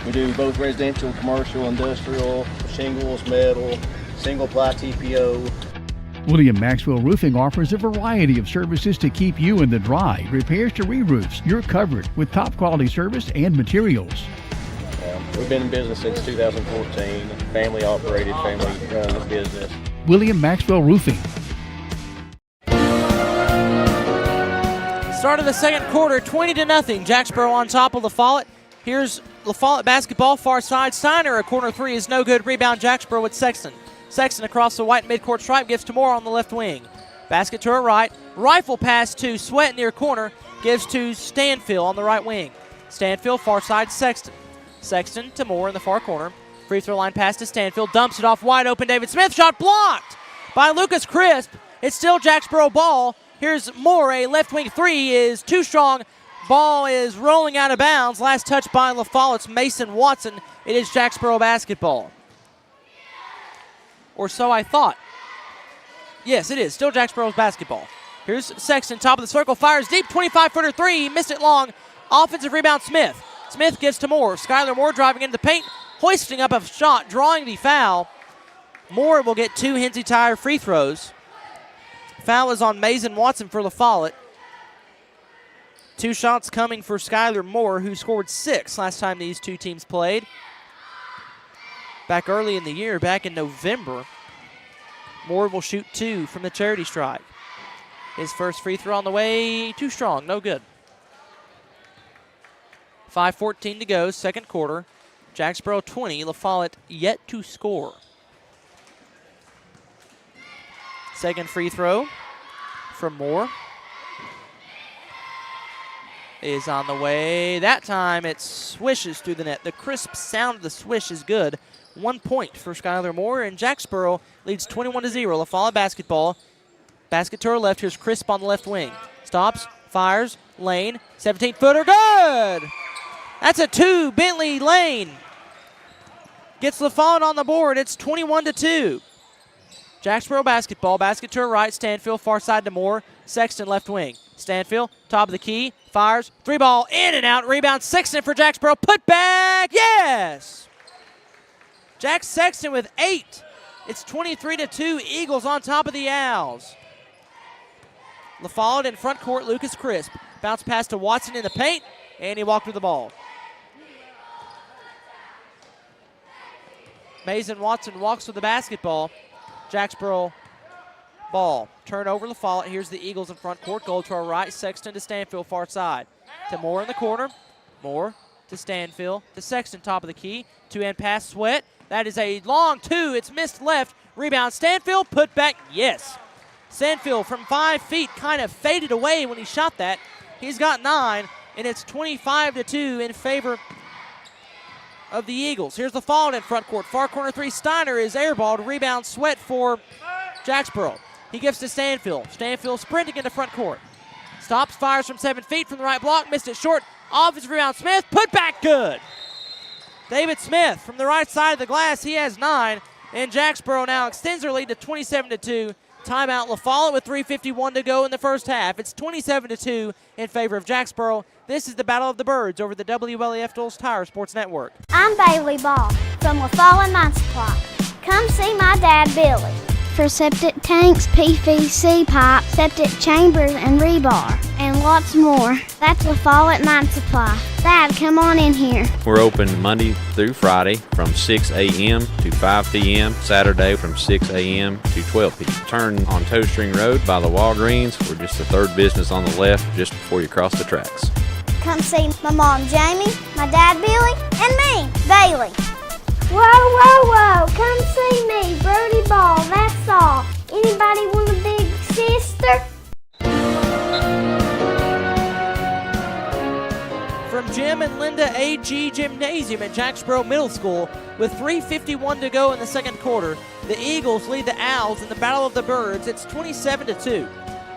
We do both residential, commercial, industrial, shingles, metal, single-ply TPO. William Maxwell Roofing offers a variety of services to keep you in the dry. Repairs to re-roofs. You're covered with top quality service and materials. We've been in business since 2014. Family operated, family run business. William Maxwell Roofing. Start of the second quarter, 20-0. Jacksboro on top of LaFollette. Here's LaFollette basketball, far side. Steiner, a corner three is no good. Rebound Jacksboro with Sexton. Sexton across the white midcourt stripe gives to Moore on the left wing. Basket to her right. Rifle pass to Sweat near corner. Gives to Stanfield on the right wing. Stanfield far side Sexton. Sexton to Moore in the far corner. Free throw line pass to Stanfield. Dumps it off wide open. David Smith shot blocked by Lucas Crisp. It's still Jacksboro ball. Here's Moore. A left wing three is too strong. Ball is rolling out of bounds. Last touch by LaFollette's Mason Watson. It is Jacksboro basketball. Or so I thought. Yes, it is. Still Jacksboro's basketball. Here's Sexton, top of the circle, fires deep, 25-footer three. He missed it long. Offensive rebound, Smith. Smith gives to Moore. Skylar Moore driving into the paint, hoisting up a shot, drawing the foul. Moore will get 2 Hensley Tire free throws. Foul is on Mason Watson for LaFollette. 2 shots coming for Skylar Moore, who scored 6 last time these two teams played. Back early in the year, back in November. Moore will shoot 2 from the charity stripe. His first free throw on the way, too strong, no good. 5:14 to go, second quarter. Jacksboro 20, LaFollette yet to score. Second free throw from Moore is on the way. That time it swishes through the net. The crisp sound of the swish is good. 1 point for Skylar Moore, and Jacksboro leads 21-0. LaFollette basketball. Basket to her left. Here's Crisp on the left wing. Stops, fires, Lane, 17-footer, good! That's a 2, Bentley Lane. Gets LaFollette on the board. It's 21-2. Jacksboro basketball. Basket to her right. Stanfield far side to Moore. Sexton left wing. Stanfield, top of the key, fires, 3 ball, in and out. Rebound Sexton for Jacksboro. Put back, yes! Jack Sexton with 8. It's 23-2. Eagles on top of the Owls. LaFollette in front court. Lucas Crisp. Bounce pass to Watson in the paint, and he walked with the ball. Mason Watson walks with the basketball. Jacksboro ball. Turnover LaFollette. Here's the Eagles in front court. Goal to our right. Sexton to Stanfield far side. To Moore in the corner. Moore to Stanfield. To Sexton top of the key. 2-hand pass, Sweat. That is a long 2. It's missed left. Rebound Stanfield. Put back. Yes. Stanfield from 5 feet kind of faded away when he shot that. He's got 9. and it's 25-2 in favor of the Eagles. Here's LaFollette in front court. Far corner three. Steiner is airballed. Rebound Sweat for Jacksboro. He gives to Stanfield. Stanfield sprinting into front court. Stops, fires from 7 feet from the right block. Missed it short. Offensive rebound. Smith. Put back good. David Smith from the right side of the glass. He has 9. And Jacksboro now extends their lead to 27-2. Timeout LaFollette with 3:51 to go in the first half. It's 27-2 in favor of Jacksboro. This is the Battle of the Birds over the WLAF Dulles Tire Sports Network. I'm Bailey Ball from LaFollette Mine Supply. Come see my dad, Billy. For septic tanks, PVC pipe, septic chambers, and rebar, and lots more. That's LaFollette Mine Supply. Dad, come on in here. We're open Monday through Friday from 6 a.m. to 5 p.m., Saturday from 6 a.m. to 12 p.m. Turn on Toe String Road by the Walgreens. We're just the third business on the left just before you cross the tracks. Come see my mom, Jamie, my dad, Billy, and me, Bailey. Whoa, whoa, whoa, come see me, Brody Ball, that's all. Anybody want a big sister? From Jim and Linda AG Gymnasium at Jacksboro Middle School, with 3:51 to go in the second quarter, the Eagles lead the Owls in the Battle of the Birds. It's 27-2.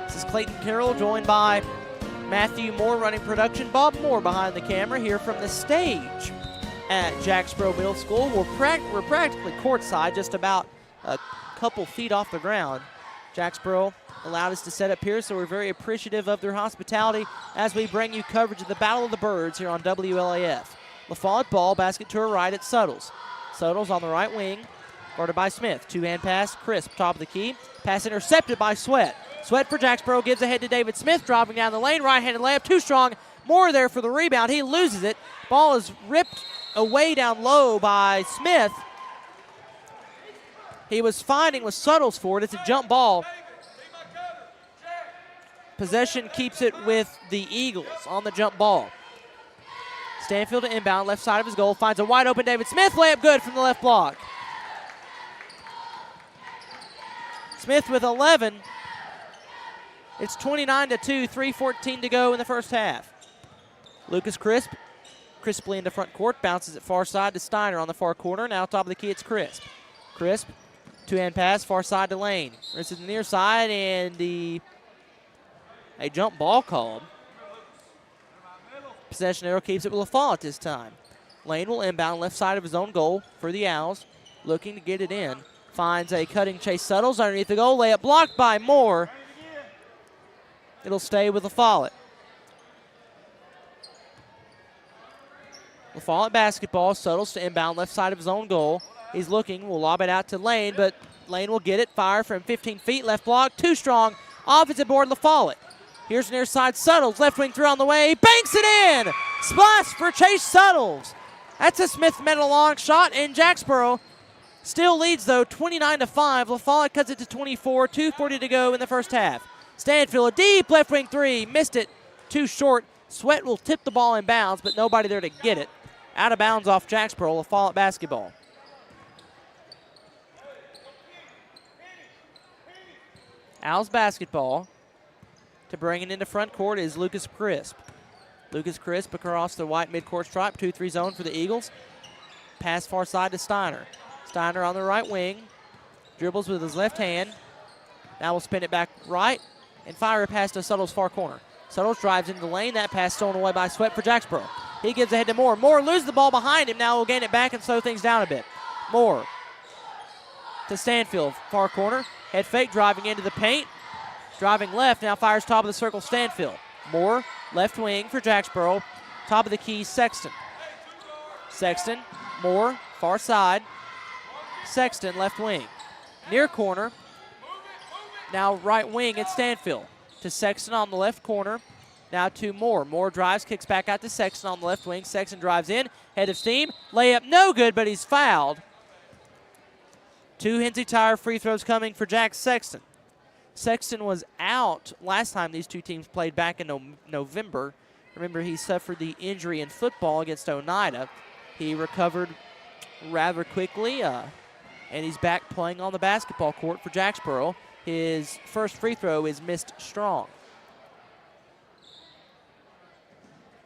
This is Clayton Carroll, joined by Matthew Moore running production, Bob Moore behind the camera here from the stage at Jacksboro Middle School. We're practically courtside, just about a couple feet off the ground. Jacksboro allowed us to set up here, so we're very appreciative of their hospitality as we bring you coverage of the Battle of the Birds here on WLAF. LaFollette ball, basket to her right at Suttles. Suttles on the right wing, guarded by Smith. Two-hand pass, Crisp, top of the key. Pass intercepted by Sweat. Sweat for Jacksboro, gives ahead to David Smith, dropping down the lane. Right-handed layup, too strong. Moore there for the rebound. He loses it. Ball is ripped away down low by Smith. He was fighting with Suttles for it. It's a jump ball. Possession keeps it with the Eagles on the jump ball. Stanfield to inbound, left side of his goal. Finds a wide open David Smith. Layup good from the left block. Smith with 11. It's 29-2, 3:14 to go in the first half. Lucas Crisp, crisply into front court, bounces it far side to Steiner on the far corner. Now top of the key, it's Crisp. Crisp, two-hand pass, far side to Lane. This is the near side, and a jump ball called. Possession arrow keeps it with LaFollette this time. Lane will inbound left side of his own goal for the Owls, looking to get it in. Finds a cutting Chase Suttles underneath the goal. Layup blocked by Moore. It'll stay with LaFollette. LaFollette basketball. Suttles to inbound left side of his own goal. He's looking. Will lob it out to Lane, but Lane will get it. Fire from 15 feet. Left block. Too strong. Offensive board LaFollette. Here's near side Suttles. Left wing through on the way. Banks it in. Splash for Chase Suttles. That's a Smith Metal long shot, and Jacksboro still leads, though, 29-5. LaFollette cuts it to 24. 2:40 to go in the first half. Stanfield, a deep left wing three. Missed it. Too short. Sweat will tip the ball in bounds, but nobody there to get it. Out of bounds off Jacksboro. LaFollette basketball. Owls basketball. To bring it into front court is Lucas Crisp. Lucas Crisp across the white midcourt stripe. 2-3 zone for the Eagles. Pass far side to Steiner. Steiner on the right wing. Dribbles with his left hand. Now we'll spin it back right and fire a pass to Suttles far corner. Suttles drives into the lane. That pass stolen away by Sweat for Jacksboro. He gives ahead to Moore. Moore loses the ball behind him. Now we'll gain it back and slow things down a bit. Moore to Stanfield, far corner. Head fake, driving into the paint. Driving left, now fires top of the circle, Stanfield. Moore, left wing for Jacksboro. Top of the key, Sexton. Sexton, Moore, far side. Sexton, left wing. Near corner. Now right wing, it's Stanfield. To Sexton on the left corner. Now to Moore. Moore drives, kicks back out to Sexton on the left wing. Sexton drives in, head of steam. Layup no good, but he's fouled. 2 Hensley Tire free throws coming for Jack Sexton. Sexton was out last time these two teams played back in November. Remember, he suffered the injury in football against Oneida. He recovered rather quickly, and he's back playing on the basketball court for Jacksboro. His first free throw is missed strong.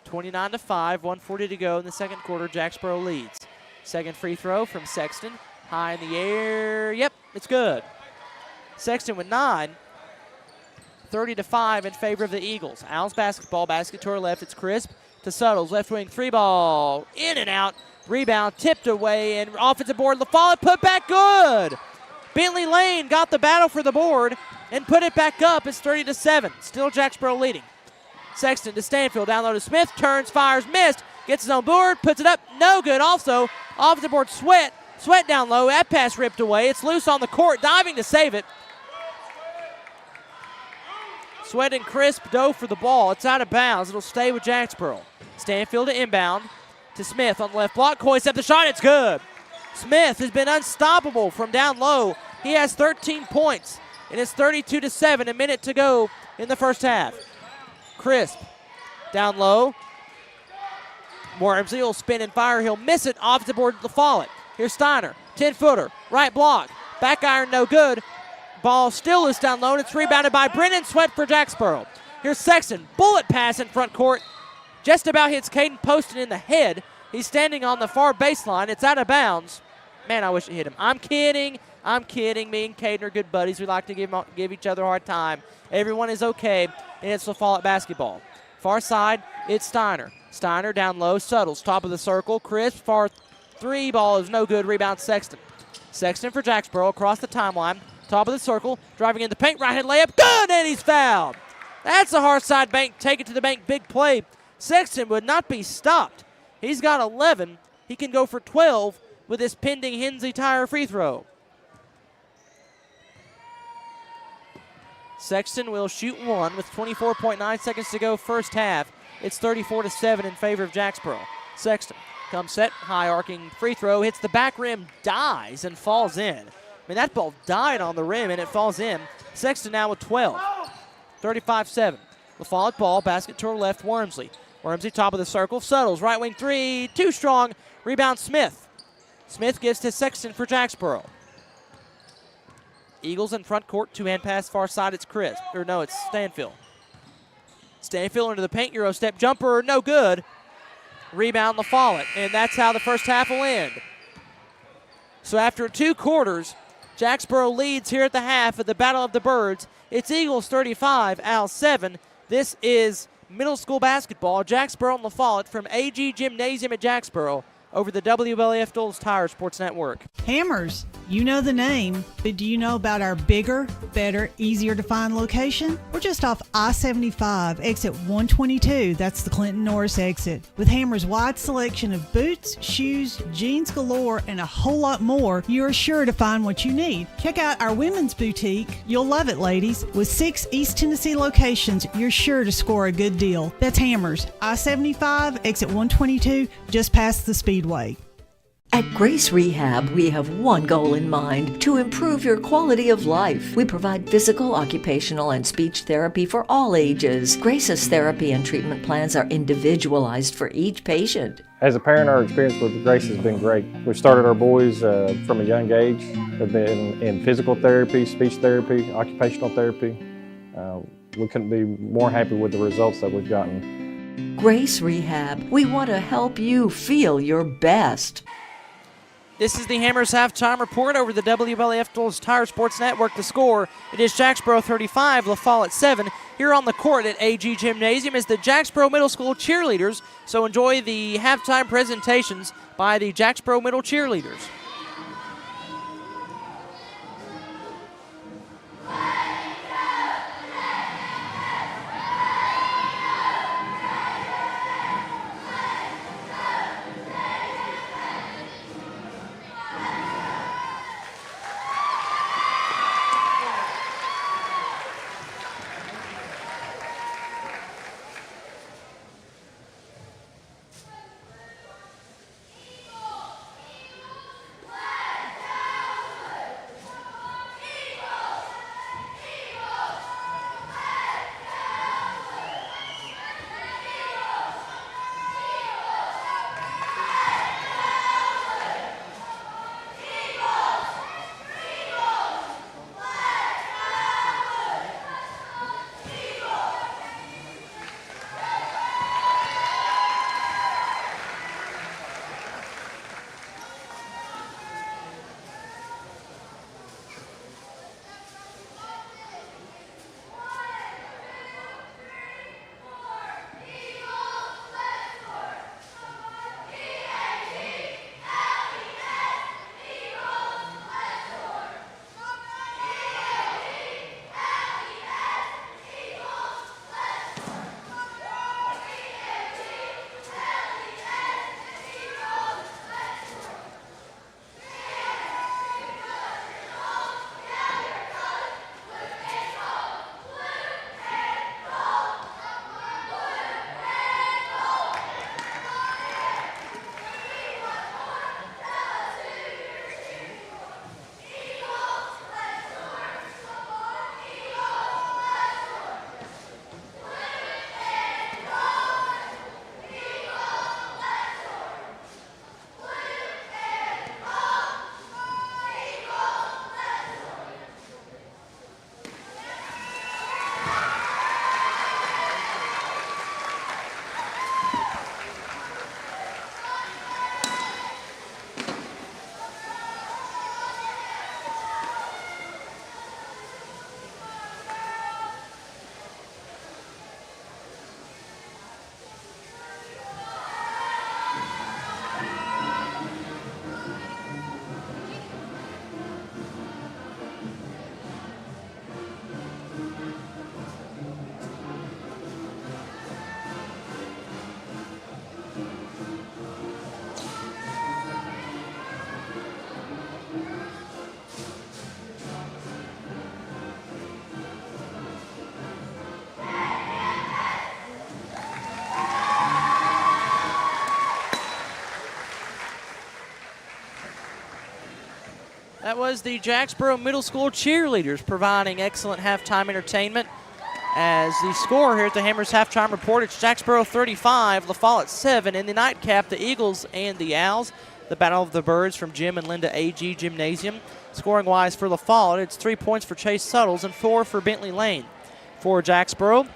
29-5, 1:40 to go in the second quarter. Jacksboro leads. Second free throw from Sexton. High in the air. Yep, it's good. Sexton with 9. 30-5 in favor of the Eagles. Owls basketball. Basket to our left. It's Crisp to Suttles. Left wing 3 ball. In and out. Rebound tipped away. And offensive board. LaFollette put back good. Bentley Lane got the battle for the board and put it back up. It's 30-7. Still Jacksboro leading. Sexton to Stanfield. Down low to Smith. Turns, fires, missed. Gets his own board. Puts it up. No good. Also, offensive board Sweat. Sweat down low. That pass ripped away. It's loose on the court. Diving to save it. Sweat and Crisp dove for the ball. It's out of bounds. It'll stay with Jacksboro. Stanfield to inbound to Smith on the left block. Hoists up the shot. It's good. Smith has been unstoppable from down low. He has 13 points, and it's 32-7. A minute to go in the first half. Crisp down low. Wormsley will spin and fire. He'll miss it off the board to LaFollette. Here's Steiner. 10-footer. Right block. Back iron no good. Ball still is down low, and it's rebounded by Brennan Sweat for Jacksboro. Here's Sexton. Bullet pass in front court. Just about hits Caden Poston in the head. He's standing on the far baseline. It's out of bounds. Man, I wish it hit him. I'm kidding. I'm kidding. Me and Caden are good buddies. We like to give each other a hard time. Everyone is okay, and it's LaFollette basketball. Far side, it's Steiner. Steiner down low. Suttles, top of the circle. Crisp, far 3 ball is no good. Rebound Sexton. Sexton for Jacksboro across the timeline. Top of the circle. Driving in the paint. Right hand layup. Good, and he's fouled. That's a hard side bank. Take it to the bank. Big play. Sexton would not be stopped. He's got 11. He can go for 12 with this pending Hensley Tire free throw. Sexton will shoot 1 with 24.9 seconds to go first half. It's 34-7 in favor of Jacksboro. Sexton comes set, high arcing free throw, hits the back rim, dies, and falls in. I mean, that ball died on the rim, and it falls in. Sexton now with 12. 35-7. LaFollette ball, basket to her left, Wormsley. Wormsley top of the circle, Suttles, right wing 3, too strong. Rebound Smith. Smith gives to Sexton for Jacksboro. Eagles in front court, 2-hand pass far side, it's Crisp. Or no, it's Stanfield. Stanfield into the paint, Euro step jumper, no good. Rebound LaFollette, and that's how the first half will end. So after 2 quarters, Jacksboro leads here at the half of the Battle of the Birds. It's Eagles 35, Owls 7. This is middle school basketball. Jacksboro and LaFollette from AG Gymnasium at Jacksboro over the WLAF Doles Tire Sports Network. Hammers, you know the name, but do you know about our bigger, better, easier to find location? We're just off I-75, exit 122. That's the Clinton Norris exit. With Hammers' wide selection of boots, shoes, jeans galore, and a whole lot more, you're sure to find what you need. Check out our women's boutique. You'll love it, ladies. With 6 East Tennessee locations, you're sure to score a good deal. That's Hammers, I-75, exit 122, just past the Speedway. At Grace Rehab, we have one goal in mind: to improve your quality of life. We provide physical, occupational, and speech therapy for all ages. Grace's therapy and treatment plans are individualized for each patient. As a parent, our experience with Grace has been great. We've started our boys from a young age. They've been in physical therapy, speech therapy, occupational therapy. We couldn't be more happy with the results that we've gotten. Grace Rehab, we want to help you feel your best. This is the Hammers halftime report over the WLAF Doles Tire Sports Network. The score, it is Jacksboro 35, LaFollette 7. Here on the court at AG Gymnasium is the Jacksboro Middle School cheerleaders. So enjoy the halftime presentations by the Jacksboro Middle cheerleaders. That was the Jacksboro Middle School cheerleaders providing excellent halftime entertainment. As the score here at the Hammers halftime report, it's Jacksboro 35, LaFollette 7. In the nightcap, the Eagles and the Owls. The Battle of the Birds from Jim and Linda A.G. Gymnasium. Scoring-wise for LaFollette, it's 3 points for Chase Suttles and 4 for Bentley Lane. For Jacksboro,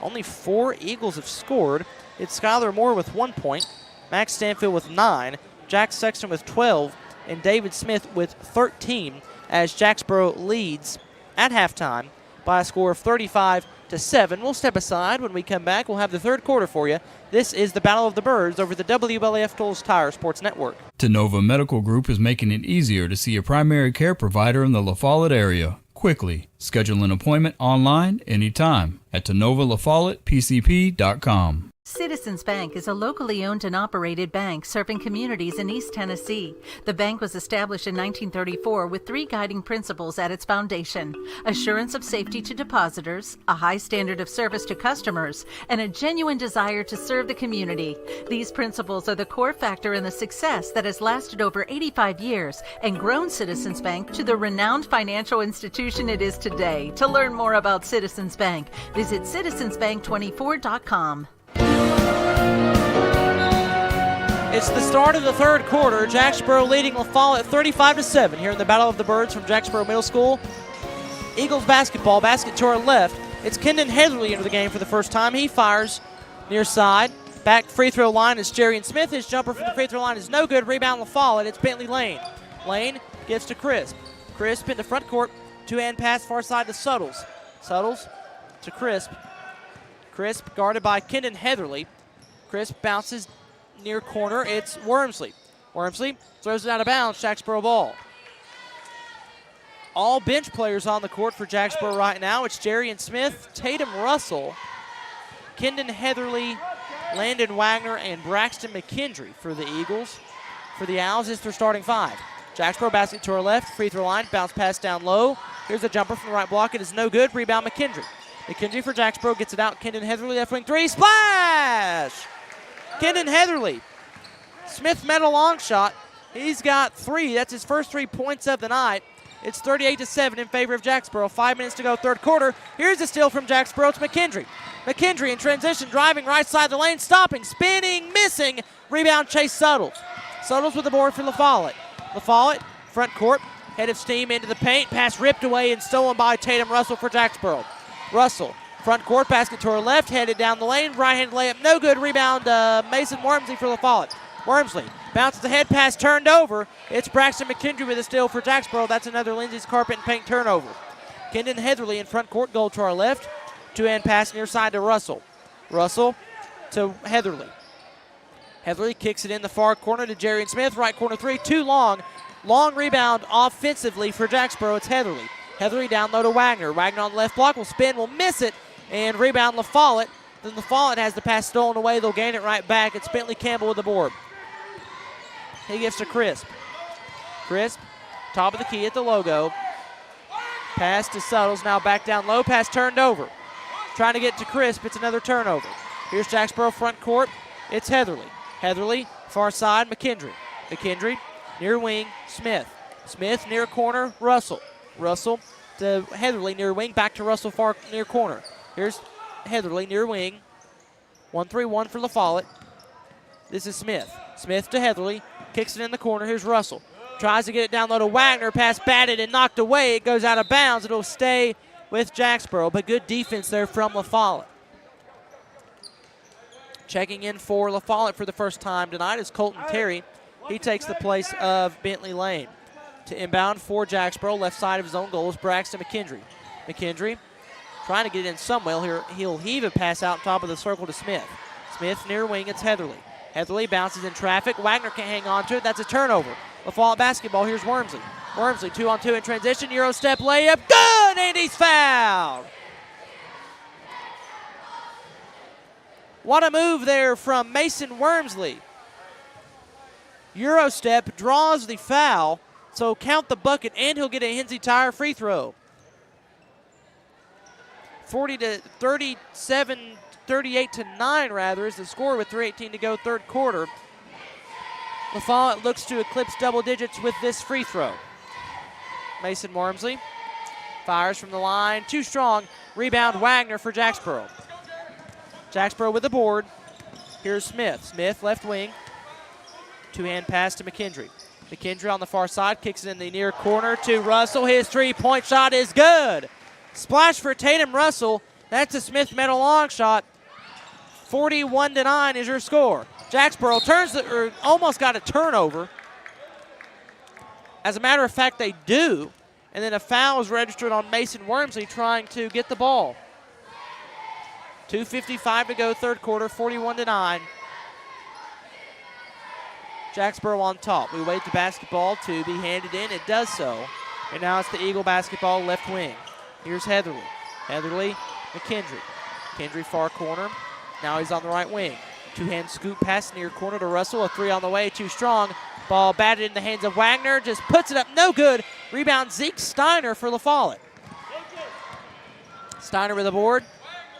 only 4 Eagles have scored. It's Skylar Moore with 1 point, Max Stanfield with 9, Jack Sexton with 12, and David Smith with 13 as Jacksboro leads at halftime by a score of 35-7. We'll step aside. When we come back, we'll have the third quarter for you. This is the Battle of the Birds over the WLAF Tools Tire Sports Network. Tenova Medical Group is making it easier to see a primary care provider in the LaFollette area quickly. Schedule an appointment online anytime at TenovaLaFollettePCP.com. Citizens Bank is a locally owned and operated bank serving communities in East Tennessee. The bank was established in 1934 with 3 guiding principles at its foundation: assurance of safety to depositors, a high standard of service to customers, and a genuine desire to serve the community. These principles are the core factor in the success that has lasted over 85 years and grown Citizens Bank to the renowned financial institution it is today. To learn more about Citizens Bank, visit citizensbank24.com. It's the start of the third quarter. Jacksboro leading LaFollette 35-7 here in the Battle of the Birds from Jacksboro Middle School. Eagles basketball, basket to our left. It's Kendon Heatherly into the game for the first time. He fires near side. Back free throw line is Jerry Smith. His jumper from the free throw line is no good. Rebound LaFollette. It's Bentley Lane. Lane gives to Crisp. Crisp in the front court. Two-hand pass far side to Suttles. Suttles to Crisp. Crisp guarded by Kendon Heatherly. Crisp bounces near corner. It's Wormsley. Wormsley throws it out of bounds. Jacksboro ball. All bench players on the court for Jacksboro right now. It's Jerry and Smith, Tatum Russell, Kendon Heatherly, Landon Wagner, and Braxton McKendry for the Eagles. For the Owls, it's their starting 5. Jacksboro basket to our left. Free throw line. Bounce pass down low. Here's a jumper from the right block. It is no good. Rebound McKendry. McKendry for Jacksboro gets it out. Kendon Heatherly, left wing 3. Splash! Kendon Heatherly. Smith met a long shot. He's got 3. That's his first 3 points of the night. It's 38-7 in favor of Jacksboro. 5 minutes to go, third quarter. Here's a steal from Jacksboro. It's McKendry. McKendry in transition, driving right side of the lane, stopping, spinning, missing. Rebound, Chase Suttles. Suttles with the board for LaFollette. LaFollette, front court, head of steam into the paint. Pass ripped away and stolen by Tatum Russell for Jacksboro. Russell, front court, basket to her left, headed down the lane. Right-handed layup, no good. Rebound, Mason Wormsley for LaFollette. Wormsley bounces the head pass, turned over. It's Braxton McKendry with a steal for Jacksboro. That's another Lindsay's Carpet and Paint turnover. Kendon Heatherly in front court, goal to our left. Two-hand pass near side to Russell. Russell to Heatherly. Heatherly kicks it in the far corner to Jerry and Smith. Right corner 3, too long. Long rebound offensively for Jacksboro. It's Heatherly. Heatherly down low to Wagner. Wagner on the left block will spin, will miss it, and rebound LaFollette. Then LaFollette has the pass stolen away. They'll gain it right back. It's Bentley Campbell with the board. He gives to Crisp. Crisp, top of the key at the logo. Pass to Suttles. Now back down low. Pass turned over. Trying to get to Crisp. It's another turnover. Here's Jacksboro front court. It's Heatherly. Heatherly, far side, McKendry. McKendry, near wing, Smith. Smith, near corner, Russell. Russell to Heatherly, near wing, back to Russell, far near corner. Here's Heatherly, near wing. 1-3-1 for LaFollette. This is Smith. Smith to Heatherly, kicks it in the corner. Here's Russell. Tries to get it down low to Wagner. Pass batted and knocked away. It goes out of bounds. It'll stay with Jacksboro, but good defense there from LaFollette. Checking in for LaFollette for the first time tonight is Colton Terry. He takes the place of Bentley Lane. To inbound for Jacksboro, left side of his own goal is Braxton McKendry. McKendry trying to get it in somewhere here. He'll heave a pass out top of the circle to Smith. Smith near wing, it's Heatherly. Heatherly bounces in traffic. Wagner can't hang on to it. That's a turnover. LaFollette basketball. Here's Wormsley. Wormsley 2-on-2 in transition. Euro step layup. Good! And he's fouled. What a move there from Mason Wormsley. Euro step draws the foul. So count the bucket, and he'll get a Hensley Tire free throw. 38-9 rather is the score with 3:18 to go, third quarter. LaFollette looks to eclipse double digits with this free throw. Mason Wormsley fires from the line. Too strong. Rebound Wagner for Jacksboro. Jacksboro with the board. Here's Smith. Smith, left wing. Two-hand pass to McKendry. McKendry on the far side, kicks it in the near corner to Russell. His three-point shot is good. Splash for Tatum Russell. That's a Smith Metal long shot. 41-9 is your score. Jacksboro almost got a turnover. As a matter of fact, they do. And then a foul is registered on Mason Wormsley trying to get the ball. 2:55 to go, third quarter, 41-9. Jacksboro on top. We wait the basketball to be handed in. It does so. And now it's the Eagle basketball left wing. Here's Heatherly. Heatherly, McKendry. McKendry far corner. Now he's on the right wing. Two-hand scoop pass near corner to Russell. A three on the way, too strong. Ball batted in the hands of Wagner. Just puts it up, no good. Rebound Zeke Steiner for LaFollette. Steiner with the board.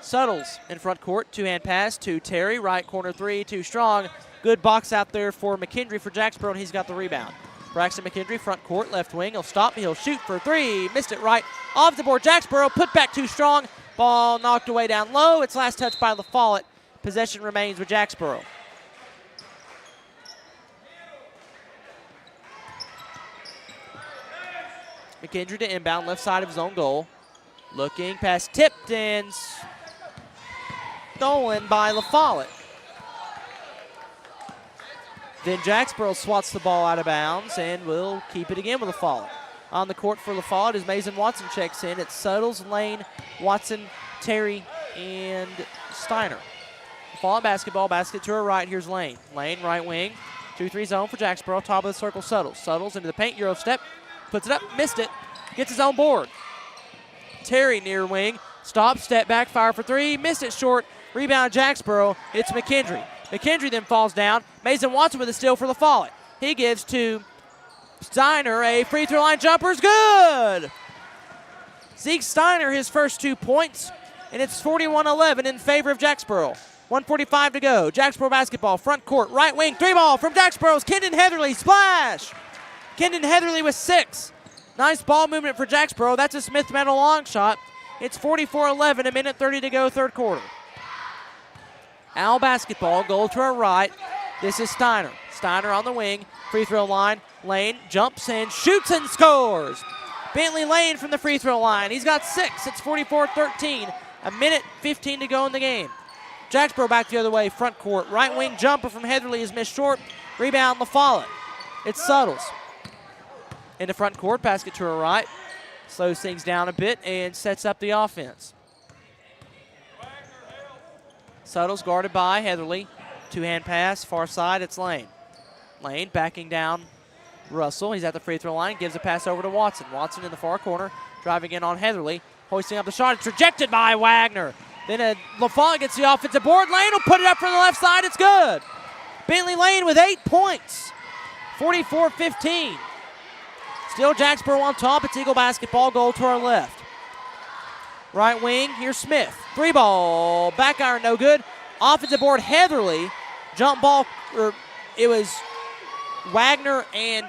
Suttles in front court. Two-hand pass to Terry. Right corner three, too strong. Good box out there for McKendry for Jacksboro, and he's got the rebound. Braxton McKendry, front court, left wing. He'll stop. He'll shoot for three. Missed it right. Off the board, Jacksboro. Put back too strong. Ball knocked away down low. It's last touch by LaFollette. Possession remains with Jacksboro. McKendry to inbound, left side of his own goal. Looking, pass tipped and stolen by LaFollette. Then Jacksboro swats the ball out of bounds and will keep it again with LaFollette. On the court for LaFollette as Mason Watson checks in. It's Suttles, Lane, Watson, Terry, and Steiner. LaFollette basketball, basket to her right. Here's Lane. Lane, right wing. 2-3 zone for Jacksboro. Top of the circle, Suttles. Suttles into the paint, Euro step. Puts it up, missed it. Gets his own board. Terry near wing. Stop, step back, fire for three. Missed it short. Rebound Jacksboro. It's McKendry. McKendry then falls down. Mason Watson with a steal for LaFollette. He gives to Steiner a free throw line jumper is good. Zeke Steiner, his first 2 points, and it's 41-11 in favor of Jacksboro. 1:45 to go. Jacksboro basketball, front court, right wing, three ball from Jacksboro's Kendon Heatherly, splash. Kendon Heatherly with 6. Nice ball movement for Jacksboro. That's a Smith Metal long shot. It's 44-11, a minute 30 to go, third quarter. Owl basketball, goal to our right. This is Steiner. Steiner on the wing, free throw line. Lane jumps and shoots and scores. Bentley Lane from the free throw line. He's got 6. It's 44-13. A minute 15 to go in the game. Jacksboro back the other way, front court. Right wing jumper from Heatherly is missed short. Rebound LaFollette. It's Suttles. Into front court, basket to her right. Slows things down a bit and sets up the offense. Suttles guarded by Heatherly. Two-hand pass, far side, it's Lane. Lane backing down Russell. He's at the free throw line, gives a pass over to Watson. Watson in the far corner, driving in on Heatherly. Hoisting up the shot, it's rejected by Wagner. Then LaFollette gets the offensive board. Lane will put it up from the left side, it's good. Bentley Lane with 8 points. 44-15. Still Jacksboro on top. It's Eagle basketball, goal to our left. Right wing, here's Smith. Three ball, back iron, no good. Offensive board, Heatherly. Jump ball, it was Wagner and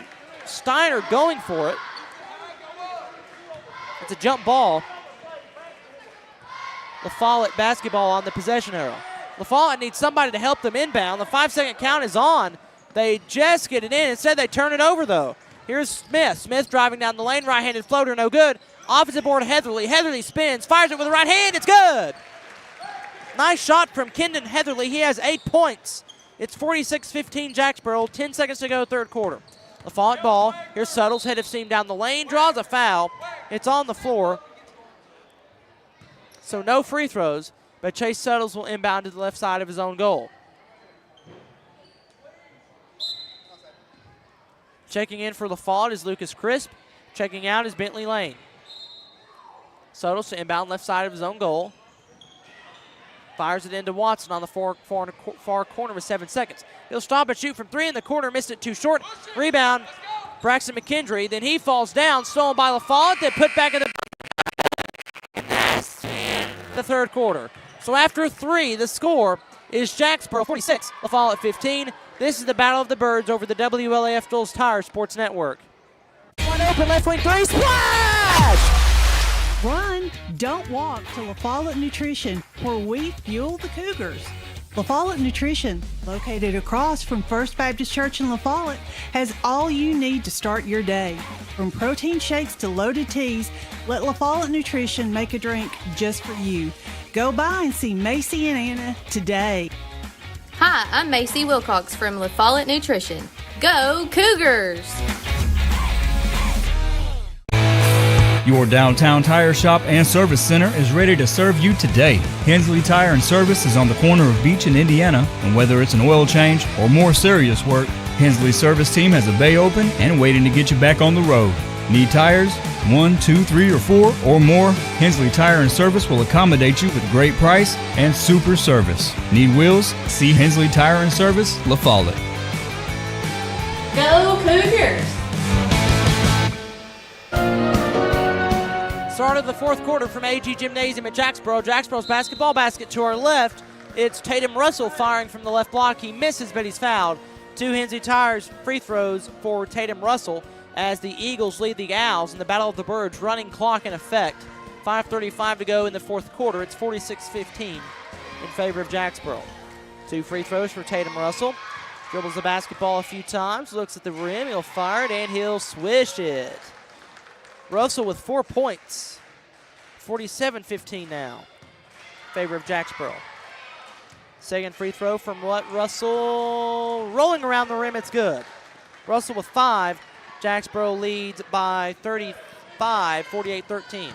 Steiner going for it. It's a jump ball. LaFollette basketball on the possession arrow. LaFollette needs somebody to help them inbound. The 5-second count is on. They just get it in. Instead, they turn it over, though. Here's Smith. Smith driving down the lane. Right-handed floater, no good. Offensive board, Heatherly. Heatherly spins, fires it with the right hand. It's good. Nice shot from Kendon Heatherly. He has 8 points. It's 46-15 Jacksboro. 10 seconds to go, third quarter. LaFollette ball. Here's Suttles. Head of steam down the lane. Draws a foul. It's on the floor. So no free throws, but Chase Suttles will inbound to the left side of his own goal. Checking in for LaFollette is Lucas Crisp. Checking out is Bentley Lane. Suttles to inbound left side of his own goal. Fires it into Watson on the far corner with 7 seconds. He'll stop and shoot from three in the corner. Missed it too short. Rebound, Braxton McKendry. Then he falls down. Stolen by LaFollette. Then put back in the third quarter. So after 3, the score is Jacksboro 46, LaFollette 15. This is the Battle of the Birds over the WLAF Dulles Tire Sports Network. open left wing three. Splash! Run, don't walk to LaFollette Nutrition, where we fuel the Cougars. LaFollette Nutrition, located across from First Baptist Church in LaFollette, has all you need to start your day. From protein shakes to loaded teas, let LaFollette Nutrition make a drink just for you. Go by and see Macy and Anna today. Hi, I'm Macy Wilcox from LaFollette Nutrition. Go Cougars! Your downtown tire shop and service center is ready to serve you today. Hensley Tire and Service is on the corner of Beach and Indiana, and whether it's an oil change or more serious work, Hensley's service team has a bay open and waiting to get you back on the road. Need tires? 1, 2, 3, or 4 or more? Hensley Tire and Service will accommodate you with great price and super service. Need wheels? See Hensley Tire and Service, LaFollette. Go Cougars! Start of the fourth quarter from AG Gymnasium at Jacksboro. Jacksboro's basketball basket to our left. It's Tatum Russell firing from the left block. He misses, but he's fouled. 2 Hensley Tires free throws for Tatum Russell as the Eagles lead the Owls in the Battle of the Birds. Running clock in effect. 5:35 to go in the fourth quarter. It's 46-15 in favor of Jacksboro. 2 free throws for Tatum Russell. Dribbles the basketball a few times. Looks at the rim. He'll fire it, and he'll swish it. Russell with 4 points. 47-15 now in favor of Jacksboro. Second free throw from Russell. Rolling around the rim, it's good. Russell with 5. Jacksboro leads by 35, 48-13.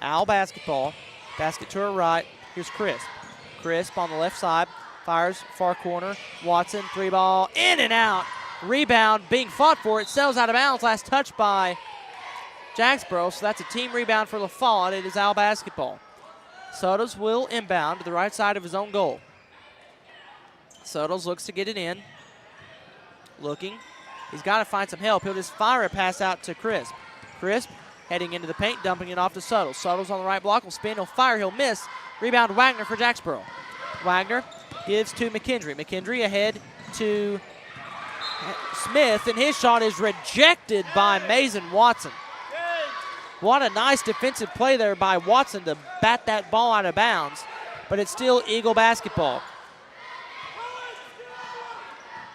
Owl basketball. Basket to her right. Here's Crisp. Crisp on the left side. Fires far corner. Watson, 3-ball, in and out. Rebound being fought for. It sails out of bounds. Last touch by Jacksboro, so that's a team rebound for LaFollette. It is Owl basketball. Sotos will inbound to the right side of his own goal. Sotos looks to get it in. Looking. He's got to find some help. He'll just fire a pass out to Crisp. Crisp heading into the paint, dumping it off to Sotos. Sotos on the right block will spin. He'll fire. He'll miss. Rebound Wagner for Jacksboro. Wagner gives to McKendry. McKendry ahead to Smith, and his shot is rejected by Mason Watson. What a nice defensive play there by Watson to bat that ball out of bounds, but it's still Eagle basketball.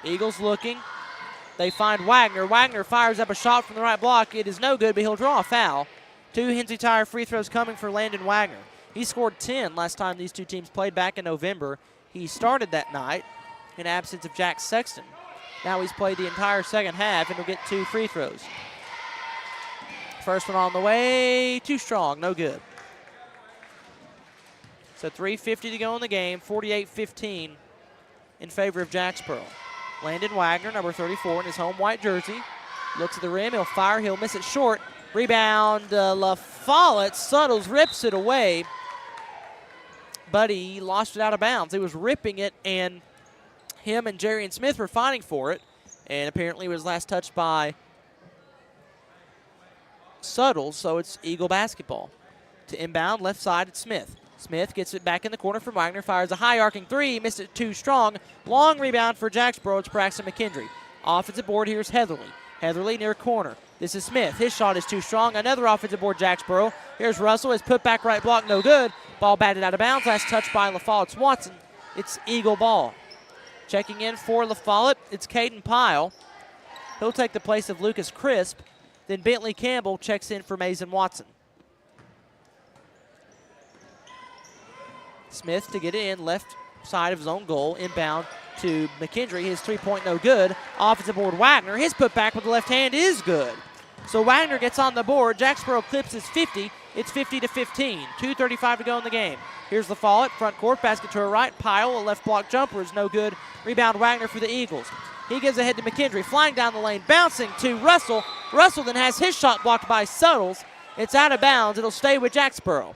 Eagles looking. They find Wagner. Wagner fires up a shot from the right block. It is no good, but he'll draw a foul. 2 Hensley Tire free throws coming for Landon Wagner. He scored 10 last time these two teams played back in November. He started that night in absence of Jack Sexton. Now he's played the entire second half and will get 2 free throws. First one on the way, too strong, no good. So 3:50 to go in the game, 48-15 in favor of Jacksboro. Landon Wagner, number 34 in his home white jersey. Looks at the rim, he'll fire, he'll miss it short. Rebound, LaFollette. Suttles rips it away, but he lost it out of bounds. He was ripping it, and him and Jerry and Smith were fighting for it, and apparently it was last touched by Suttles, so it's Eagle basketball. To inbound, left side, it's Smith. Smith gets it back in the corner from Wagner, fires a high arcing 3, missed it too strong. Long rebound for Jacksboro, it's Braxton McKendry. Offensive board, here's Heatherly. Heatherly near corner. This is Smith. His shot is too strong. Another offensive board, Jacksboro. Here's Russell. His put back right block, no good. Ball batted out of bounds. Last touch by LaFollette's Watson. It's Eagle ball. Checking in for LaFollette, it's Caden Pyle. He'll take the place of Lucas Crisp. Then Bentley Campbell checks in for Mason Watson. Smith to get it in, left side of his own goal, inbound to McKendry. His three-point no good. Offensive board Wagner. His putback with the left hand is good. So Wagner gets on the board. Jacksboro clips his 50. It's 50-15. 2:35 to go in the game. Here's LaFollette, front court, basket to her right. Pyle, a left block jumper is no good. Rebound Wagner for the Eagles. He gives ahead to McKendry, flying down the lane, bouncing to Russell. Russell then has his shot blocked by Suttles. It's out of bounds. It'll stay with Jacksboro.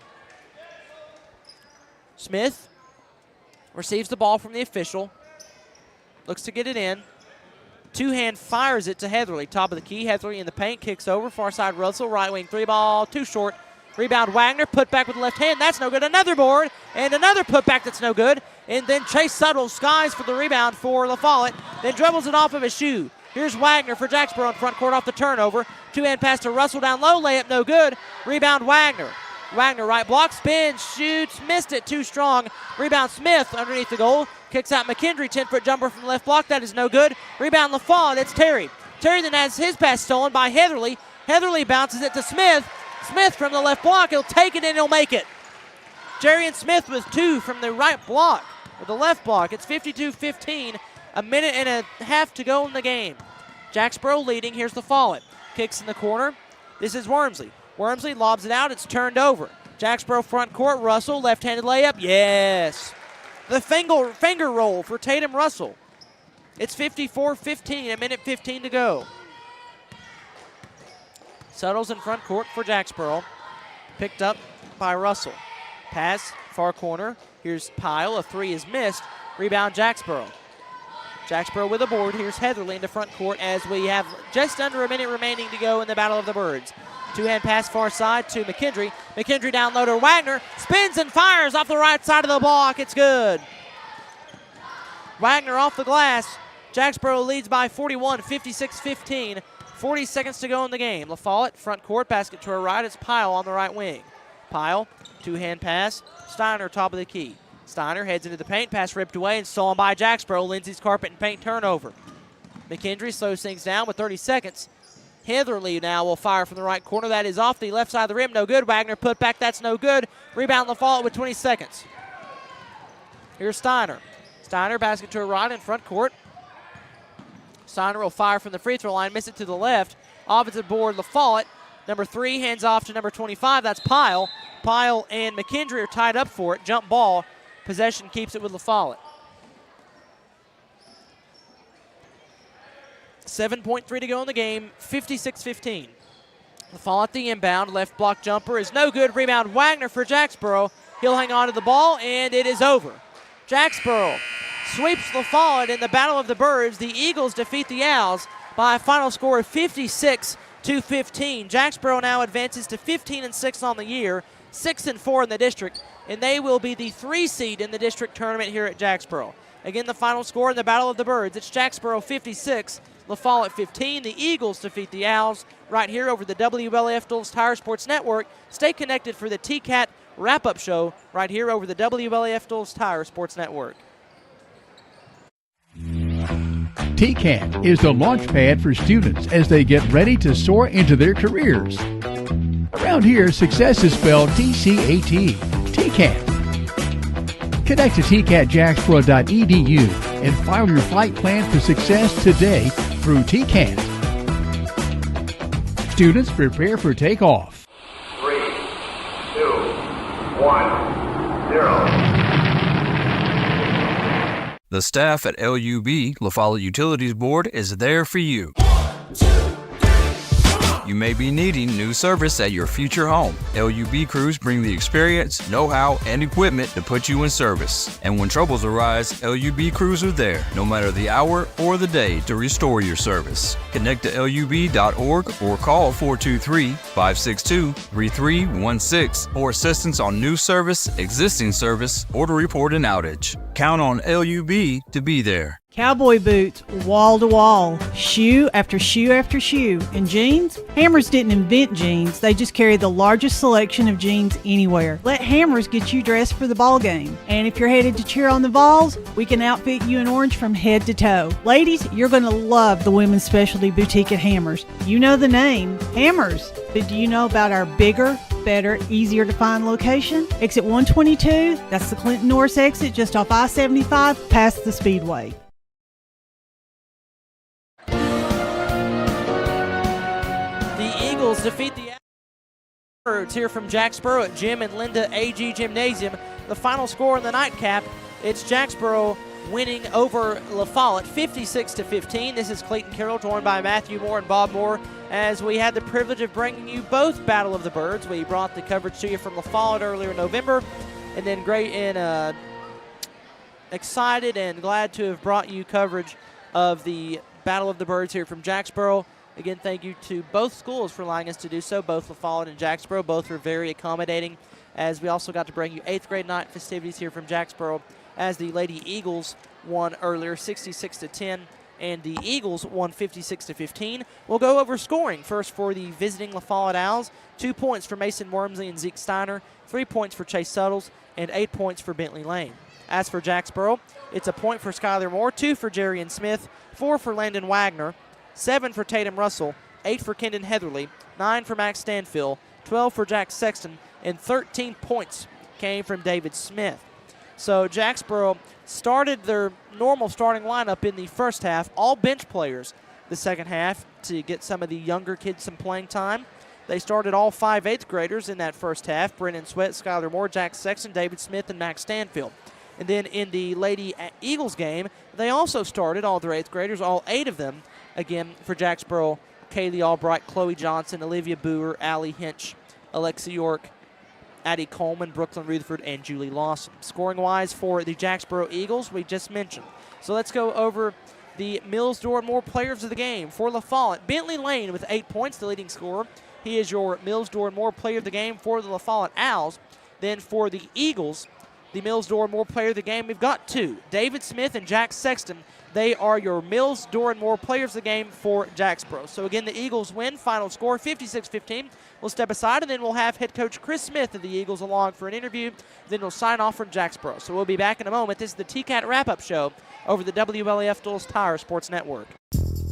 Smith receives the ball from the official. Looks to get it in. Two-hand fires it to Heatherly. Top of the key. Heatherly in the paint. Kicks over. Far side Russell. Right wing 3-ball. Too short. Rebound Wagner. Put back with the left hand. That's no good. Another board. And another putback that's no good. And then Chase Suttles skies for the rebound for LaFollette. Then dribbles it off of his shoe. Here's Wagner for Jacksboro in front court off the turnover. Two-hand pass to Russell down low, layup no good. Rebound Wagner. Wagner right block, spins, shoots, missed it, too strong. Rebound Smith underneath the goal. Kicks out McKendry, 10-foot jumper from the left block, that is no good. Rebound LaFollette, it's Terry. Terry then has his pass stolen by Heatherly. Heatherly bounces it to Smith. Smith from the left block, he'll take it and he'll make it. Jarian Smith with 2 from the right block, or the left block. It's 52-15, a minute and a half to go in the game. Jacksboro leading, here's LaFollette. Kicks in the corner, this is Wormsley. Wormsley lobs it out, it's turned over. Jacksboro front court, Russell, left-handed layup, yes. The finger roll for Tatum Russell. It's 54-15, a minute 15 to go. Settles in front court for Jacksboro. Picked up by Russell. Pass, far corner. Here's Pyle, a 3 is missed. Rebound Jacksboro. Jacksboro with a board. Here's Heatherly into front court as we have just under a minute remaining to go in the Battle of the Birds. Two-hand pass far side to McKendry. McKendry down low to Wagner. Spins and fires off the right side of the block. It's good. Wagner off the glass. Jacksboro leads by 41, 56-15. 40 seconds to go in the game. LaFollette, front court, basket to her right. It's Pyle on the right wing. Pyle, two-hand pass. Steiner, top of the key. Steiner heads into the paint. Pass ripped away and stolen by Jacksboro. Lindsay's carpet and paint turnover. McKendry slows things down with 30 seconds. Heatherly now will fire from the right corner. That is off the left side of the rim. No good. Wagner put back. That's no good. Rebound LaFollette with 20 seconds. Here's Steiner. Steiner, basket to her right in front court. Steiner will fire from the free throw line. Miss it to the left. Offensive board, LaFollette. Number 3 hands off to number 25. That's Pyle. Pyle and McKendry are tied up for it. Jump ball. Possession keeps it with LaFollette. 7.3 to go in the game, 56-15. LaFollette the inbound, left block jumper is no good. Rebound Wagner for Jacksboro. He'll hang on to the ball, and it is over. Jacksboro sweeps LaFollette in the Battle of the Birds. The Eagles defeat the Owls by a final score of 56-15. Jacksboro now advances to 15-6 on the year, 6-4 in the district, and they will be the 3 seed in the district tournament here at Jacksboro. Again, the final score in the Battle of the Birds, it's Jacksboro 56, LaFollette 15. The Eagles defeat the Owls right here over the WLAF Dulles Tire Sports Network. Stay connected for the TCAT wrap-up show right here over the WLAF Dulles Tire Sports Network. TCAT is the launch pad for students as they get ready to soar into their careers. Around here, success is spelled TCAT. TCAT. Connect to tcatjacksboro.edu and file your flight plan for success today through TCAT. Students prepare for takeoff. 3, 2, 1, 0. The staff at LUB, LaFollette Utilities Board, is there for you. You may be needing new service at your future home. LUB crews bring the experience, know-how, and equipment to put you in service. And when troubles arise, LUB crews are there, no matter the hour or the day, to restore your service. Connect to LUB.org or call 423-562-3316 for assistance on new service, existing service, or to report an outage. Count on LUB to be there. Cowboy boots, wall to wall, shoe after shoe after shoe. And jeans? Hammers didn't invent jeans, they just carry the largest selection of jeans anywhere. Let Hammers get you dressed for the ball game. And if you're headed to cheer on the Vols, we can outfit you in orange from head to toe. Ladies, you're going to love the women's specialty boutique at Hammers. You know the name, Hammers. But do you know about our bigger, better, easier to find location? Exit 122, that's the Clinton Norris exit just off I-75 past the Speedway. Eagles defeat the Birds here from Jacksboro at Jim and Linda AG Gymnasium. The final score in the nightcap, it's Jacksboro winning over LaFollette 56-15. This is Clayton Carroll joined by Matthew Moore and Bob Moore as we had the privilege of bringing you both Battle of the Birds. We brought the coverage to you from LaFollette earlier in November, and then great and excited and glad to have brought you coverage of the Battle of the Birds here from Jacksboro. Again, thank you to both schools for allowing us to do so, both LaFollette and Jacksboro. Both were very accommodating, as we also got to bring you 8th grade night festivities here from Jacksboro as the Lady Eagles won earlier 66-10 and the Eagles won 56-15. We'll go over scoring. First for the visiting LaFollette Owls, 2 points for Mason Wormsley and Zeke Steiner, 3 points for Chase Suttles, and 8 points for Bentley Lane. As for Jacksboro, it's a point for Skylar Moore, 2 for Jerian Smith, 4 for Landon Wagner, 7 for Tatum Russell, 8 for Kendon Heatherly, 9 for Max Stanfield, 12 for Jack Sexton, and 13 points came from David Smith. So Jacksboro started their normal starting lineup in the first half, all bench players the second half to get some of the younger kids some playing time. They started all 5 8th graders in that first half: Brennan Sweat, Skylar Moore, Jack Sexton, David Smith, and Max Stanfield. And then in the Lady Eagles game, they also started all their 8th graders, all 8 of them, again for Jacksboro: Kaylee Albright, Chloe Johnson, Olivia Boer, Allie Hinch, Alexa York, Addie Coleman, Brooklyn Rutherford, and Julie Lawson. Scoring-wise for the Jacksboro Eagles, we just mentioned. So let's go over the Mills Door Moore players of the game. For LaFollette, Bentley Lane with 8 points, the leading scorer. He is your Mills Door Moore player of the game for the LaFollette Owls. Then for the Eagles, the Mills Door Moore player of the game, we've got 2, David Smith and Jack Sexton. They are your Mills Door Moore players of the game for Jacksboro. So again, the Eagles win. Final score 56-15. We'll step aside, and then we'll have head coach Chris Smith of the Eagles along for an interview. Then we'll sign off from Jacksboro. So we'll be back in a moment. This is the TCAT wrap-up show over the WLAF Dulles Tire Sports Network.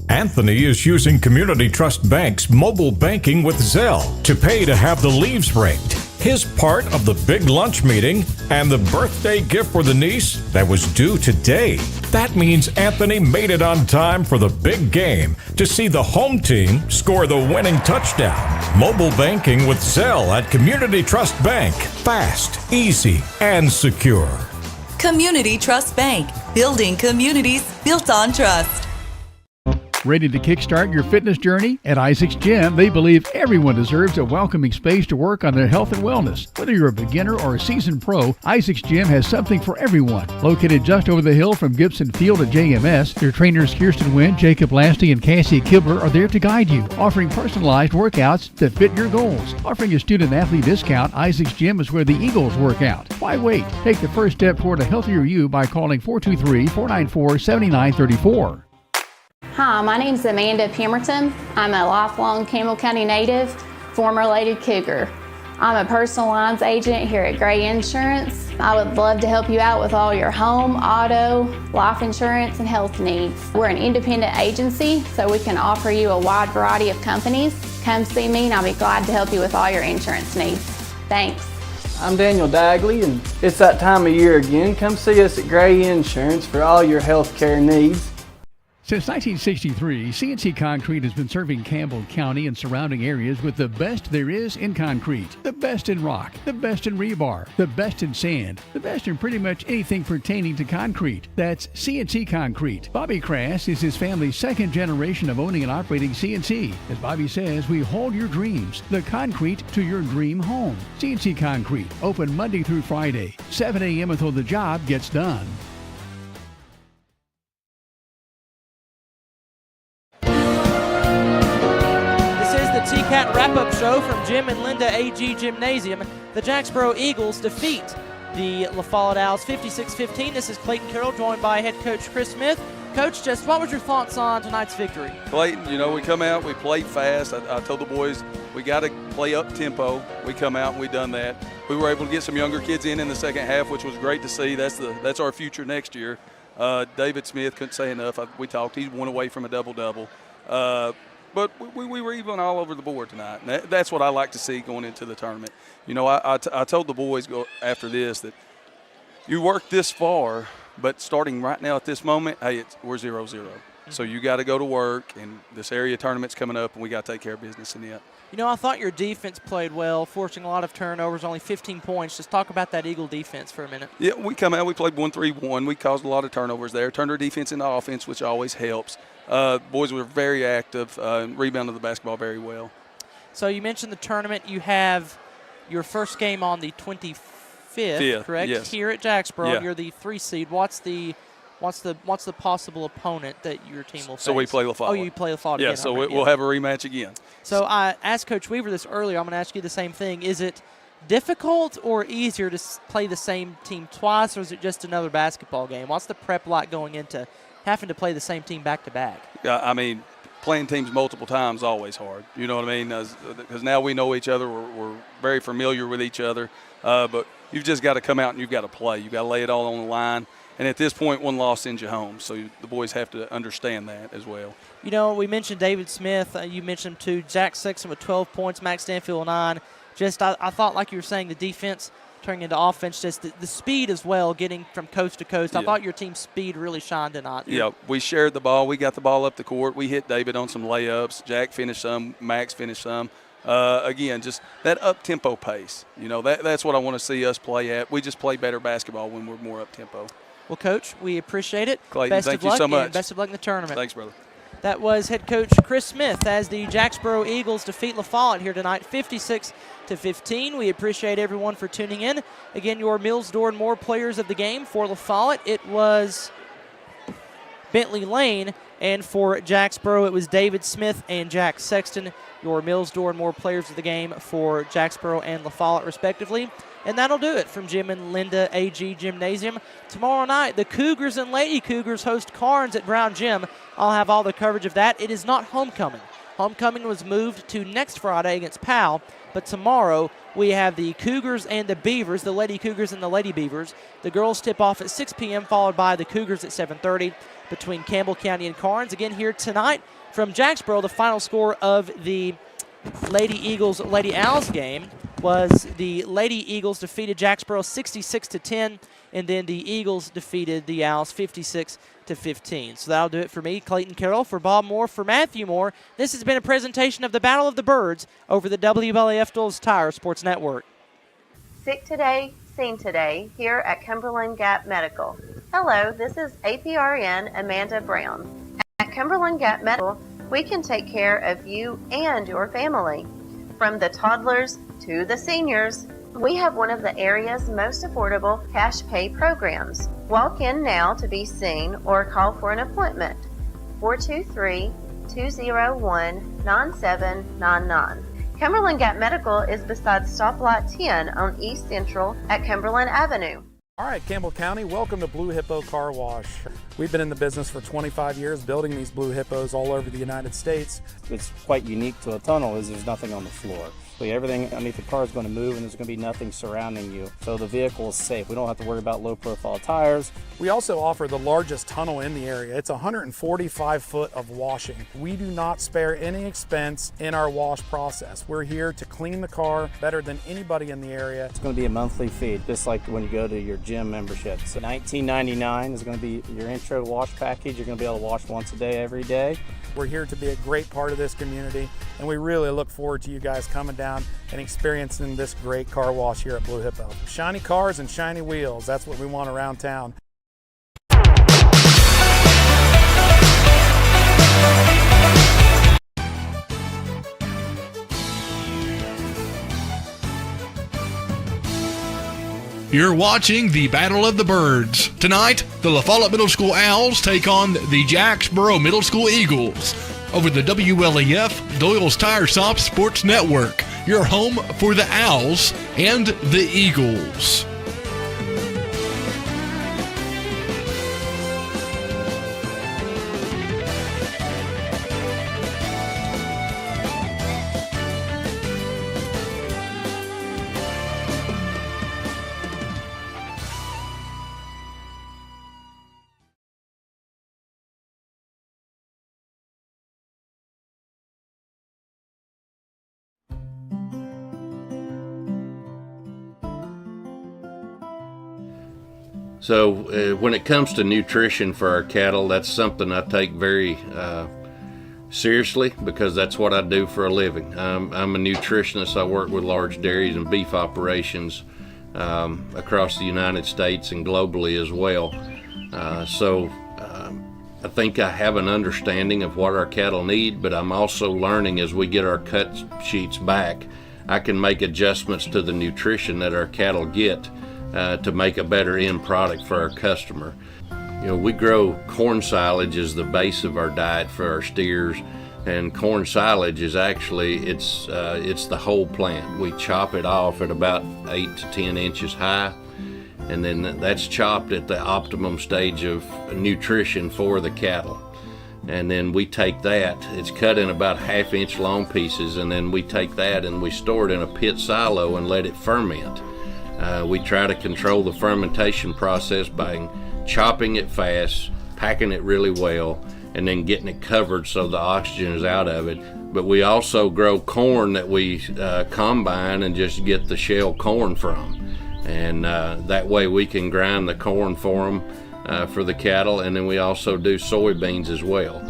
Anthony is using Community Trust Bank's mobile banking with Zelle to pay to have the leaves raked. His part of the big lunch meeting and the birthday gift for the niece that was due today. That means Anthony made it on time for the big game to see the home team score the winning touchdown. Mobile banking with Zelle at Community Trust Bank. Fast, easy, and secure. Community Trust Bank. Building communities built on trust. Ready to kickstart your fitness journey? At Isaac's Gym, they believe everyone deserves a welcoming space to work on their health and wellness. Whether you're a beginner or a seasoned pro, Isaac's Gym has something for everyone. Located just over the hill from Gibson Field at JMS, their trainers Kirsten Wynn, Jacob Lasty, and Cassie Kibler are there to guide you, offering personalized workouts that fit your goals. Offering a student-athlete discount, Isaac's Gym is where the Eagles work out. Why wait? Take the first step toward a healthier you by calling 423-494-7934. Hi, my name is Amanda Pemberton. I'm a lifelong Campbell County native, former Lady Cougar. I'm a personal lines agent here at Gray Insurance. I would love to help you out with all your home, auto, life insurance, and health needs. We're an independent agency, so we can offer you a wide variety of companies. Come see me and I'll be glad to help you with all your insurance needs. Thanks. I'm Daniel Dagley, and it's that time of year again. Come see us at Gray Insurance for all your health care needs. Since 1963, CNC Concrete has been serving Campbell County and surrounding areas with the best there is in concrete. The best in rock, the best in rebar, the best in sand, the best in pretty much anything pertaining to concrete. That's CNC Concrete. Bobby Crass is his family's second generation of owning and operating CNC. As Bobby says, we hold your dreams, the concrete to your dream home. CNC Concrete, open Monday through Friday, 7 a.m. until the job gets done. TCAT wrap-up show from Jim and Linda AG Gymnasium. The Jacksboro Eagles defeat the LaFollette Owls 56-15. This is Clayton Carroll, joined by head coach Chris Smith. Coach, just what was your thoughts on tonight's victory? Clayton, you know, we come out, we played fast. I told the boys we got to play up tempo. We come out and we done that. We were able to get some younger kids in the second half, which was great to see. That's our future next year. David Smith, couldn't say enough. We talked. He's one away from a double-double. But we were even all over the board tonight. And that's what I like to see going into the tournament. You know, I told the boys after this that you work this far, but starting right now at this moment, hey, we're 0-0. Mm-hmm. So you got to go to work, and this area tournament's coming up, and we got to take care of business in the end. You know, I thought your defense played well, forcing a lot of turnovers, only 15 points. Just talk about that Eagle defense for a minute. Yeah, we come out, we played 1-3-1. We caused a lot of turnovers there, turned our defense into offense, which always helps. Boys were very active, rebounded the basketball very well. So you mentioned the tournament. You have your first game on the 25th, correct? Yes. Here at Jacksboro. Yeah. You're the 3 seed. What's the possible opponent that your team will face? So we play LaFollette. Oh, you play LaFollette again. Yeah, so we'll have a rematch again. So I asked Coach Weaver this earlier. I'm going to ask you the same thing. Is it difficult or easier to play the same team twice, or is it just another basketball game? What's the prep like going into having to play the same team back to back. Yeah, I mean, playing teams multiple times is always hard. You know what I mean? Because now we know each other. We're very familiar with each other. But you've just got to come out and you've got to play. You've got to lay it all on the line. And at this point, one loss sends you home. So the boys have to understand that as well. You know, we mentioned David Smith. You mentioned him too. Jack Sexton with 12 points, Max Stanfield 9. Just I thought, like you were saying, the defense turning into offense, just the speed as well, getting from coast to coast. I thought your team's speed really shined tonight. Yeah, we shared the ball. We got the ball up the court. We hit David on some layups. Jack finished some. Max finished some. Again, just that up-tempo pace. You know, that's what I want to see us play at. We just play better basketball when we're more up-tempo. Well, Coach, we appreciate it. Clayton, thank you so much. And best of luck in the tournament. Thanks, brother. That was head coach Chris Smith as the Jacksboro Eagles defeat LaFollette here tonight, 56-15. We appreciate everyone for tuning in. Again, your Mills, Door, and More players of the game. For LaFollette, it was Bentley Lane, and for Jacksboro, it was David Smith and Jack Sexton. Your Mills, Door, and More players of the game for Jacksboro and LaFollette, respectively. And that'll do it from Jim and Linda AG Gymnasium. Tomorrow night, the Cougars and Lady Cougars host Carnes at Brown Gym. I'll have all the coverage of that. It is not homecoming. Homecoming was moved to next Friday against Powell, but tomorrow we have the Cougars and the Beavers, the Lady Cougars and the Lady Beavers. The girls tip off at 6 p.m., followed by the Cougars at 7:30 between Campbell County and Carnes. Again, here tonight from Jacksboro, the final score of the Lady Eagles, Lady Owls game was the Lady Eagles defeated Jacksboro 66-10, and then the Eagles defeated the Owls 56-15. So that'll do it for me, Clayton Carroll, for Bob Moore, for Matthew Moore. This has been a presentation of the Battle of the Birds over the WLAF Dulles Tire Sports Network. Sick today, seen today, here at Cumberland Gap Medical. Hello, this is APRN Amanda Brown. At Cumberland Gap Medical, we can take care of you and your family. From the toddlers to the seniors, we have one of the area's most affordable cash pay programs. Walk in now to be seen or call for an appointment. 423-201-9799. Cumberland Gap Medical is beside Stoplight 10 on East Central at Cumberland Avenue. All right, Campbell County, welcome to Blue Hippo Car Wash. We've been in the business for 25 years building these Blue Hippos all over the United States. What's quite unique to a tunnel is there's nothing on the floor. So everything underneath the car is going to move and there's going to be nothing surrounding you. So the vehicle is safe. We don't have to worry about low profile tires. We also offer the largest tunnel in the area. It's 145 foot of washing. We do not spare any expense in our wash process. We're here to clean the car better than anybody in the area. It's going to be a monthly fee, just like when you go to your gym membership. So $19.99 is going to be your intro wash package. You're going to be able to wash once a day, every day. We're here to be a great part of this community, and we really look forward to you guys coming down and experiencing this great car wash here at Blue Hippo. Shiny cars and shiny wheels, that's what we want around town. You're watching the Battle of the Birds. Tonight, the LaFollette Middle School Owls take on the Jacksboro Middle School Eagles over the WLAF Doyle's Tire Shop Sports Network, your home for the Owls and the Eagles. So when it comes to nutrition for our cattle, that's something I take very seriously because that's what I do for a living. I'm a nutritionist. I work with large dairies and beef operations across the United States and globally as well. So I think I have an understanding of what our cattle need, but I'm also learning as we get our cut sheets back, I can make adjustments to the nutrition that our cattle get to make a better end product for our customer. You know, we grow corn silage as the base of our diet for our steers, and corn silage is actually, it's the whole plant. We chop it off at about 8 to 10 inches high, and then that's chopped at the optimum stage of nutrition for the cattle. And then we take that, it's cut in about 1/2 inch long pieces, and then we take that and we store it in a pit silo and let it ferment. We try to control the fermentation process by chopping it fast, packing it really well, and then getting it covered so the oxygen is out of it. But we also grow corn that we combine and just get the shell corn from. And that way we can grind the corn for them for the cattle, and then we also do soybeans as well.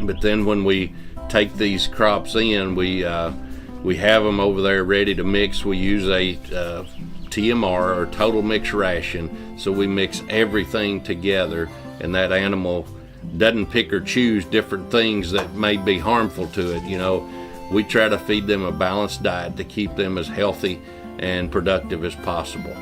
But then when we take these crops in, we have them over there ready to mix. We use a TMR, or total mix ration, so we mix everything together, and that animal doesn't pick or choose different things that may be harmful to it. You know, we try to feed them a balanced diet to keep them as healthy and productive as possible.